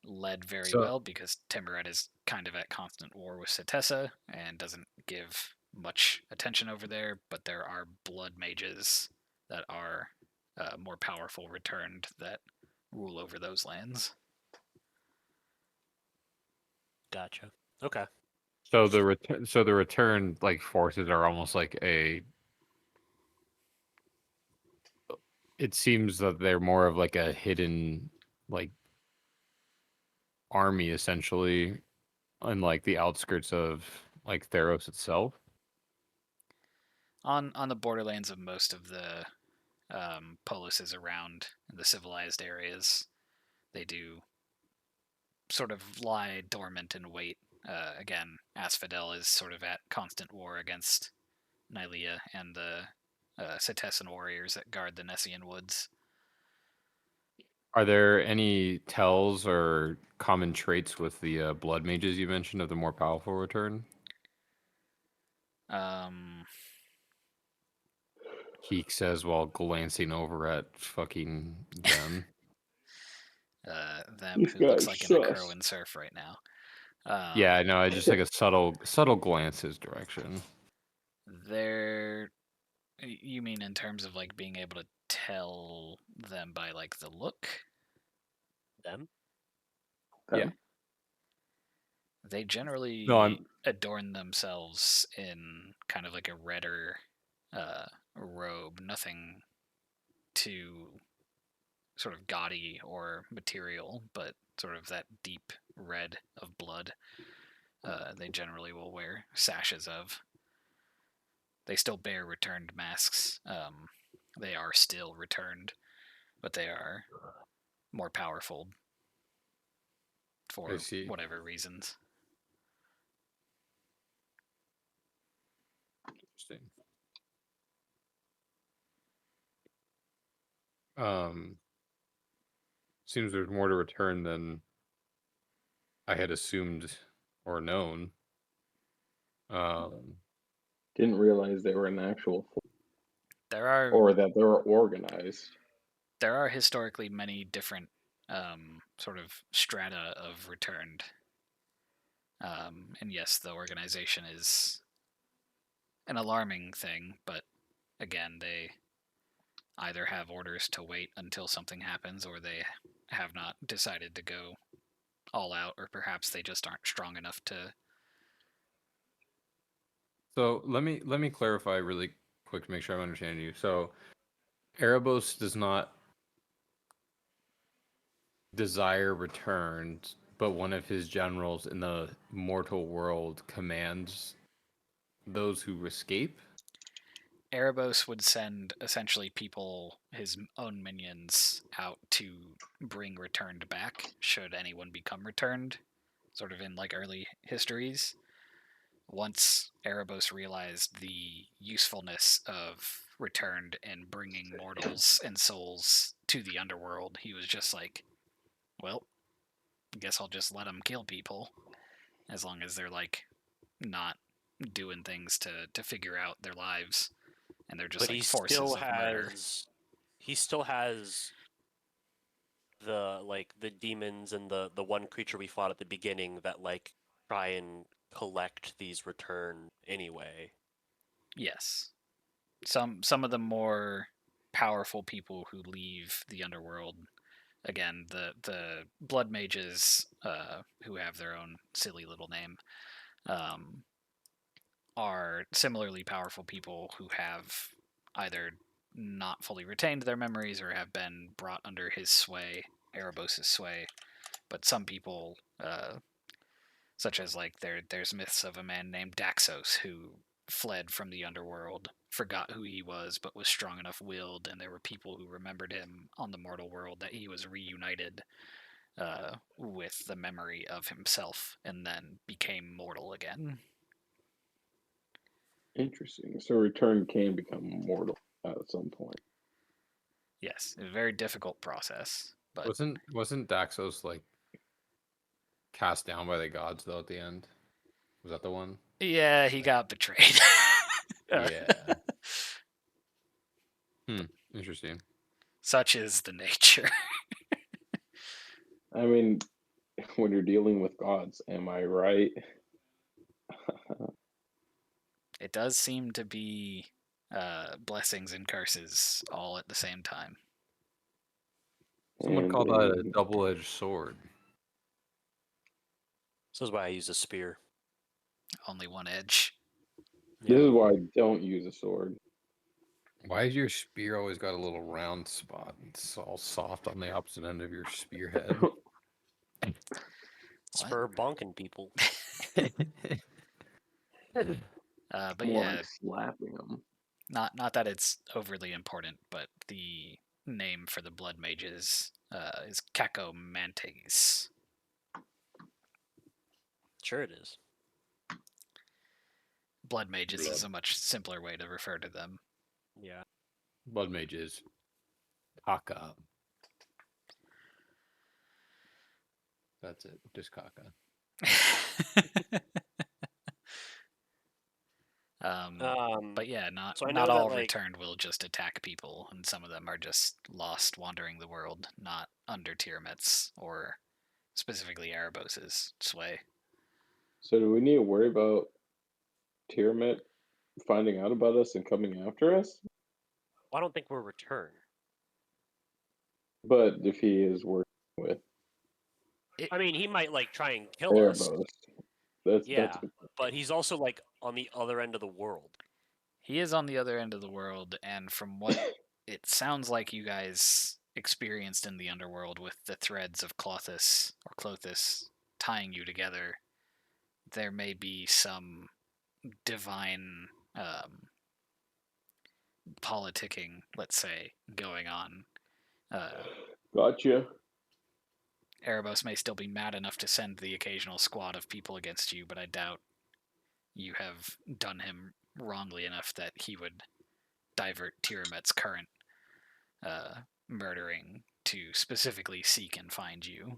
Speaker 3: led very well because Timuret is kind of at constant war with Setessa and doesn't give much attention over there, but there are blood mages that are more powerful returned that rule over those lands.
Speaker 4: Gotcha. Okay.
Speaker 5: So the return like forces are almost like a. It seems that they're more of like a hidden like army essentially, on like the outskirts of like Theros itself.
Speaker 3: On the borderlands of most of the polises around the civilized areas, they do sort of lie dormant and wait. Again, Asphodel is sort of at constant war against Nylea and the Setessan warriors that guard the Nessian Woods.
Speaker 5: Are there any tells or common traits with the blood mages you mentioned of the more powerful return? Heek says while glancing over at fucking them.
Speaker 3: Them
Speaker 2: These
Speaker 3: who looks
Speaker 2: guys
Speaker 3: like in a
Speaker 2: sus.
Speaker 3: crow and surf right now.
Speaker 5: Yeah, I know. I just like a subtle glance his direction.
Speaker 3: They're. You mean in terms of like being able to tell them by like the look?
Speaker 4: Them?
Speaker 5: Yeah.
Speaker 3: They generally
Speaker 5: No, I'm
Speaker 3: adorn themselves in kind of like a redder robe, nothing too sort of gaudy or material, but sort of that deep red of blood. They generally will wear sashes of. they still bear returned masks. They are still returned, but they are more powerful for
Speaker 5: see.
Speaker 3: whatever reasons.
Speaker 5: Interesting. Seems there's more to return than I had assumed or known.
Speaker 2: Didn't realize they were an actual
Speaker 3: There are
Speaker 2: or that they were organized.
Speaker 3: there are historically many different sort of strata of returned. And yes, the organization is an alarming thing, but again, they either have orders to wait until something happens or they have not decided to go all out, or perhaps they just aren't strong enough to.
Speaker 5: So let me clarify really quick to make sure I'm understanding you. So Erebos does not desire returned, but one of his generals in the mortal world commands those who escape.
Speaker 3: Erebos would send essentially people, his own minions, out to bring returned back, should anyone become returned, sort of in like early histories. Once Erebos realized the usefulness of returned and bringing mortals and souls to the underworld, he was just like, well, I guess I'll just let them kill people, as long as they're like not doing things to figure out their lives, and they're just
Speaker 4: But
Speaker 3: like forces of murder.
Speaker 4: he still has the demons and the one creature we fought at the beginning that like try and collect these return anyway.
Speaker 3: Yes, some of the more powerful people who leave the underworld. Again, the blood mages, who have their own silly little name, are similarly powerful people who have either not fully retained their memories or have been brought under his sway, Erebos' sway. But some people, such as like there's myths of a man named Daxos who fled from the underworld, forgot who he was, but was strong enough willed, and there were people who remembered him on the mortal world, that he was reunited with the memory of himself and then became mortal again.
Speaker 2: Interesting. So return can become mortal at some point.
Speaker 3: Yes, a very difficult process, but
Speaker 5: Wasn't Daxos like cast down by the gods though at the end? Was that the one?
Speaker 3: yeah, he got betrayed.
Speaker 5: Yeah. Interesting.
Speaker 3: Such is the nature.
Speaker 2: I mean, when you're dealing with gods, am I right?
Speaker 3: It does seem to be blessings and curses all at the same time.
Speaker 5: Someone
Speaker 2: And
Speaker 5: called that a double-edged sword.
Speaker 4: This is why I use a spear.
Speaker 3: Only one edge.
Speaker 2: this is why I don't use a sword.
Speaker 5: Why is your spear always got a little round spot? It's all soft on the opposite end of your spearhead.
Speaker 4: It's for bonking people.
Speaker 3: But
Speaker 2: More
Speaker 3: yeah,
Speaker 2: like slapping them.
Speaker 3: not that it's overly important, but the name for the blood mages is Cacomantes.
Speaker 4: Sure it is.
Speaker 3: Blood mages is a much simpler way to refer to them.
Speaker 4: Yeah.
Speaker 5: Blood mages. Kaka. That's it. Just Kaka.
Speaker 3: But yeah, not
Speaker 4: so I
Speaker 3: not
Speaker 4: know that,
Speaker 3: all
Speaker 4: like-
Speaker 3: returned will just attack people, and some of them are just lost wandering the world, not under Tiamat's or specifically Erebos' sway.
Speaker 2: So do we need to worry about Tiamat finding out about us and coming after us?
Speaker 4: I don't think we're return.
Speaker 2: But if he is working with
Speaker 4: I mean, he might like try and kill us.
Speaker 2: Erebos, that's
Speaker 4: Yeah, but he's also like on the other end of the world.
Speaker 3: He is on the other end of the world, and from what it sounds like you guys experienced in the underworld with the threads of Clothis tying you together, there may be some divine politicking, let's say, going on.
Speaker 2: Gotcha.
Speaker 3: Erebos may still be mad enough to send the occasional squad of people against you, but I doubt you have done him wrongly enough that he would divert Tiramet's current murdering to specifically seek and find you.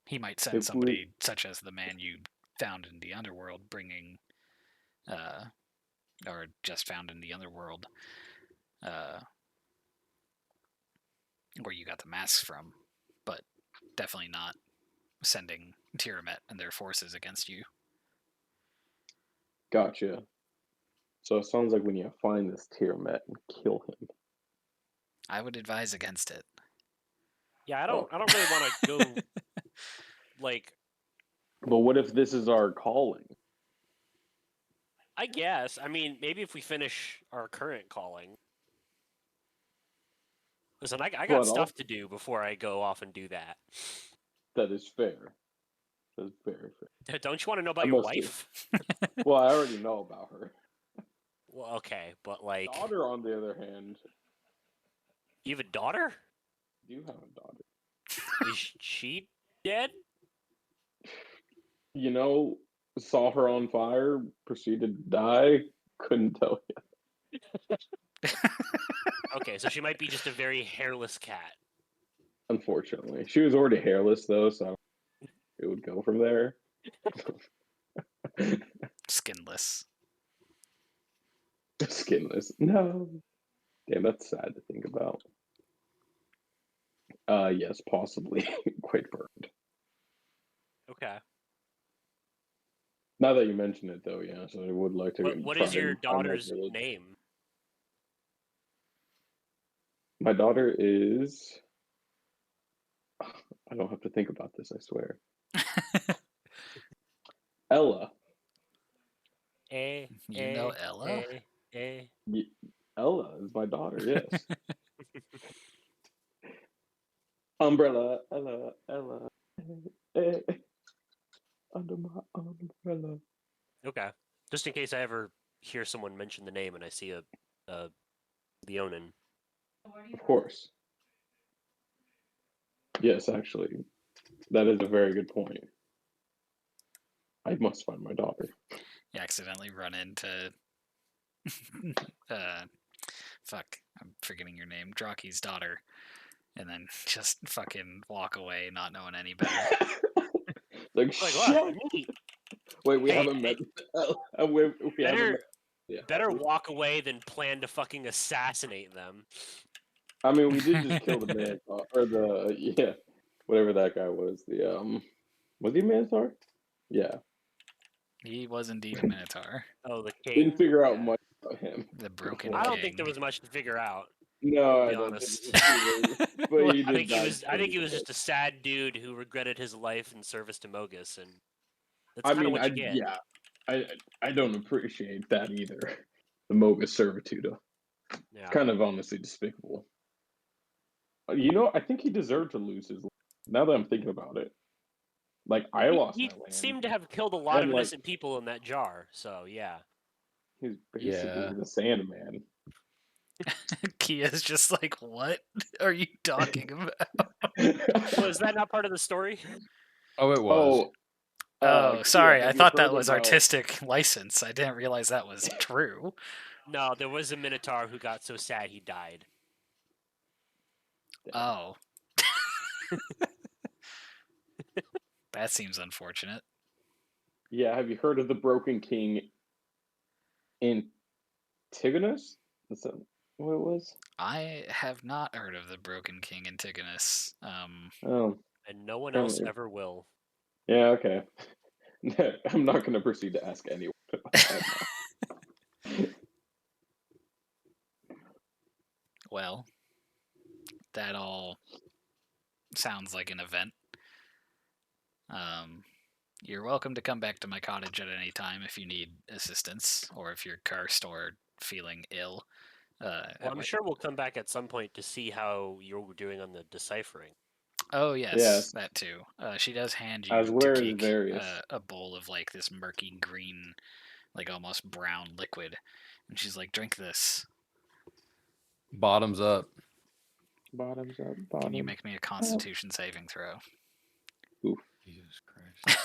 Speaker 3: He might send
Speaker 2: If
Speaker 3: somebody such as the man you found in the underworld, bringing, or just found in the underworld, where you got the masks from, but definitely not sending Tiramet and their forces against you.
Speaker 2: Gotcha. So it sounds like we need to find this Tiamat and kill him.
Speaker 3: I would advise against it.
Speaker 4: Yeah, I don't really want to go like.
Speaker 2: But what if this is our calling?
Speaker 4: I guess. I mean, maybe if we finish our current calling. Listen, I got
Speaker 2: But
Speaker 4: stuff to do before I go off and do that.
Speaker 2: That is fair. That is very fair.
Speaker 4: Don't you want to know about
Speaker 2: I
Speaker 4: your
Speaker 2: must do.
Speaker 4: wife?
Speaker 2: Well, I already know about her.
Speaker 4: Well, okay, but like,
Speaker 2: Daughter, on the other hand,
Speaker 4: you have a daughter?
Speaker 2: do have a daughter.
Speaker 4: Is she dead?
Speaker 2: You know, saw her on fire, proceeded to die. Couldn't tell you.
Speaker 4: Okay, so she might be just a very hairless cat.
Speaker 2: Unfortunately, she was already hairless though, so it would go from there.
Speaker 3: Skinless.
Speaker 2: Skinless. No. Damn, that's sad to think about. Yes, possibly quite burned.
Speaker 4: Okay.
Speaker 2: Now that you mention it, though, yeah. So I would like to.
Speaker 4: What
Speaker 2: try
Speaker 4: is your
Speaker 2: and find that
Speaker 4: daughter's
Speaker 2: village.
Speaker 4: name?
Speaker 2: My daughter is. I don't have to think about this. I swear. Ella.
Speaker 3: You know Ella?
Speaker 2: Ella is my daughter. Yes. Umbrella, Ella, eh, under my umbrella.
Speaker 4: Okay. Just in case I ever hear someone mention the name and I see a Leonin.
Speaker 2: Of course. Yes, actually, that is a very good point. I must find my daughter.
Speaker 3: You accidentally run into fuck, I'm forgetting your name, Draki's daughter, and then just fucking walk away not knowing any better.
Speaker 2: Like,
Speaker 4: Like,
Speaker 2: shit.
Speaker 4: wow, neat.
Speaker 2: Wait, we
Speaker 4: Hey,
Speaker 2: haven't met. We haven't
Speaker 4: Better,
Speaker 2: met. Yeah,
Speaker 4: better walk away than plan to fucking assassinate them.
Speaker 2: I mean, we did just kill the man, or the whatever that guy was. Was he a Minotaur? Yeah.
Speaker 3: He was indeed a Minotaur.
Speaker 4: Oh, the king.
Speaker 2: Didn't figure out
Speaker 4: Yeah.
Speaker 2: much about him.
Speaker 3: The Broken
Speaker 4: I don't
Speaker 3: King.
Speaker 4: think there was much to figure out.
Speaker 2: No,
Speaker 4: To
Speaker 2: I
Speaker 4: be
Speaker 2: don't
Speaker 4: honest.
Speaker 2: think it was either, but he
Speaker 4: I
Speaker 2: did
Speaker 4: think he
Speaker 2: die
Speaker 4: was. I think he was
Speaker 2: pretty
Speaker 4: just a sad dude who regretted his life in service to Mogus, and that's
Speaker 2: I
Speaker 4: kind of
Speaker 2: mean,
Speaker 4: what you get.
Speaker 2: yeah, I don't appreciate that either. The Mogus servitude.
Speaker 4: Yeah.
Speaker 2: It's kind of honestly despicable. You know, I think he deserved to lose his life. Now that I'm thinking about it, like I lost
Speaker 4: He
Speaker 2: my land.
Speaker 4: seemed to have killed a lot
Speaker 2: And,
Speaker 4: of
Speaker 2: like-
Speaker 4: innocent people in that jar. So yeah.
Speaker 2: He's basically
Speaker 6: Yeah.
Speaker 2: the Sandman.
Speaker 3: Kia's just like, what are you talking about?
Speaker 4: Was that not part of the story?
Speaker 6: Oh, it was.
Speaker 3: Oh,
Speaker 2: Kia,
Speaker 3: sorry.
Speaker 2: have
Speaker 3: I
Speaker 2: you
Speaker 3: thought that
Speaker 2: heard
Speaker 3: was
Speaker 2: about-
Speaker 3: artistic license. I didn't realize that was true.
Speaker 4: No, there was a Minotaur who got so sad he died.
Speaker 3: Oh. That seems unfortunate.
Speaker 2: Yeah, have you heard of the Broken King Antigonus? Is that what it was?
Speaker 3: I have not heard of the Broken King Antigonus.
Speaker 2: Oh,
Speaker 4: And no one
Speaker 2: Tell
Speaker 4: else
Speaker 2: me.
Speaker 4: ever will.
Speaker 2: yeah, okay. I'm not going to proceed to ask anyone about that now.
Speaker 3: Well, that all sounds like an event. You're welcome to come back to my cottage at any time if you need assistance, or if you're cursed or feeling ill.
Speaker 4: Well, I'm sure we'll come back at some point to see how you're doing on the deciphering.
Speaker 3: Oh yes,
Speaker 2: Yes.
Speaker 3: that too. She does hand
Speaker 2: As
Speaker 3: you
Speaker 2: where is
Speaker 3: Takik,
Speaker 2: Varyas?
Speaker 3: a bowl of like this murky green, like almost brown liquid, and she's like, "Drink this."
Speaker 5: Bottoms up.
Speaker 2: Bottoms up.
Speaker 3: Can
Speaker 2: Bottoms.
Speaker 3: you make me a Constitution saving throw?
Speaker 2: Oof.
Speaker 5: Jesus Christ.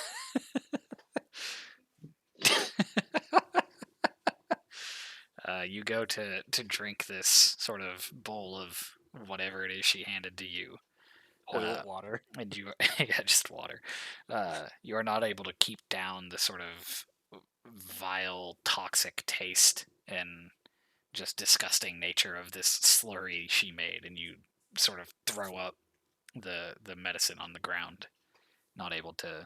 Speaker 3: You go to drink this sort of bowl of whatever it is she handed to you,
Speaker 4: Toilet water.
Speaker 3: and you yeah, just water. You are not able to keep down the sort of vile, toxic taste and just disgusting nature of this slurry she made, and you sort of throw up the medicine on the ground, not able to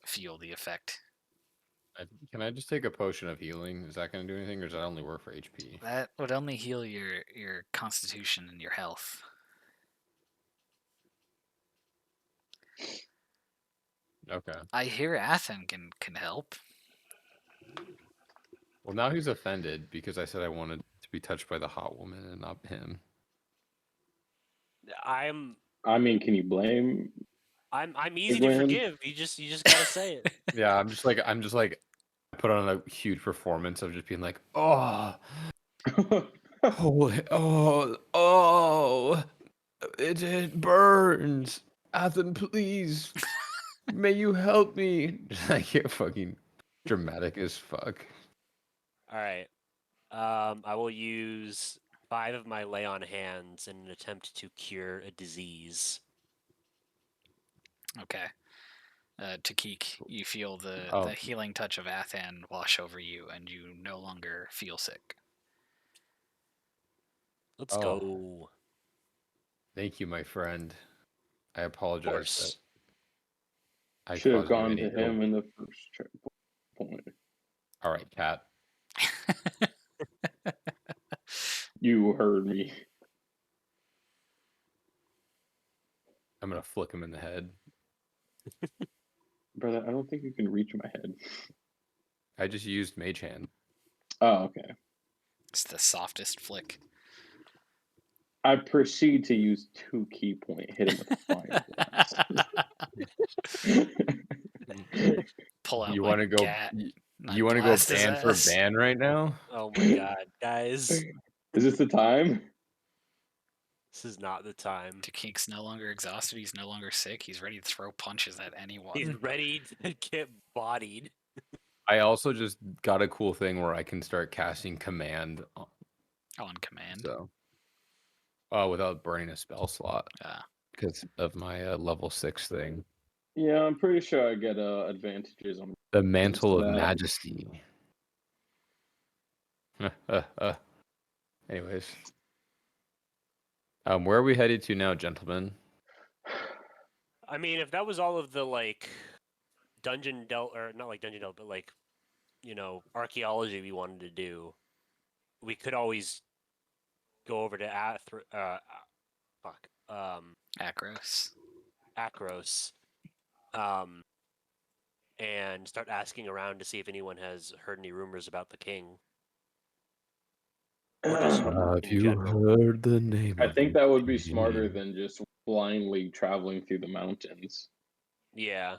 Speaker 3: feel the effect.
Speaker 6: Can I just take a potion of healing? Is that going to do anything, or does that only work for HP?
Speaker 3: That would only heal your constitution and your health.
Speaker 6: Okay.
Speaker 3: I hear Athen can help.
Speaker 6: Well, now he's offended because I said I wanted to be touched by the hot woman and not him.
Speaker 2: I mean, can you blame?
Speaker 4: I'm easy to
Speaker 2: Gwen?
Speaker 4: forgive. You just gotta say it.
Speaker 6: Yeah, I'm just like I put on a huge performance of just being like, oh, it burns. Athen, please, may you help me? I get fucking dramatic as fuck.
Speaker 4: All right. I will use 5 of my lay on hands in an attempt to cure a disease.
Speaker 3: Okay. Takik, you feel the
Speaker 6: Oh.
Speaker 3: healing touch of Athan wash over you, and you no longer feel sick.
Speaker 4: Let's
Speaker 6: Oh.
Speaker 4: go.
Speaker 6: Thank you, my friend. I
Speaker 4: Of
Speaker 6: apologize.
Speaker 4: course.
Speaker 6: That I
Speaker 2: Should have
Speaker 6: caused you
Speaker 2: gone
Speaker 6: any
Speaker 2: to him in the first point.
Speaker 6: All right, Cat.
Speaker 2: You heard me.
Speaker 6: I'm gonna flick him in the head.
Speaker 2: Brother, I don't think you can reach my head.
Speaker 6: I just used Mage Hand.
Speaker 2: Oh, okay.
Speaker 3: It's the softest flick.
Speaker 2: I proceed to use 2 key point, hit him with a fire blast.
Speaker 3: Pull out
Speaker 6: You
Speaker 3: my
Speaker 6: want to go?
Speaker 3: gat. and I
Speaker 6: You want to go
Speaker 3: blast his
Speaker 6: ban for
Speaker 3: ass.
Speaker 6: ban right now?
Speaker 4: Oh my god, guys.
Speaker 2: Is this the time?
Speaker 4: This is not the time.
Speaker 3: Takik's no longer exhausted. He's no longer sick. He's ready to throw punches at anyone.
Speaker 4: He's ready to get bodied.
Speaker 6: I also just got a cool thing where I can start casting command.
Speaker 3: On command.
Speaker 6: So, without burning a spell slot because of my level 6 thing.
Speaker 2: Yeah, I'm pretty sure I get advantages on
Speaker 6: The Mantle of
Speaker 2: that.
Speaker 6: Majesty. Anyways, where are we headed to now, gentlemen?
Speaker 4: I mean, if that was all of the like dungeon delve, or not like dungeon delve, but like, you know, archaeology we wanted to do, we could always go over to
Speaker 3: Akros.
Speaker 4: Akros, and start asking around to see if anyone has heard any rumors about the king. Or just
Speaker 6: Have
Speaker 4: in
Speaker 6: you
Speaker 4: general.
Speaker 6: heard the name
Speaker 2: I
Speaker 6: of
Speaker 2: think
Speaker 6: the
Speaker 2: that would be
Speaker 6: king?
Speaker 2: smarter than just blindly traveling through the mountains.
Speaker 4: Yeah.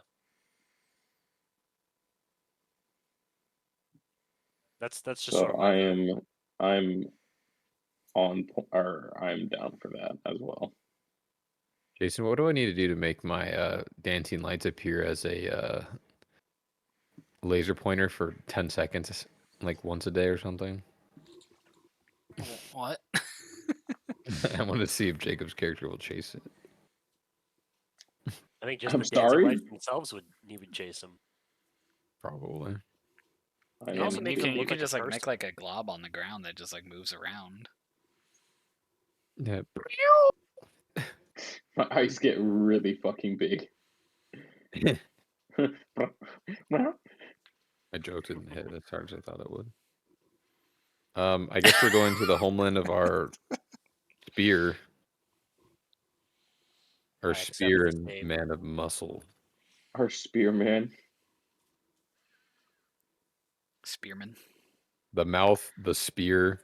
Speaker 4: That's just
Speaker 2: So
Speaker 4: sort of my vote.
Speaker 2: I'm I'm down for that as well.
Speaker 6: Jason, what do I need to do to make my dancing lights appear as a laser pointer for 10 seconds, like once a day or something?
Speaker 3: What?
Speaker 6: I want to see if Jacob's character will chase it.
Speaker 4: I think just
Speaker 2: I'm
Speaker 4: the dancing
Speaker 2: sorry?
Speaker 4: lights themselves would chase him.
Speaker 6: Probably.
Speaker 2: I
Speaker 4: You also
Speaker 2: am
Speaker 4: make
Speaker 3: you
Speaker 4: him
Speaker 3: can,
Speaker 4: look like a
Speaker 3: just like
Speaker 4: person.
Speaker 3: make like a glob on the ground that just like moves around.
Speaker 6: Yeah.
Speaker 2: my eyes get really fucking big.
Speaker 6: My joke didn't hit as hard as I thought it would. I guess we're going to the homeland of our spear. Or
Speaker 4: I accept
Speaker 6: spear
Speaker 4: the
Speaker 6: and
Speaker 4: same.
Speaker 6: man of muscle.
Speaker 2: Our spearman.
Speaker 3: Spearman.
Speaker 6: The mouth, the spear,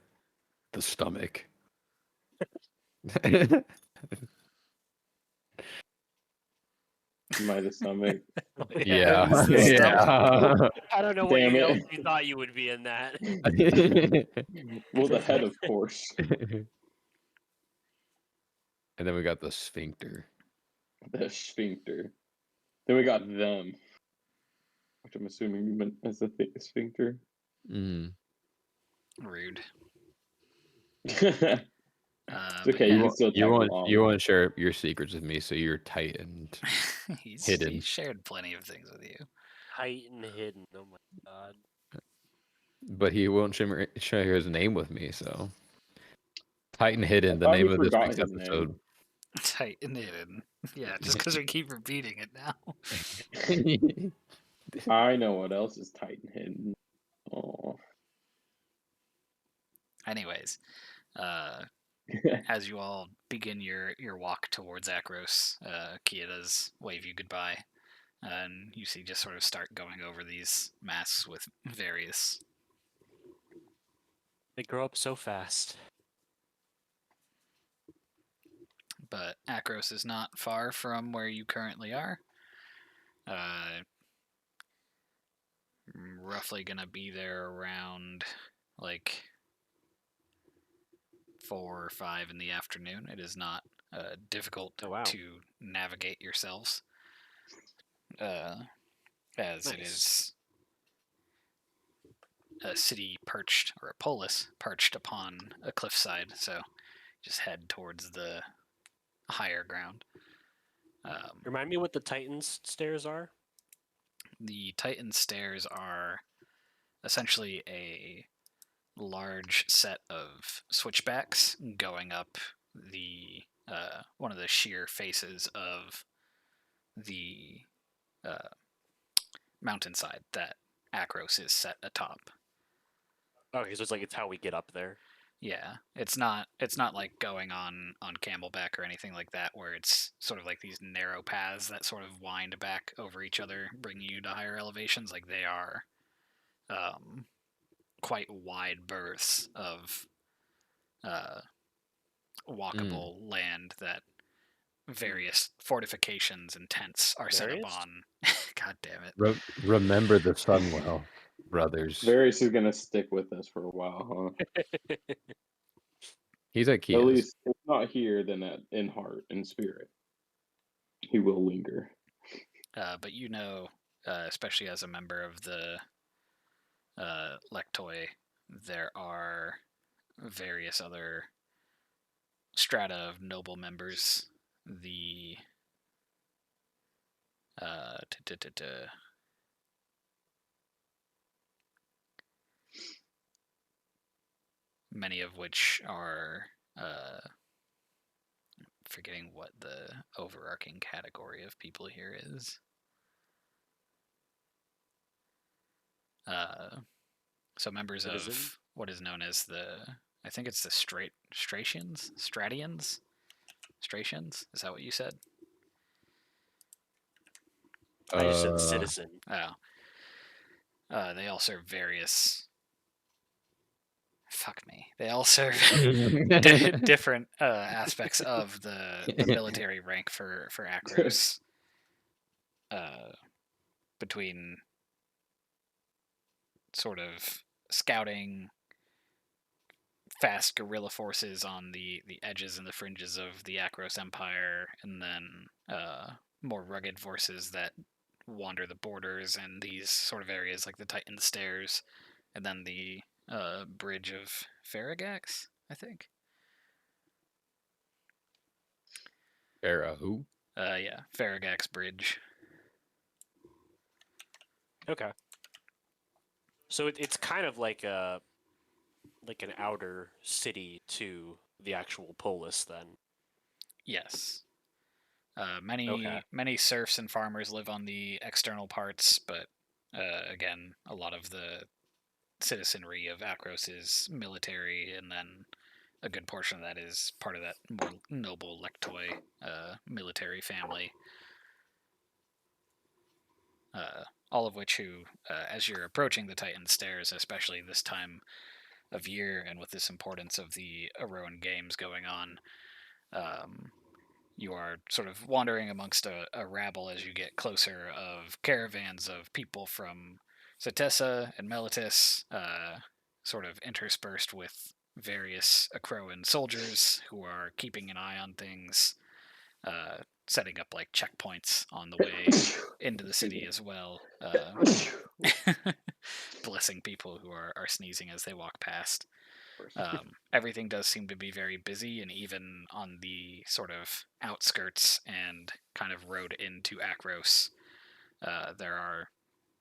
Speaker 6: the stomach.
Speaker 2: By the stomach.
Speaker 6: Yeah.
Speaker 3: it's the stomach.
Speaker 6: Yeah.
Speaker 4: I don't know what
Speaker 2: Damn
Speaker 4: else
Speaker 2: it.
Speaker 4: you thought you would be in that.
Speaker 2: Well, the head, of course.
Speaker 6: And then we got the sphincter.
Speaker 2: The sphincter. Then we got them, which I'm assuming you meant as the sphincter.
Speaker 6: Mm.
Speaker 3: Rude.
Speaker 2: It's
Speaker 3: But
Speaker 2: okay.
Speaker 3: yeah,
Speaker 2: You can still tag along.
Speaker 6: You won't share your secrets with me, so you're tight and
Speaker 3: he's
Speaker 6: hidden.
Speaker 3: shared plenty of things with you.
Speaker 4: Tight and hidden. Oh my god.
Speaker 6: But he won't share his name with me, so tight and
Speaker 2: I
Speaker 6: hidden, the
Speaker 2: thought
Speaker 6: name
Speaker 2: he
Speaker 6: of this
Speaker 2: forgot
Speaker 6: week's
Speaker 2: his name.
Speaker 6: episode.
Speaker 3: Tight and hidden. Yeah, just because we keep repeating it now.
Speaker 2: I know what else is tight and hidden. Oh.
Speaker 3: Anyways, as you all begin your walk towards Akros, Kia does wave you goodbye, and you see just sort of start going over these masks with Varyas.
Speaker 4: They grow up so fast.
Speaker 3: But Akros is not far from where you currently are. Roughly gonna be there around like 4 or 5 in the afternoon. It is not difficult
Speaker 4: Oh, wow.
Speaker 3: to navigate yourselves, as it
Speaker 4: Nice.
Speaker 3: is a city perched, or a polis perched upon a cliffside. So just head towards the higher ground.
Speaker 4: Remind me what the Titans stairs are?
Speaker 3: The Titan stairs are essentially a large set of switchbacks going up the one of the sheer faces of the mountainside that Akros is set atop.
Speaker 4: Okay, so it's like it's how we get up there.
Speaker 3: Yeah, it's not like going on Camelback or anything like that, where it's sort of like these narrow paths that sort of wind back over each other, bringing you to higher elevations. Like they are quite wide berths of walkable land that various fortifications and tents are set up
Speaker 4: Varyas?
Speaker 3: on. God damn it.
Speaker 6: Remember the sun well, brothers.
Speaker 2: Varyas is gonna stick with us for a while, huh?
Speaker 6: He's at
Speaker 2: At
Speaker 6: Kia's.
Speaker 2: least if not here, then in heart and spirit, he will linger.
Speaker 3: But you know, especially as a member of the Lectoi, there are various other strata of noble members. The many of which are forgetting what the overarching category of people here is. So members
Speaker 4: Citizen?
Speaker 3: of what is known as I think it's the Stratians? Stratians? Stratians? Is that what you said?
Speaker 4: I just said citizen.
Speaker 3: Oh. They all serve various... Fuck me. They all serve different aspects of the military rank for Akros. Between sort of scouting, fast guerrilla forces on the edges and the fringes of the Akros Empire, and then more rugged forces that wander the borders and these sort of areas like the Titan Stairs, and then the bridge of Faragax, I think.
Speaker 6: Who?
Speaker 3: Yeah, Faragax Bridge.
Speaker 4: Okay. So it's kind of like an outer city to the actual polis, then.
Speaker 3: Yes. Many
Speaker 4: Okay.
Speaker 3: serfs and farmers live on the external parts, but again, a lot of the citizenry of Akros is military, and then a good portion of that is part of that more noble Lectoi military family. All of which who, as you're approaching the Titan Stairs, especially this time of year and with this importance of the Aroan Games going on, you are sort of wandering amongst a rabble as you get closer of caravans of people from Satessa and Melitus, sort of interspersed with various Akroan soldiers who are keeping an eye on things, setting up like checkpoints on the way into the city as well, blessing people who are sneezing as they walk past. Everything does seem to be very busy, and even on the sort of outskirts and kind of road into Akros, there are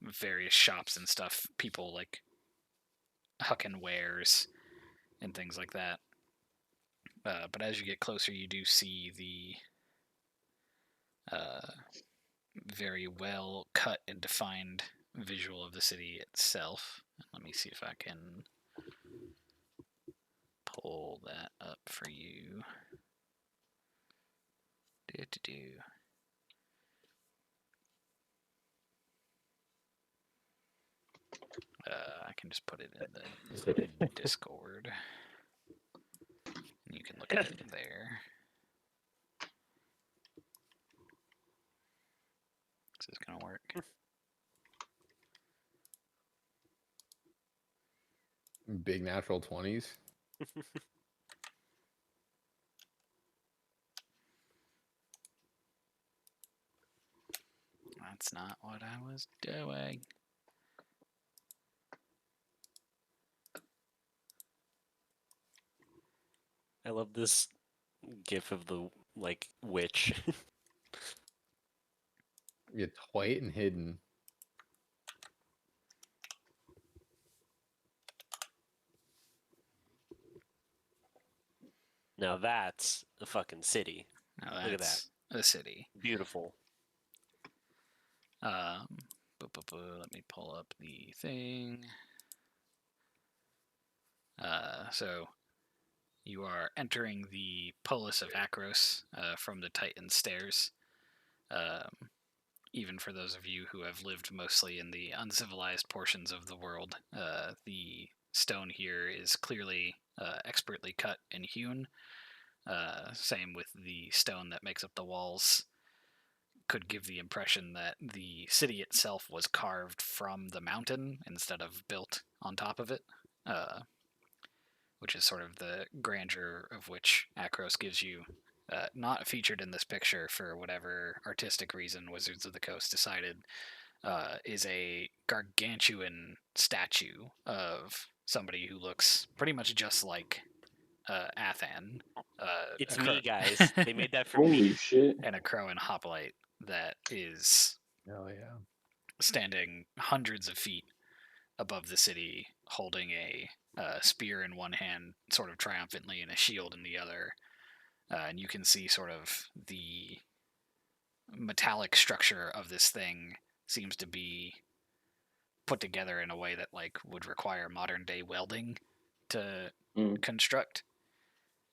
Speaker 3: various shops and stuff, people like hucking wares and things like that. But as you get closer, you do see the very well cut and defined visual of the city itself. Let me see if I can pull that up for you. I can just put it in the Discord. You can look at it there. This is gonna work.
Speaker 6: Big natural 20s.
Speaker 3: That's not what I was doing.
Speaker 4: I love this gif of the like witch.
Speaker 6: It's white and hidden.
Speaker 4: Now that's a fucking city.
Speaker 3: Now
Speaker 4: Look at
Speaker 3: that's a city.
Speaker 4: Beautiful.
Speaker 3: Let me pull up the thing. So you are entering the polis of Akros from the Titan Stairs. Even for those of you who have lived mostly in the uncivilized portions of the world, the stone here is clearly expertly cut and hewn. Same with the stone that makes up the walls. Could give the impression that the city itself was carved from the mountain instead of built on top of it, which is sort of the grandeur of which Akros gives you. Not featured in this picture for whatever artistic reason Wizards of the Coast decided, is a gargantuan statue of somebody who looks pretty much just like Athan.
Speaker 4: It's
Speaker 3: a
Speaker 4: me,
Speaker 3: crow-
Speaker 4: guys. They made that for me.
Speaker 2: Holy shit.
Speaker 3: and a Crowan hoplite that is
Speaker 6: Oh yeah.
Speaker 3: standing hundreds of feet above the city, holding a spear in one hand, sort of triumphantly, and a shield in the other. And you can see sort of the metallic structure of this thing seems to be put together in a way that like would require modern day welding to construct.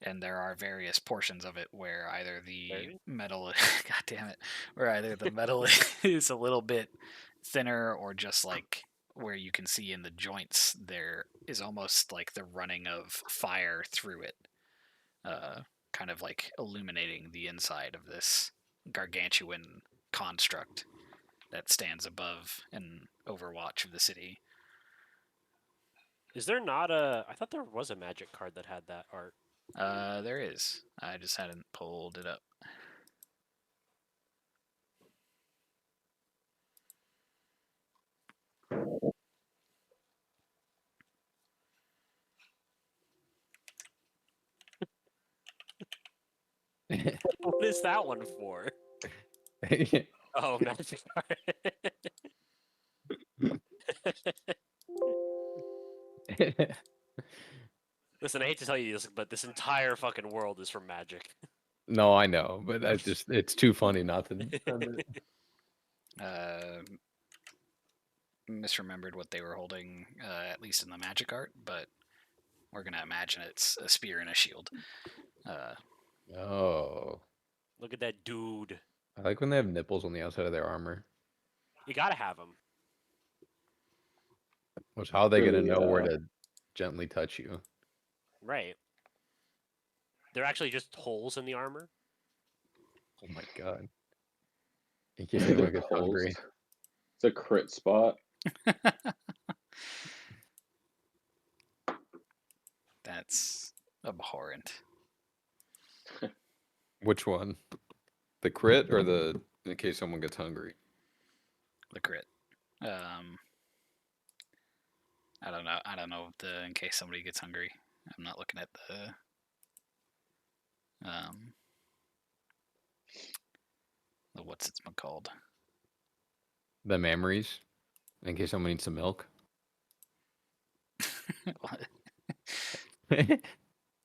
Speaker 3: And there are various portions of it where either the metal god damn it, where either the metal is a little bit thinner, or just like where you can see in the joints there is almost like the running of fire through it, kind of like illuminating the inside of this gargantuan construct that stands above and overwatch of the city.
Speaker 4: Is there not a? I thought there was a magic card that had that art.
Speaker 3: There is. I just hadn't pulled it up.
Speaker 4: What is that one for? Oh, magic card. Listen, I hate to tell you this, but this entire fucking world is from magic.
Speaker 6: No, I know, but I just it's too funny not to.
Speaker 3: Misremembered what they were holding, at least in the magic art, but we're gonna imagine it's a spear and a shield.
Speaker 6: Oh,
Speaker 4: Look at that dude.
Speaker 6: I like when they have nipples on the outside of their armor.
Speaker 4: You gotta have them.
Speaker 6: Which how are they gonna
Speaker 2: Really,
Speaker 6: know where to gently touch you?
Speaker 4: Right. They're actually just holes in the armor.
Speaker 6: Oh my god. In case anyone gets hungry.
Speaker 2: It's a crit spot.
Speaker 3: That's abhorrent.
Speaker 6: Which one? The crit or the in case someone gets hungry?
Speaker 3: The crit. I don't know. I don't know the in case somebody gets hungry. I'm not looking at the what's it's been called.
Speaker 6: The memories? In case someone needs some milk?
Speaker 3: What?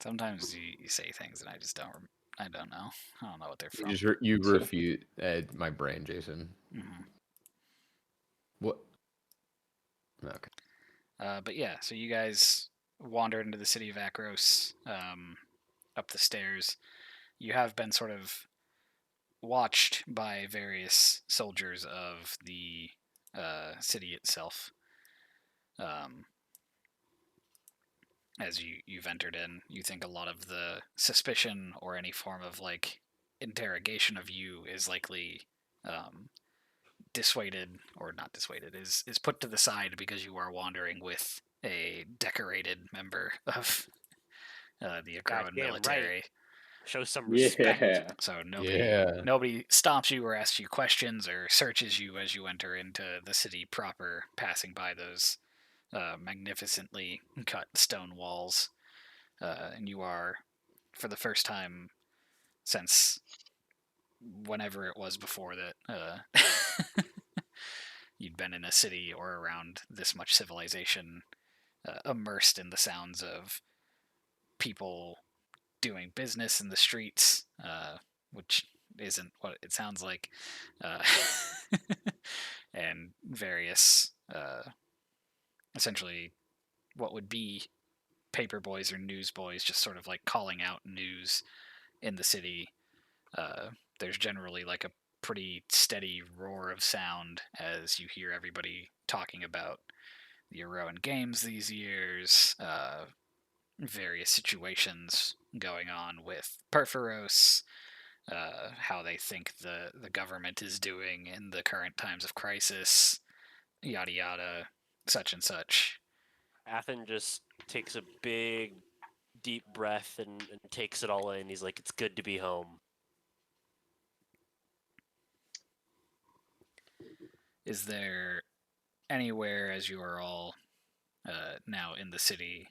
Speaker 3: Sometimes you say things and I just don't. I don't know. I don't know what they're
Speaker 6: You
Speaker 3: from.
Speaker 6: just you refute my brain, Jason.
Speaker 3: Mhm.
Speaker 6: What? Okay.
Speaker 3: But yeah, so you guys wander into the city of Akros, up the stairs. You have been sort of watched by various soldiers of the city itself. As you've entered in, you think a lot of the suspicion or any form of like interrogation of you is likely dissuaded or not dissuaded is put to the side because you are wandering with a decorated member of the Akroan
Speaker 4: Goddamn
Speaker 3: military.
Speaker 4: right. Show some respect.
Speaker 2: Yeah.
Speaker 3: So
Speaker 6: Yeah.
Speaker 3: nobody stops you or asks you questions or searches you as you enter into the city proper, passing by those magnificently cut stone walls. And you are, for the first time since whenever it was before that you'd been in a city or around this much civilization, immersed in the sounds of people doing business in the streets, which isn't what it sounds like, uh, and various, essentially, what would be paper boys or newsboys just sort of like calling out news in the city. There's generally like a pretty steady roar of sound as you hear everybody talking about the Eroan games these years, various situations going on with Perforos, how they think the government is doing in the current times of crisis, yada yada, such and such.
Speaker 4: Athen just takes a big, deep breath and takes it all in. He's like, it's good to be home.
Speaker 3: Is there anywhere, as you are all now in the city,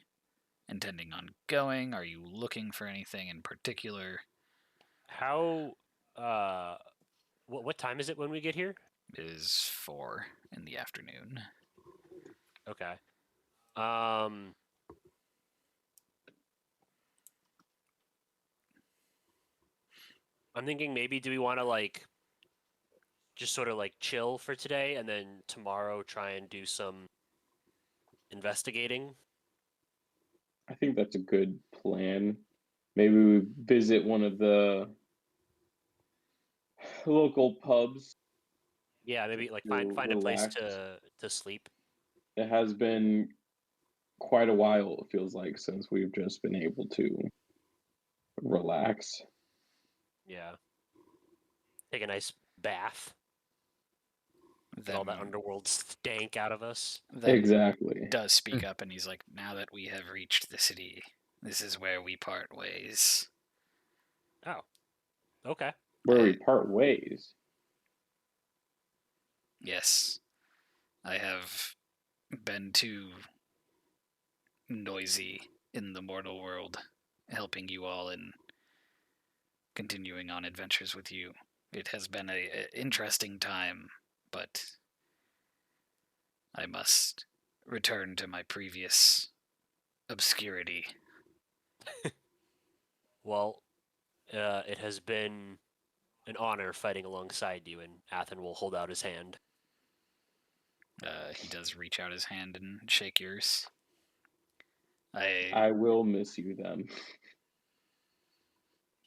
Speaker 3: intending on going? Are you looking for anything in particular?
Speaker 4: How, what time is it when we get here?
Speaker 3: It is 4 in the afternoon.
Speaker 4: Okay. I'm thinking maybe do we want to like just sort of like chill for today and then tomorrow try and do some investigating?
Speaker 2: I think that's a good plan. Maybe we visit one of the local pubs
Speaker 4: Yeah, maybe like
Speaker 2: to
Speaker 4: find a place
Speaker 2: relax.
Speaker 4: to sleep.
Speaker 2: It has been quite a while, it feels like, since we've just been able to relax.
Speaker 4: Yeah. Take a nice bath. Get all that underworld stank out of us.
Speaker 3: Then
Speaker 2: Exactly.
Speaker 3: does speak up and he's like, now that we have reached the city, this is where we part ways.
Speaker 4: Oh. Okay.
Speaker 2: Where we part ways.
Speaker 3: Yes. I have been too noisy in the mortal world, helping you all and continuing on adventures with you. It has been a interesting time, but I must return to my previous obscurity.
Speaker 4: Well, it has been an honor fighting alongside you, and Athen will hold out his hand.
Speaker 3: He does reach out his hand and shake yours.
Speaker 2: I will miss you then.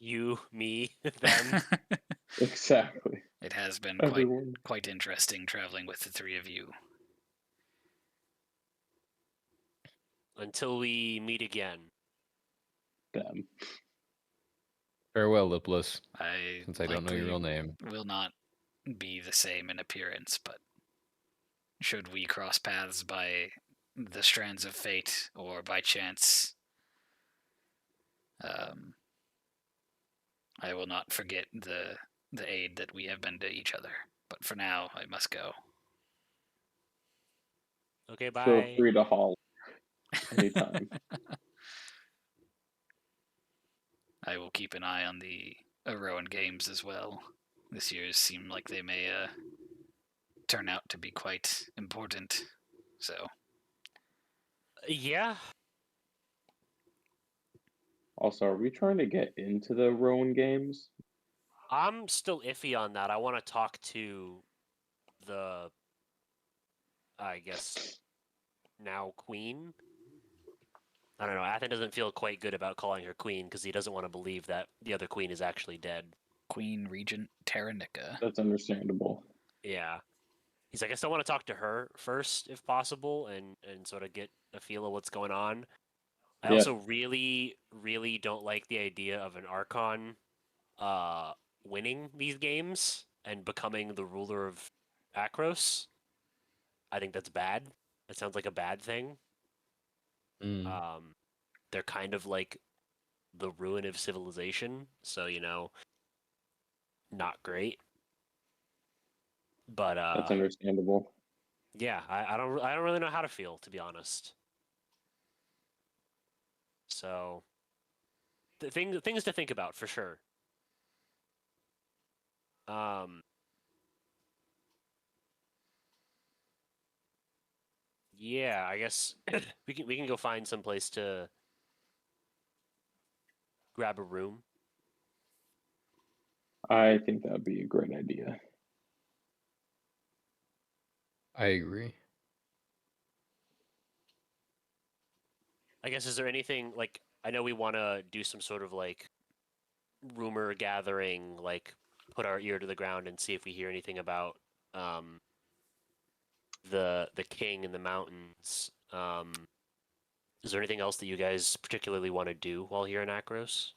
Speaker 4: You, me, them.
Speaker 2: Exactly.
Speaker 3: It has been
Speaker 2: Everyone.
Speaker 3: quite interesting traveling with the three of you.
Speaker 4: Until we meet again.
Speaker 2: Them.
Speaker 6: Farewell, Lipless.
Speaker 3: I
Speaker 6: Since I don't know your
Speaker 3: likely
Speaker 6: real name.
Speaker 3: will not be the same in appearance, but should we cross paths by the strands of fate or by chance, I will not forget the aid that we have been to each other. But for now, I must go.
Speaker 4: Okay,
Speaker 2: Feel
Speaker 4: bye.
Speaker 2: free to holler anytime.
Speaker 3: I will keep an eye on the Rowan games as well. This year's seem like they may turn out to be quite important. So
Speaker 4: Yeah.
Speaker 2: Also, are we trying to get into the Rowan games?
Speaker 4: I'm still iffy on that. I want to talk to the, I guess, now queen. I don't know. Athen doesn't feel quite good about calling her queen because he doesn't want to believe that the other queen is actually dead.
Speaker 3: Queen Regent Taranika.
Speaker 2: That's understandable.
Speaker 4: Yeah. He's like, I still want to talk to her first, if possible, and sort of get a feel of what's going on. I
Speaker 2: Yeah.
Speaker 4: also really, really don't like the idea of an Archon winning these games and becoming the ruler of Akros. I think that's bad. That sounds like a bad thing. They're kind of like the ruin of civilization, so not great. But
Speaker 2: That's understandable.
Speaker 4: yeah, I don't really know how to feel, to be honest. So things to think about for sure. Yeah, I guess we can go find some place to grab a room.
Speaker 2: I think that would be a great idea.
Speaker 6: I agree.
Speaker 4: I guess, is there anything, like, I know we want to do some sort of like rumor gathering, like put our ear to the ground and see if we hear anything about the king in the mountains. Is there anything else that you guys particularly want to do while here in Akros?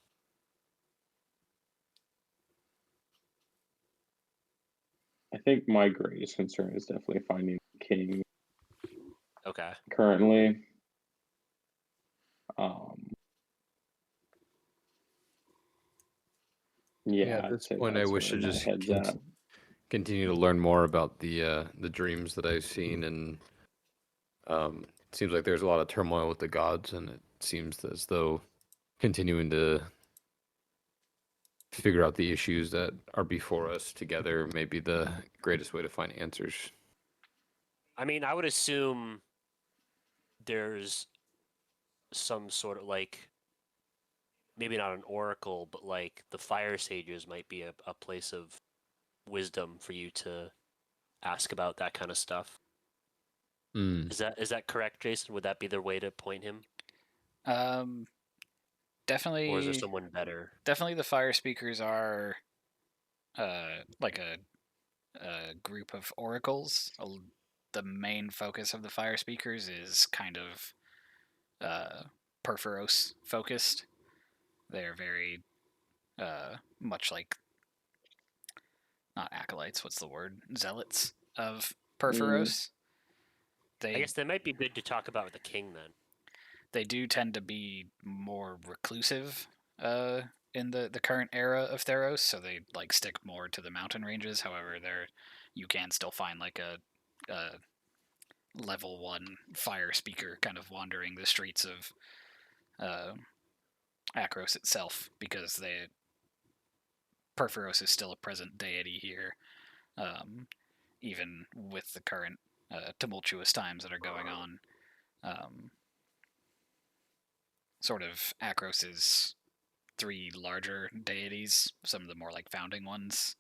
Speaker 2: I think my greatest concern is definitely finding the king
Speaker 4: Okay.
Speaker 2: currently. Yeah,
Speaker 6: At
Speaker 2: I'd
Speaker 6: this
Speaker 2: say
Speaker 6: point, I
Speaker 2: that's
Speaker 6: wish
Speaker 2: where
Speaker 6: to
Speaker 2: my
Speaker 6: just
Speaker 2: head's at.
Speaker 6: continue to learn more about the dreams that I've seen, and it seems like there's a lot of turmoil with the gods, and it seems as though continuing to figure out the issues that are before us together may be the greatest way to find answers.
Speaker 4: I mean, I would assume there's some sort of like, maybe not an oracle, but like the fire sages might be a place of wisdom for you to ask about that kind of stuff.
Speaker 6: Mm.
Speaker 4: Is that correct, Jason? Would that be the way to point him?
Speaker 3: Definitely.
Speaker 4: Or is there someone better?
Speaker 3: Definitely, the fire speakers are like a group of oracles. The main focus of the fire speakers is kind of Perforos focused. They're very much like, not acolytes. What's the word? Zealots of Perforos.
Speaker 4: I guess that might be good to talk about with the king then.
Speaker 3: They do tend to be more reclusive in the current era of Theros, so they like stick more to the mountain ranges. However, you can still find like a level 1 fire speaker kind of wandering the streets of Akros itself, because Perforos is still a present deity here, even with the current tumultuous times that are going on. Sort of Akros's 3 larger deities, some of the more like founding ones,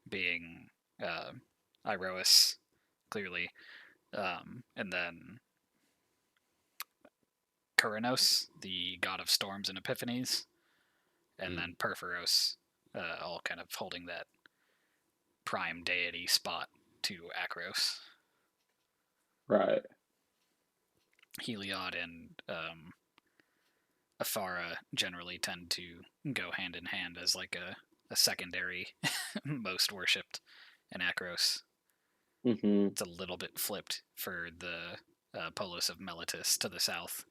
Speaker 3: being Iroas, clearly, and then Kuranos, the god of storms and epiphanies, and then Perforos, all kind of holding that prime deity spot to Akros.
Speaker 2: Right.
Speaker 3: Heliod and Aphara generally tend to go hand in hand as like a secondary most worshipped in Akros.
Speaker 2: Mm-hmm.
Speaker 3: It's a little bit flipped for the Polis of Meletis to the south.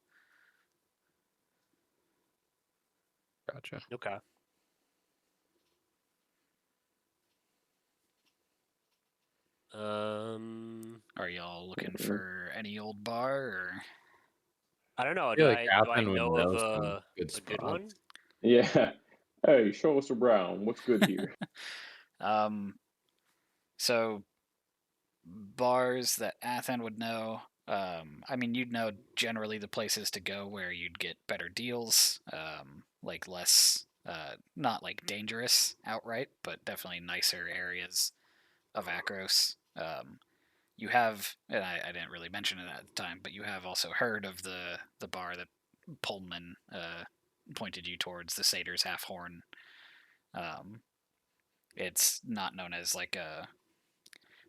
Speaker 6: Gotcha.
Speaker 4: Okay.
Speaker 3: Are y'all looking for any old bar or?
Speaker 4: I don't know.
Speaker 6: I
Speaker 4: Do
Speaker 6: feel like
Speaker 4: I
Speaker 6: Athen would
Speaker 4: know of
Speaker 6: know some
Speaker 4: a
Speaker 6: good
Speaker 4: good one?
Speaker 6: spots.
Speaker 2: Yeah. Hey, show us around. What's good here?
Speaker 3: So bars that Athen would know. I mean, you'd know generally the places to go where you'd get better deals, like less, not like dangerous outright, but definitely nicer areas of Akros. You have, and I didn't really mention it at the time, but you have also heard of the bar that Pullman pointed you towards, the Satyr's Half Horn. It's not known as like a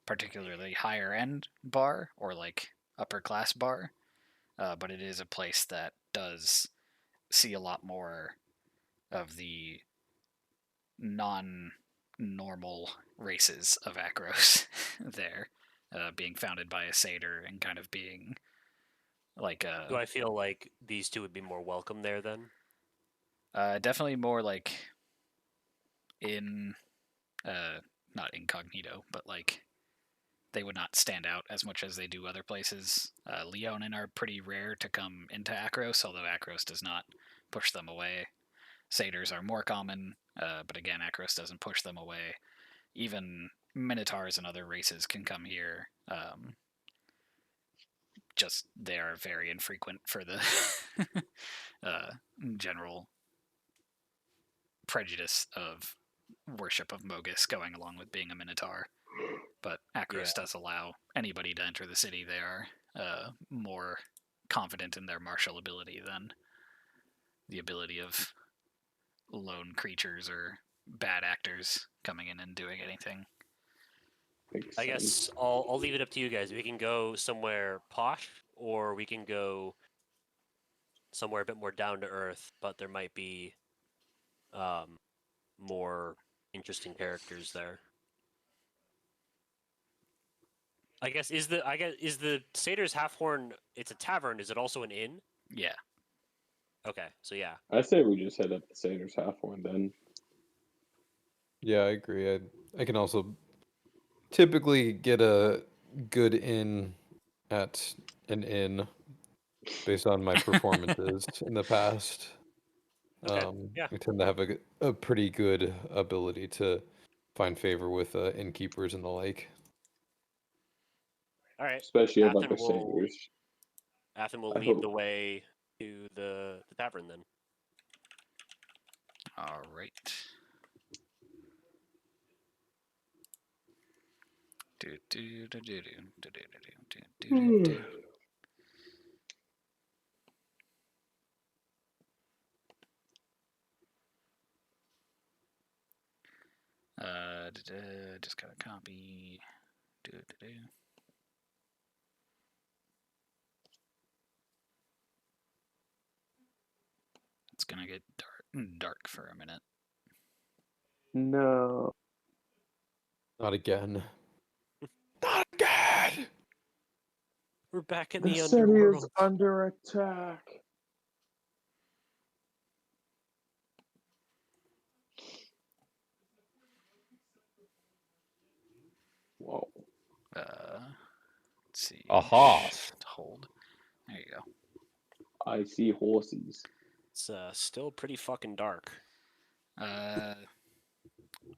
Speaker 3: particularly higher end bar or like upper class bar, but it is a place that does see a lot more of the non normal races of Akros there, being founded by a satyr and kind of being like
Speaker 4: Do I feel like these two would be more welcome there then?
Speaker 3: definitely more like in not incognito, but like they would not stand out as much as they do other places. Leonin are pretty rare to come into Akros, although Akros does not push them away. Satyrs are more common, but again, Akros doesn't push them away. Even Minotaurs and other races can come here. Just they are very infrequent for the general prejudice of worship of Mogus going along with being a Minotaur. But Akros does allow anybody to enter the city. They are more confident in their martial ability than the ability of lone creatures or bad actors coming in and doing anything.
Speaker 2: Makes
Speaker 4: I
Speaker 2: sense.
Speaker 4: guess I'll leave it up to you guys. We can go somewhere posh, or we can go somewhere a bit more down to earth, but there might be more interesting characters there. I guess is the Satyr's Half Horn? It's a tavern. Is it also an inn?
Speaker 3: Yeah.
Speaker 4: Okay, so yeah.
Speaker 2: I say we just head up to Satyr's Half Horn then.
Speaker 5: Yeah, I agree. I can also typically get a good inn at an inn based on my performances in the past.
Speaker 4: Okay, yeah.
Speaker 5: I tend to have a pretty good ability to find favor with innkeepers and the like.
Speaker 4: All right.
Speaker 2: Especially about
Speaker 4: Athen
Speaker 2: the
Speaker 4: will
Speaker 2: Satyrs. I
Speaker 4: lead the
Speaker 2: hope.
Speaker 4: way to the tavern then.
Speaker 3: All right. Do do do do do do do do do do do. Just gotta copy. Do do do. It's gonna get dark for a minute.
Speaker 2: No.
Speaker 5: Not again. Not again!
Speaker 4: We're back in
Speaker 2: The
Speaker 4: the
Speaker 2: city is
Speaker 4: underworld.
Speaker 2: under attack. Whoa.
Speaker 3: Let's see.
Speaker 6: Aha.
Speaker 3: Shift, hold. There you go.
Speaker 2: I see horses.
Speaker 4: It's still pretty fucking dark.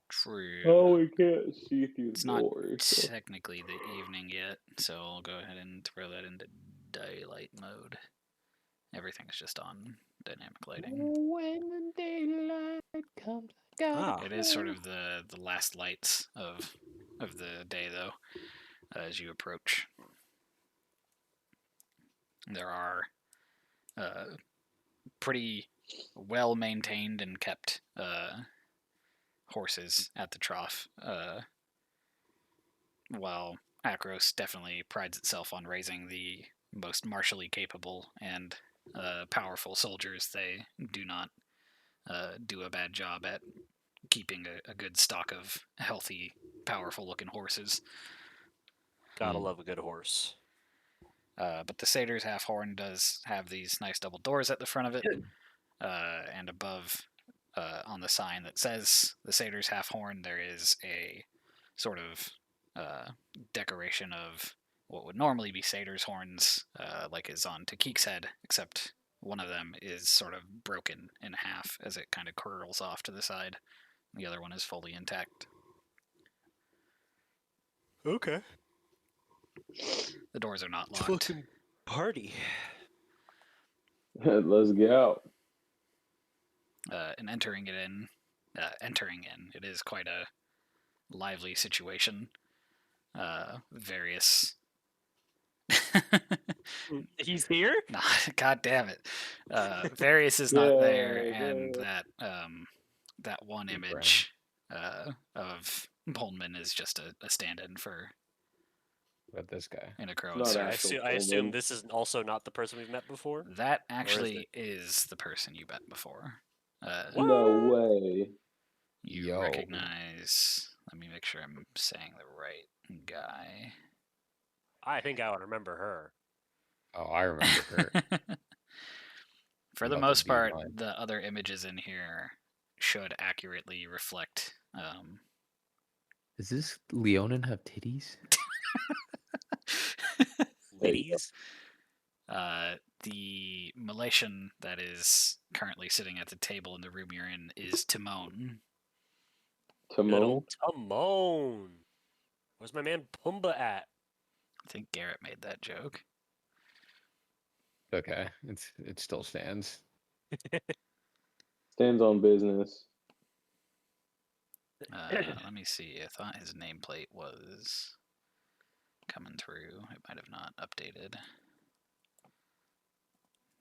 Speaker 3: True.
Speaker 2: Oh, we can't see through
Speaker 3: It's
Speaker 2: the
Speaker 3: not
Speaker 2: doors. So.
Speaker 3: technically the evening yet, so I'll go ahead and throw that into daylight mode. Everything's just on dynamic lighting.
Speaker 1: When the daylight comes, I gotta
Speaker 3: It is sort of the last lights of the day, though, as you approach. There are pretty well maintained and kept horses at the trough. While Akros definitely prides itself on raising the most martially capable and powerful soldiers, they do not do a bad job at keeping a good stock of healthy, powerful-looking horses.
Speaker 4: Gotta love a good horse.
Speaker 3: But the Satyr's half horn does have these nice double doors at the front of it, and above on the sign that says the Satyr's half horn, there is a sort of decoration of what would normally be Satyr's horns, like is on Takik's head, except one of them is sort of broken in half as it kind of curls off to the side. The other one is fully intact.
Speaker 4: Okay.
Speaker 3: The doors are not
Speaker 4: It's
Speaker 3: locked.
Speaker 4: fucking party.
Speaker 2: Let's go.
Speaker 3: And entering in, it is quite a lively situation. Various.
Speaker 4: He's here?
Speaker 3: Nah, God damn it. Varyas is not there,
Speaker 2: Yeah,
Speaker 3: and
Speaker 2: yeah.
Speaker 3: that one
Speaker 6: Good
Speaker 3: image of Pullman is just a stand-in for
Speaker 6: About this guy.
Speaker 3: Inacro.
Speaker 2: Not
Speaker 3: So
Speaker 4: I,
Speaker 2: actual
Speaker 4: I assume
Speaker 2: Pullman.
Speaker 4: this is also not the person we've met before.
Speaker 3: that actually is the person you met before.
Speaker 4: What?
Speaker 2: No way.
Speaker 3: You
Speaker 6: Yo.
Speaker 3: recognize. Let me make sure I'm saying the right guy.
Speaker 4: I think I would remember her.
Speaker 6: Oh, I remember her.
Speaker 3: For
Speaker 6: I'm
Speaker 3: the
Speaker 6: about to
Speaker 3: most
Speaker 6: beat
Speaker 3: part,
Speaker 6: mine.
Speaker 3: the other images in here should accurately reflect.
Speaker 6: Does this Leonin have titties?
Speaker 4: Ladies?
Speaker 3: The Malaysian that is currently sitting at the table in the room you're in is Timon.
Speaker 4: Good
Speaker 2: Timon.
Speaker 4: old Timon. Where's my man Pumbaa at?
Speaker 3: I think Garrett made that joke.
Speaker 6: Okay, it still stands.
Speaker 2: Stands on business.
Speaker 3: Let me see. I thought his nameplate was coming through. It might have not updated.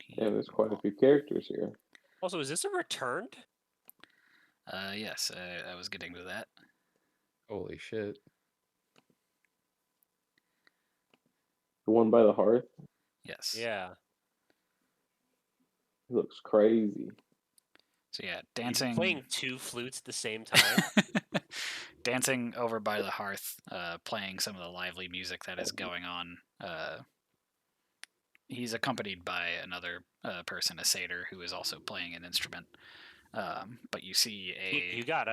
Speaker 2: Yeah, there's quite a few characters here.
Speaker 4: Also, is this a returned?
Speaker 3: Yes, I was getting to that.
Speaker 6: Holy shit.
Speaker 2: The one by the hearth.
Speaker 3: Yes.
Speaker 4: Yeah.
Speaker 2: He looks crazy.
Speaker 3: So yeah,
Speaker 4: You
Speaker 3: dancing.
Speaker 4: playing two flutes at the same time?
Speaker 3: Dancing over by the hearth, playing some of the lively music that is going on. He's accompanied by another person, a satyr, who is also playing an instrument. But you see
Speaker 4: you got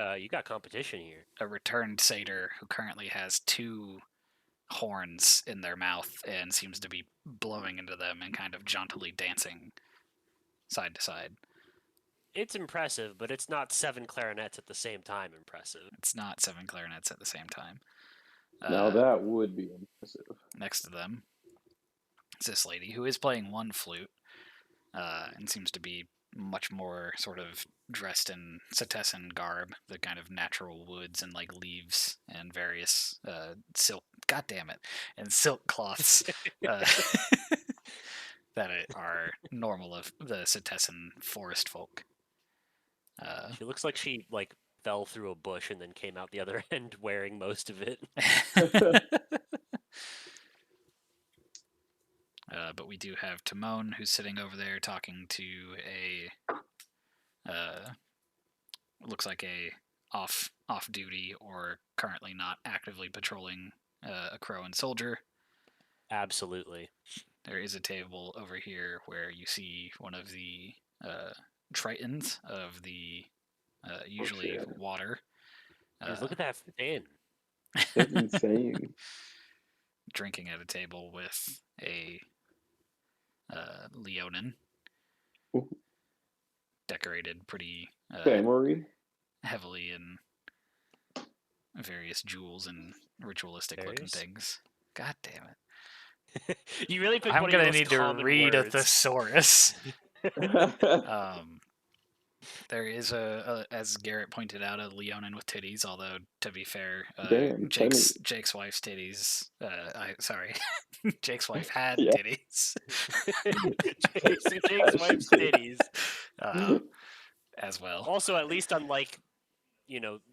Speaker 4: competition here.
Speaker 3: a returned satyr who currently has two horns in their mouth and seems to be blowing into them and kind of jauntily dancing side to side.
Speaker 4: It's impressive, but it's not 7 clarinets at the same time impressive.
Speaker 3: It's not 7 clarinets at the same time.
Speaker 2: Now that would be impressive.
Speaker 3: Next to them is this lady who is playing one flute and seems to be much more sort of dressed in Setessan garb, the kind of natural woods and like leaves and various silk. God damn it! And silk cloths that are normal of the Setessan forest folk.
Speaker 4: She looks like she fell through a bush and then came out the other end wearing most of it.
Speaker 3: But we do have Timon, who's sitting over there talking to looks like a off duty or currently not actively patrolling a Crowan soldier.
Speaker 4: Absolutely.
Speaker 3: There is a table over here where you see one of the tritons of the usually
Speaker 2: shit.
Speaker 3: water.
Speaker 4: Dude, look at that fin.
Speaker 2: That's insane.
Speaker 3: Drinking at a table with a Leonin,
Speaker 2: Ooh.
Speaker 3: decorated pretty
Speaker 2: Samurai.
Speaker 3: heavily in various jewels and ritualistic looking
Speaker 4: Varyas?
Speaker 3: things. God damn it.
Speaker 4: You really picked
Speaker 3: I'm
Speaker 4: one of your
Speaker 3: gonna
Speaker 4: most
Speaker 3: need to
Speaker 4: common
Speaker 3: read a
Speaker 4: words.
Speaker 3: thesaurus. There is as Garrett pointed out, a Leonin with titties. Although to be fair,
Speaker 2: Damn,
Speaker 3: Jake's wife's titties. Sorry, Jake's wife had
Speaker 2: Yeah.
Speaker 3: titties.
Speaker 4: Jake's wife's titties.
Speaker 3: As well.
Speaker 4: Also, at least unlike,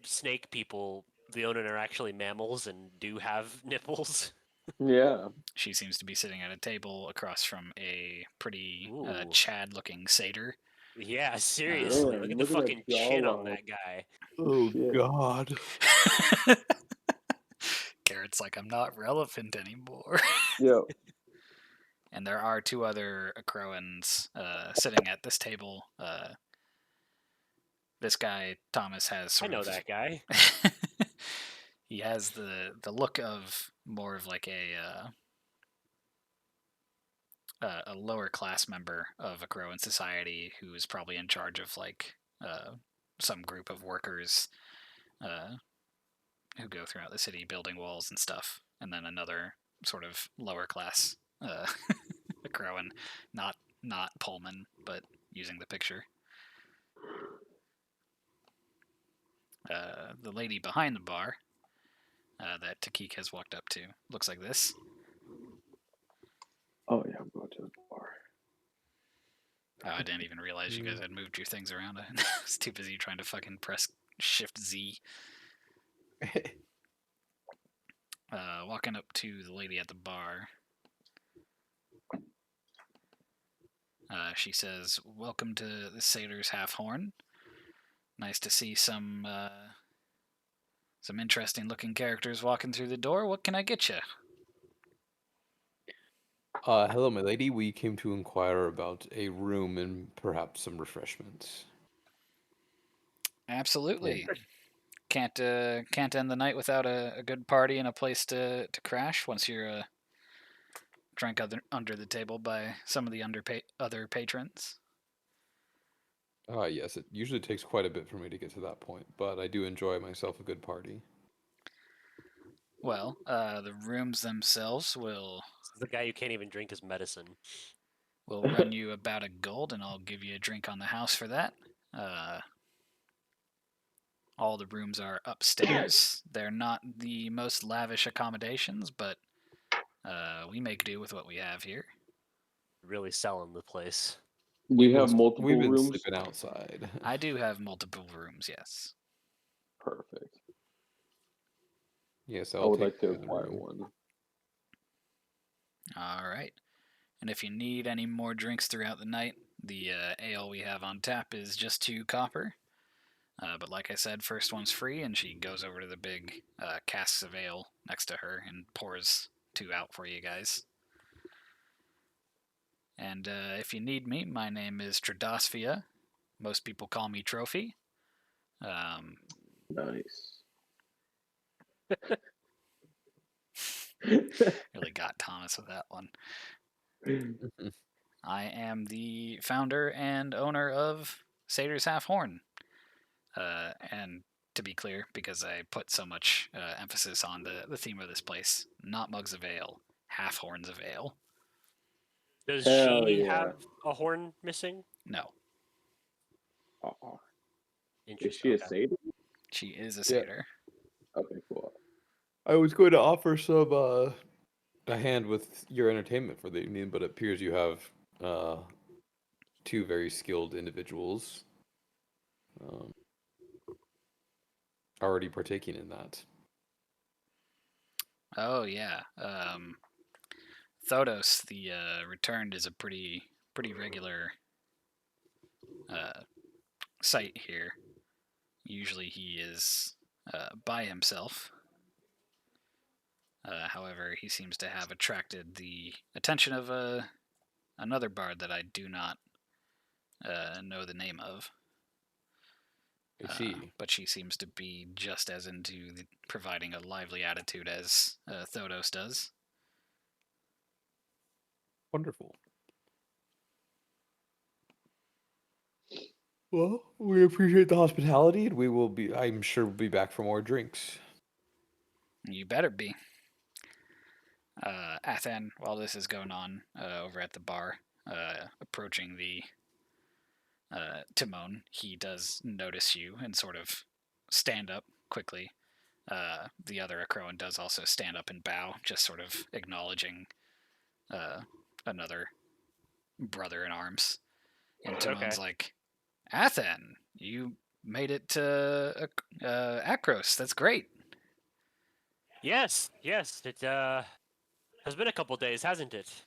Speaker 4: snake people, the Onin are actually mammals and do have nipples.
Speaker 2: Yeah.
Speaker 3: She seems to be sitting at a table across from a pretty
Speaker 4: Ooh.
Speaker 3: Chad-looking satyr.
Speaker 4: Yeah, seriously.
Speaker 2: Man,
Speaker 4: Look at the
Speaker 2: look at that
Speaker 4: fucking chin on
Speaker 2: jawline.
Speaker 4: that guy.
Speaker 5: Oh
Speaker 2: Shit.
Speaker 5: God.
Speaker 3: Garrett's like, I'm not relevant anymore.
Speaker 2: Yep.
Speaker 3: And there are two other Croans sitting at this table. This guy, Thomas, has
Speaker 4: I
Speaker 3: sort
Speaker 4: know
Speaker 3: of...
Speaker 4: that guy.
Speaker 3: He has the look of more of like a lower class member of a Crowan society who is probably in charge of like some group of workers who go throughout the city building walls and stuff, and then another sort of lower class Crowan, not Pullman, but using the picture. The lady behind the bar that Takik has walked up to looks like this.
Speaker 2: Oh yeah, I'm going to the bar.
Speaker 3: Oh, I didn't even realize you guys had moved your things around. I was too busy trying to fucking press Shift Z. Walking up to the lady at the bar. She says, "Welcome to the Satyr's Half Horn. Nice to see some interesting looking characters walking through the door. What can I get you?"
Speaker 5: Hello, my lady. We came to inquire about a room and perhaps some refreshments.
Speaker 3: Absolutely. Can't end the night without a good party and a place to crash once you're drank under the table by some of the other patrons.
Speaker 5: Yes, it usually takes quite a bit for me to get to that point, but I do enjoy myself a good party.
Speaker 3: Well, the rooms themselves will
Speaker 4: This is the guy who can't even drink his medicine.
Speaker 3: run you about a gold, and I'll give you a drink on the house for that. All the rooms are upstairs. They're not the most lavish accommodations, but we make do with what we have here.
Speaker 4: Really selling the place.
Speaker 2: Do you have
Speaker 5: We've
Speaker 2: multiple
Speaker 5: been
Speaker 2: rooms?
Speaker 5: sleeping outside.
Speaker 3: I do have multiple rooms, yes.
Speaker 2: Perfect.
Speaker 5: Yes,
Speaker 2: I
Speaker 5: I'll
Speaker 2: would
Speaker 5: take
Speaker 2: like to
Speaker 5: the other
Speaker 2: acquire
Speaker 5: room.
Speaker 2: one.
Speaker 3: All right. And if you need any more drinks throughout the night, the ale we have on tap is just 2 copper. But like I said, first one's free, and she goes over to the big casks of ale next to her and pours 2 out for you guys. And if you need me, my name is Tradosphia. Most people call me Trophy.
Speaker 2: Nice.
Speaker 3: Really got Thomas with that one. I am the founder and owner of Satyr's Half Horn. And to be clear, because I put so much emphasis on the theme of this place, not mugs of ale, half horns of ale.
Speaker 4: Does
Speaker 2: Hell
Speaker 4: she
Speaker 2: yeah.
Speaker 4: have a horn missing?
Speaker 3: No,
Speaker 2: Is
Speaker 4: Interesting.
Speaker 2: she a
Speaker 4: Okay.
Speaker 2: satyr?
Speaker 3: she is a satyr.
Speaker 2: Okay, cool.
Speaker 5: I was going to offer some a hand with your entertainment for the evening, but it appears you have 2 very skilled individuals already partaking in that.
Speaker 3: Oh yeah. Thodos, the returned, is a pretty regular sight here. Usually he is by himself. However, he seems to have attracted the attention of another bard that I do not know the name of.
Speaker 5: I see.
Speaker 3: But she seems to be just as into providing a lively attitude as Thodos does.
Speaker 5: Wonderful. Well, we appreciate the hospitality, and I'm sure we'll be back for more drinks.
Speaker 3: You better be. Athan, while this is going on over at the bar, approaching the Timon, he does notice you and sort of stand up quickly. The other Akroan does also stand up and bow, just sort of acknowledging another brother in arms. And Timon's like, Athan, you made it to Akros. That's great.
Speaker 4: Yes, yes. It Has been a couple days, hasn't it?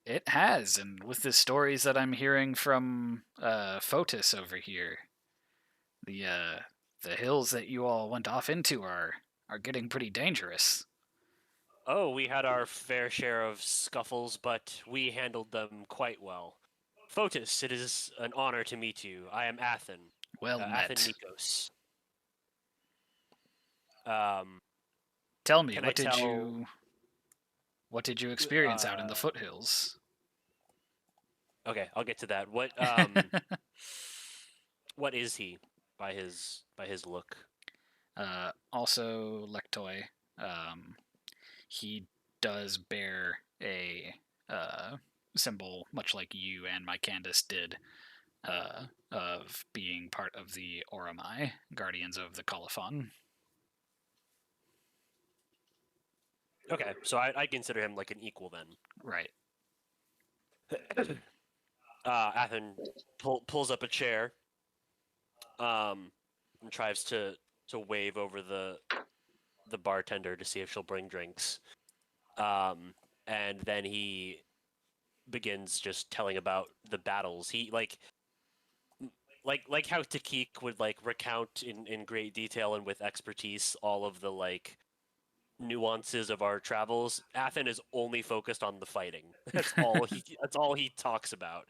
Speaker 3: It has, and with the stories that I'm hearing from Fotis over here, the hills that you all went off into are getting pretty dangerous.
Speaker 4: Oh, we had our fair share of scuffles, but we handled them quite well. Fotis, it is an honor to meet you. I am Athen.
Speaker 3: Well
Speaker 4: Athen
Speaker 3: met.
Speaker 4: Nikos. Um,
Speaker 3: Tell me,
Speaker 4: can I tell?
Speaker 3: what did you experience out in the foothills?
Speaker 4: Okay, I'll get to that. What is he by his look?
Speaker 3: Also, Lectoi, he does bear a symbol, much like you and my Candace did, of being part of the Oromai, Guardians of the Colophon.
Speaker 4: Okay, so I consider him like an equal then.
Speaker 3: Right.
Speaker 4: Athen pulls up a chair, and tries to wave over the bartender to see if she'll bring drinks. And then he begins just telling about the battles. He like how Takik would like recount in great detail and with expertise all of the like nuances of our travels. Athen is only focused on the fighting. That's all he talks about.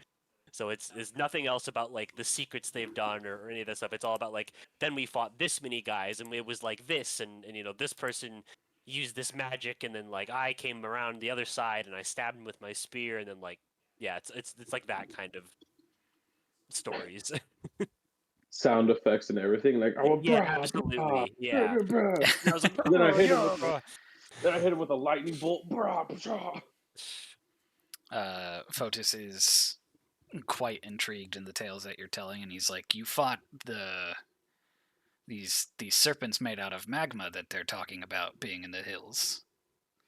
Speaker 4: So it's nothing else about like the secrets they've done or any of that stuff. It's all about like then we fought this many guys and it was like this and you know this person used this magic and then like I came around the other side and I stabbed him with my spear and then like yeah it's like that kind of stories.
Speaker 2: Sound effects and everything. Like, oh,
Speaker 4: Yeah,
Speaker 2: brah,
Speaker 4: absolutely.
Speaker 2: brah,
Speaker 4: Yeah.
Speaker 2: brah, brah.
Speaker 4: And I was like,
Speaker 2: Then I
Speaker 4: "Oh,
Speaker 2: hit him with
Speaker 4: yeah."
Speaker 2: then I hit him with a lightning bolt. Brah, brah.
Speaker 3: Fotis is quite intrigued in the tales that you're telling, and he's like, "You fought these serpents made out of magma that they're talking about being in the hills."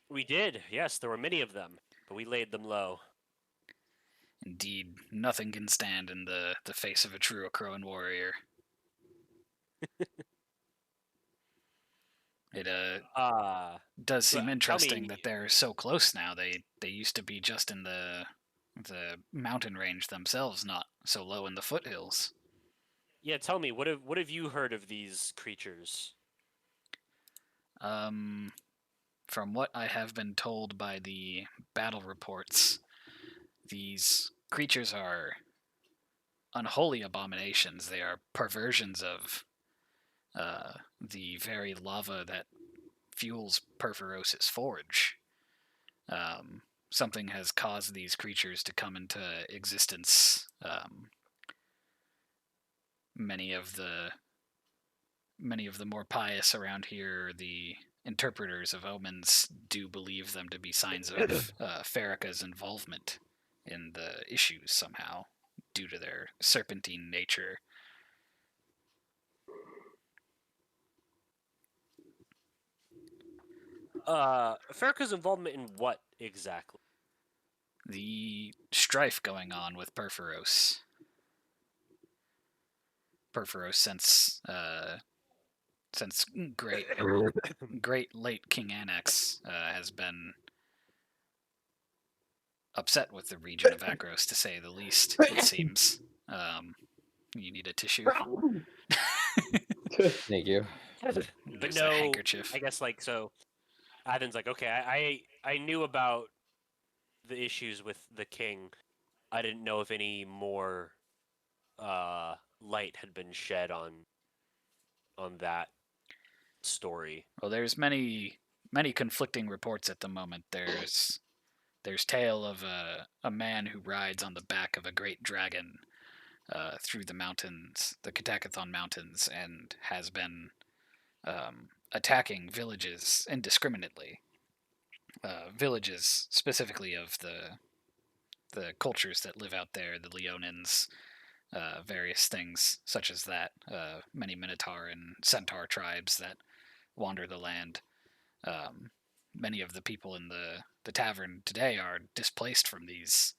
Speaker 4: We did. Yes, there were many of them, but we laid them low.
Speaker 3: Indeed, nothing can stand in the face of a true Akroan warrior. It does seem
Speaker 4: Tell
Speaker 3: interesting
Speaker 4: me,
Speaker 3: that they're so close now. They used to be just in the mountain range themselves, not so low in the foothills.
Speaker 4: yeah, tell me, what have you heard of these creatures?
Speaker 3: From what I have been told by the battle reports, these creatures are unholy abominations. They are perversions of the very lava that fuels Perforos' forge. Something has caused these creatures to come into existence. Many of the more pious around here, the interpreters of omens, do believe them to be signs of Farrakha's involvement in the issues somehow, due to their serpentine nature.
Speaker 4: Farrakha's involvement in what exactly?
Speaker 3: The strife going on with Perforos. Perforos, since great late King Annex, has been upset with the region of Akros, to say the least. It seems. You need a tissue.
Speaker 6: Thank you.
Speaker 4: But
Speaker 3: There's a
Speaker 4: no,
Speaker 3: handkerchief.
Speaker 4: I guess like so. Athen's like, okay, I knew about the issues with the king. I didn't know if any more light had been shed on that story.
Speaker 3: Well, there's many conflicting reports at the moment. There's tale of a man who rides on the back of a great dragon through the mountains, the Katakathon Mountains, and has been attacking villages indiscriminately. Villages specifically of the cultures that live out there, the Leonins, various things such as that, many Minotaur and Centaur tribes that wander the land. Many of the people in the tavern today are displaced from these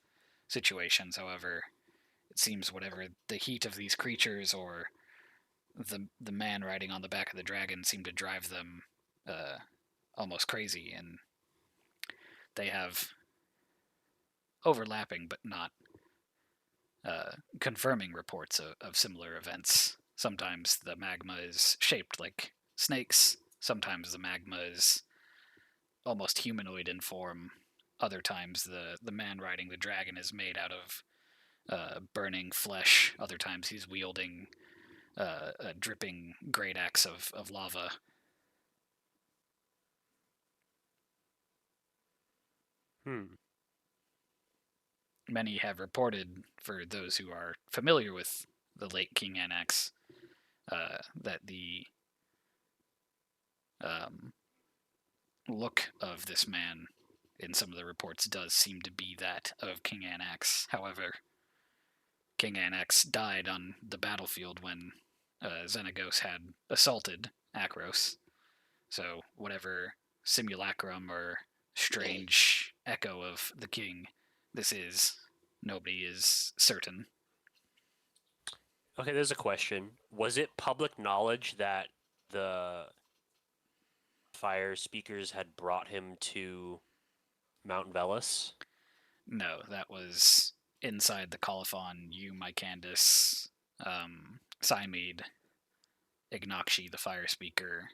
Speaker 3: situations. However, it seems whatever the heat of these creatures or the man riding on the back of the dragon seemed to drive them almost crazy, and they have overlapping but not confirming reports of similar events. Sometimes the magma is shaped like snakes. Sometimes the magma is almost humanoid in form. Other times the man riding the dragon is made out of burning flesh. Other times he's wielding a dripping great axe of lava. Many have reported, for those who are familiar with the late King Anax, that the look of this man in some of the reports does seem to be that of King Anax. However, King Anax died on the battlefield when Xenagos had assaulted Akros. So whatever simulacrum or strange echo of the king this is, nobody is certain.
Speaker 4: Okay, there's a question. Was it public knowledge that the fire speakers had brought him to Mount Velis?
Speaker 3: No, that was inside the colophon. You, Mycandus, Cymede, Ignakshi, the fire speaker,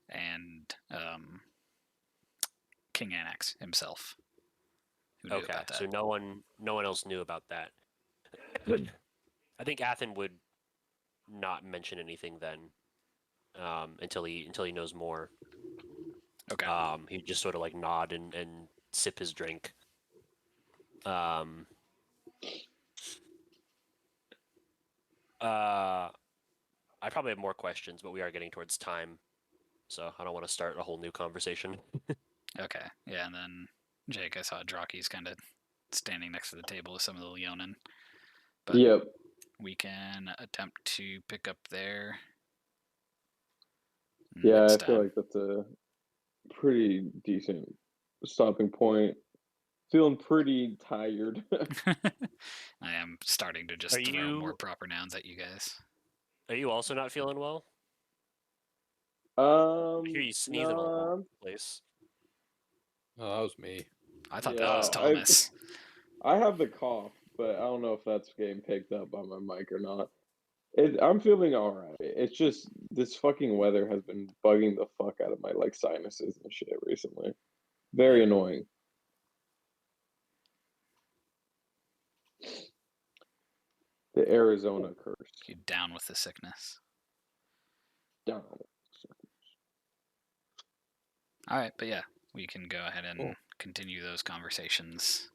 Speaker 3: and King Anax himself, who knew
Speaker 4: Okay,
Speaker 3: about that.
Speaker 4: so no one else knew about that. I think Athen would not mention anything then, until he knows more.
Speaker 3: Okay.
Speaker 4: He'd just sort of like nod and sip his drink. I probably have more questions, but we are getting towards time, so I don't want to start a whole new conversation.
Speaker 3: Okay. Yeah, and then Jake, I saw Draki's kind of standing next to the table with some of the Leonin. But
Speaker 2: Yep.
Speaker 3: we can attempt to pick up there.
Speaker 2: Yeah, I
Speaker 3: next
Speaker 2: feel
Speaker 3: time.
Speaker 2: like that's a pretty decent stopping point. Feeling pretty tired.
Speaker 3: I am starting to just
Speaker 4: Are
Speaker 3: throw more
Speaker 4: you-
Speaker 3: proper nouns at you guys.
Speaker 4: Are you also not feeling well? I hear you sneezing all over
Speaker 2: no,
Speaker 4: the place.
Speaker 5: Oh, that was me.
Speaker 3: I thought
Speaker 2: yeah,
Speaker 3: that was Thomas.
Speaker 2: I have the cough, but I don't know if that's getting picked up on my mic or not. I'm feeling all right. It's just this fucking weather has been bugging the fuck out of my like sinuses and shit recently. Very annoying. The Arizona curse.
Speaker 3: You down with the sickness.
Speaker 2: Down.
Speaker 3: All right, but yeah, we can go ahead and
Speaker 2: Cool.
Speaker 3: continue those conversations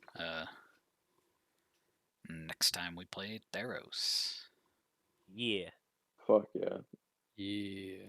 Speaker 3: next time we play Theros.
Speaker 4: Yeah.
Speaker 2: Fuck yeah.
Speaker 5: Yeah.